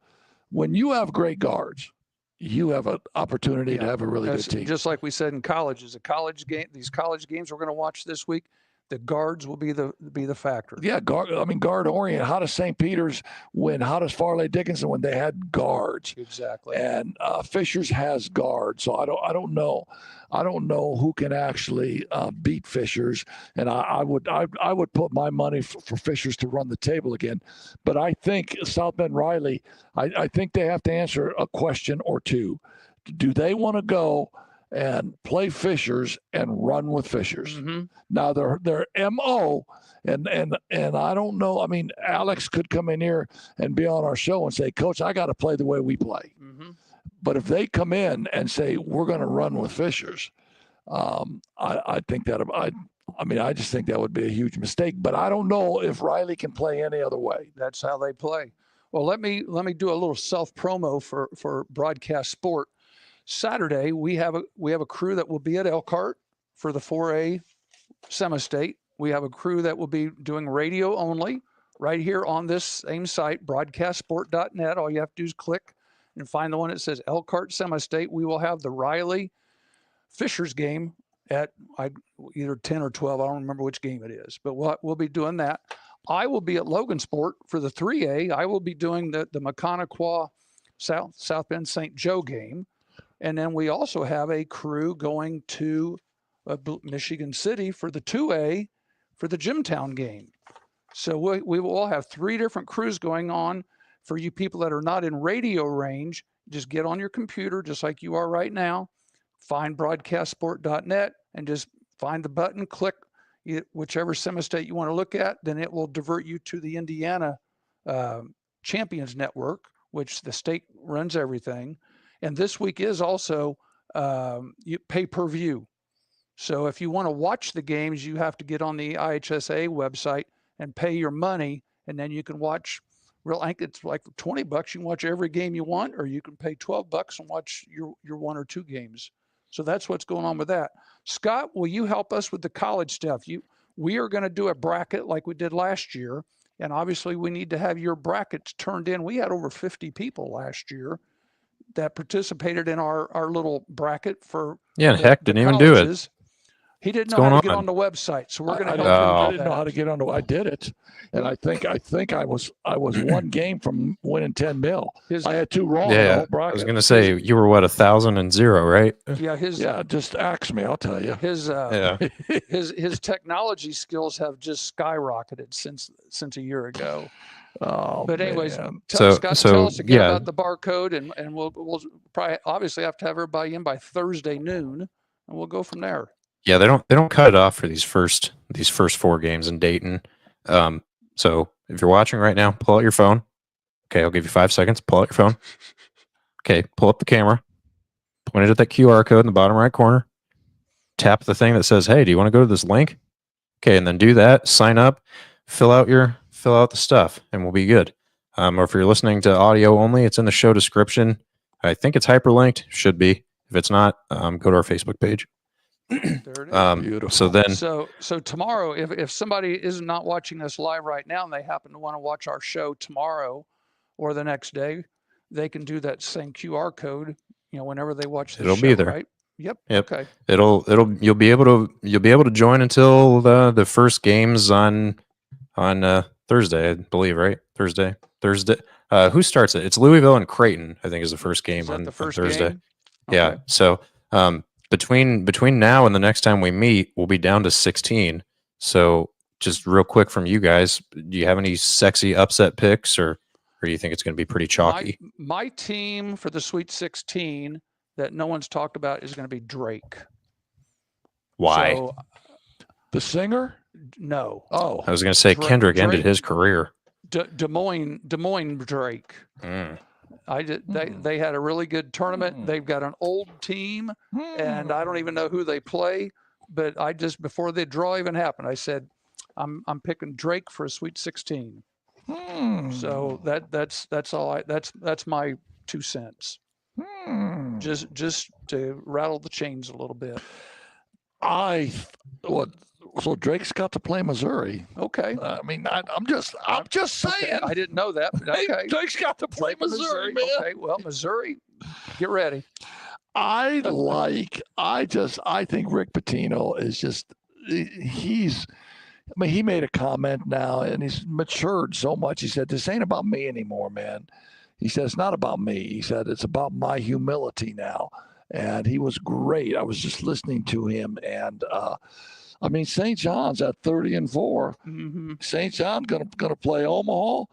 When you have great guards, you have an opportunity to have a really good team. Just like we said in college, as a college game, these college games we're going to watch this week, the guards will be the factor. Yeah, guard orient. How does St. Peter's win? How does Farley Dickinson when they had guards? Exactly. And Fishers has guards, so I don't know who can actually beat Fishers. And I would put my money for Fishers to run the table again. But I think South Bend Riley, I think they have to answer a question or two. Do they want to go and play Fishers and run with Fishers? Now their MO, and I don't know. I mean, Alex could come in here and be on our show and say, Coach, I got to play the way we play. But if they come in and say we're going to run with Fishers, I think that I just think that would be a huge mistake. But I don't know if Riley can play any other way. That's how they play. Well, let me do a little self promo for Broadcast Sport. Saturday we have a crew that will be at Elkhart for the 4A semi-state. We have a crew that will be doing radio only right here on this same site, broadcastsport.net. All you have to do is click and find the one that says Elkhart semi-state. We will have the Riley Fishers game at either 10 or 12. I don't remember which game it is, but we'll be doing that. I will be at Logansport for the 3A. I will be doing the Maconaquah South Bend St. Joe game. And then we also have a crew going to Michigan City for the 2A for the Jimtown game. So we will all have 3 different crews going on. For you people that are not in radio range, just get on your computer, just like you are right now, find broadcastsport.net and just find the button, click whichever semi-state you want to look at, then it will divert you to the Indiana Champions Network, which the state runs everything. And this week is also pay-per-view. So if you want to watch the games, you have to get on the IHSA website and pay your money, and then you can watch. I think it's like $20. You can watch every game you want, or you can pay $12 and watch your 1 or 2 games. So that's what's going on with that. Scott, will you help us with the college stuff? We are going to do a bracket like we did last year, and obviously we need to have your brackets turned in. We had over 50 people last year that participated in our little bracket for Heck didn't even do it. He didn't know how to get on the website, so we're going to help him. I didn't know how to get on. I did it, and I think I was 1 game from winning $10 million. I had 2 wrong. Yeah, I was going to say you were 1,000 and 0, right? Yeah, just axe me. I'll tell you. His technology skills have just skyrocketed since a year ago. Oh, but anyways, tell us again about the barcode, and we'll probably obviously have to have everybody in by Thursday noon, and we'll go from there. Yeah, they don't cut it off for these first 4 games in Dayton. So if you're watching right now, pull out your phone. Okay, I'll give you 5 seconds. Pull out your phone. Okay, pull up the camera. Point it at that QR code in the bottom right corner. Tap the thing that says, "Hey, do you want to go to this link?" Okay, and then do that. Sign up. Fill out the stuff, and we'll be good. Or if you're listening to audio only, it's in the show description. I think it's hyperlinked. Should be. If it's not, go to our Facebook page. There it is. Beautiful. So tomorrow, if somebody is not watching us live right now and they happen to want to watch our show tomorrow or the next day, they can do that same QR code. Whenever they watch the show. It'll be there. Right? Yep. Okay. You'll be able to join until the first games on Thursday, I believe, right? Thursday. Who starts it? It's Louisville and Creighton, I think, is the first game Is that on the first Thursday. game? Yeah. Okay. So between now and the next time we meet, we'll be down to 16. So just real quick from you guys, do you have any sexy upset picks, or do you think it's going to be pretty chalky? My team for the Sweet 16 that no one's talked about is going to be Drake. Why? So, The singer? no. Oh, I was going to say Kendrick ended Drake. his career. Des Moines Drake. Mm. They had a really good tournament. They've got an old team, and I don't even know who they play. But I just, before the draw even happened, I said, I'm picking Drake for a Sweet 16. So that's all. That's my 2 cents. Just to rattle the chains a little bit. So Drake's got to play Missouri. Okay. I mean, I'm just saying. Okay. I didn't know that. But okay. Drake's got to play Missouri, man. Okay. Well, Missouri, get ready. I think Rick Pitino is just, he made a comment now, and he's matured so much. He said, "This ain't about me anymore, man." He said, "It's not about me." He said, "It's about my humility now." And he was great. I was just listening to him, and I mean, St. John's at 30-4. St. John's gonna play Omaha.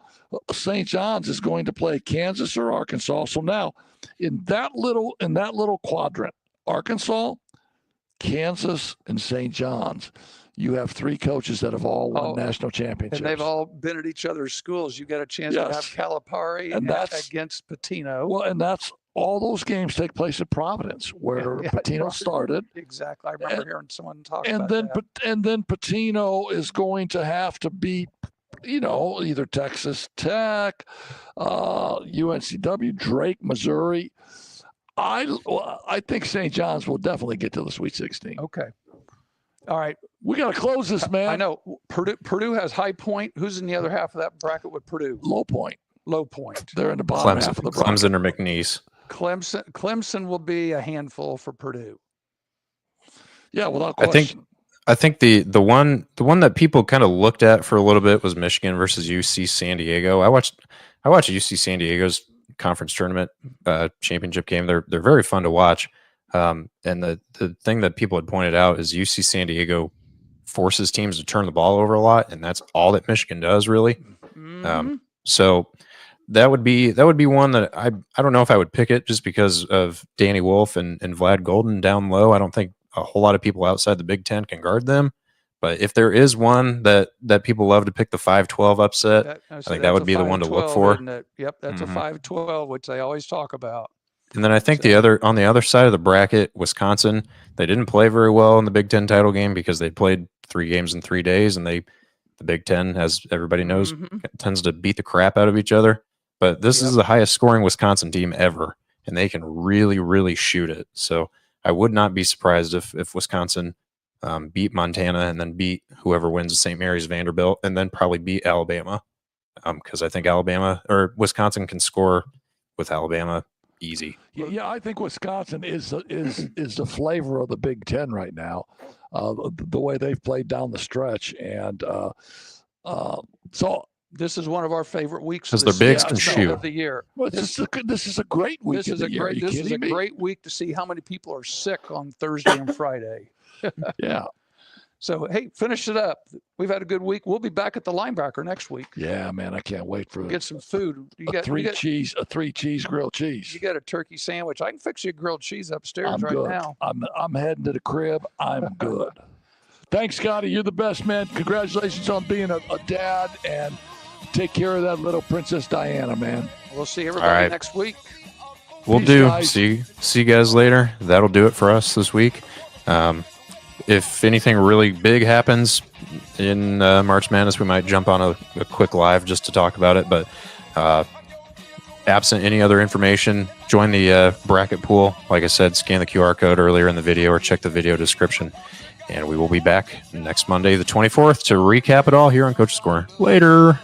St. John's is going to play Kansas or Arkansas. So now, in that little quadrant, Arkansas, Kansas, and St. John's, you have 3 coaches that have all won national championships. And they've all been at each other's schools. You got a chance to have Calipari and that's against Pitino. Well, and that's all those games take place at Providence, where Pitino started. Exactly. I remember hearing someone talk about that. And then Pitino is going to have to beat, either Texas Tech, UNCW, Drake, Missouri. I think St. John's will definitely get to the Sweet 16. Okay. All right. We got to close this, man. I know. Purdue has High Point. Who's in the other half of that bracket with Purdue? Low Point. They're in the bottom half of the bracket. Clemson or McNeese. Clemson will be a handful for Purdue. Yeah, without question. I think the one that people kind of looked at for a little bit was Michigan versus UC San Diego. I watched UC San Diego's conference tournament championship game. They're very fun to watch. And the thing that people had pointed out is UC San Diego forces teams to turn the ball over a lot, and that's all that Michigan does, really. So that would be one that I don't know if I would pick it just because of Danny Wolf and Vlad Golden down low. I don't think a whole lot of people outside the Big Ten can guard them. But if there is one that people love to pick the 5-12 upset, I think that would be the one to look for. Yep, that's a 5-12, which they always talk about. And then I think on the other side of the bracket, Wisconsin, they didn't play very well in the Big Ten title game because they played 3 games in 3 days, and the Big Ten, as everybody knows, tends to beat the crap out of each other. But this is the highest scoring Wisconsin team ever, and they can really, really shoot it. So I would not be surprised if Wisconsin beat Montana and then beat whoever wins St. Mary's Vanderbilt, and then probably beat Alabama, because I think Wisconsin can score with Alabama easy. Yeah, I think Wisconsin is the flavor of the Big Ten right now, the way they've played down the stretch, and so this is one of our favorite weeks because their bigs can shoot of the year. Well, this is a great week. This is a great week to see how many people are sick on Thursday and Friday. Yeah. So, hey, finish it up. We've had a good week. We'll be back at the linebacker next week. Yeah, man, I can't wait for get some food. A three cheese grilled cheese. You got a turkey sandwich. I can fix you a grilled cheese upstairs now. I'm heading to the crib. I'm good. Thanks, Scotty. You're the best, man. Congratulations on being a dad, and take care of that little Princess Diana, man. We'll see everybody next week. We'll do. Guys. See you guys later. That'll do it for us this week. If anything really big happens in March Madness, we might jump on a quick live just to talk about it. But absent any other information, join the bracket pool. Like I said, scan the QR code earlier in the video or check the video description. And we will be back next Monday, the 24th, to recap it all here on Coach's Corner. Later.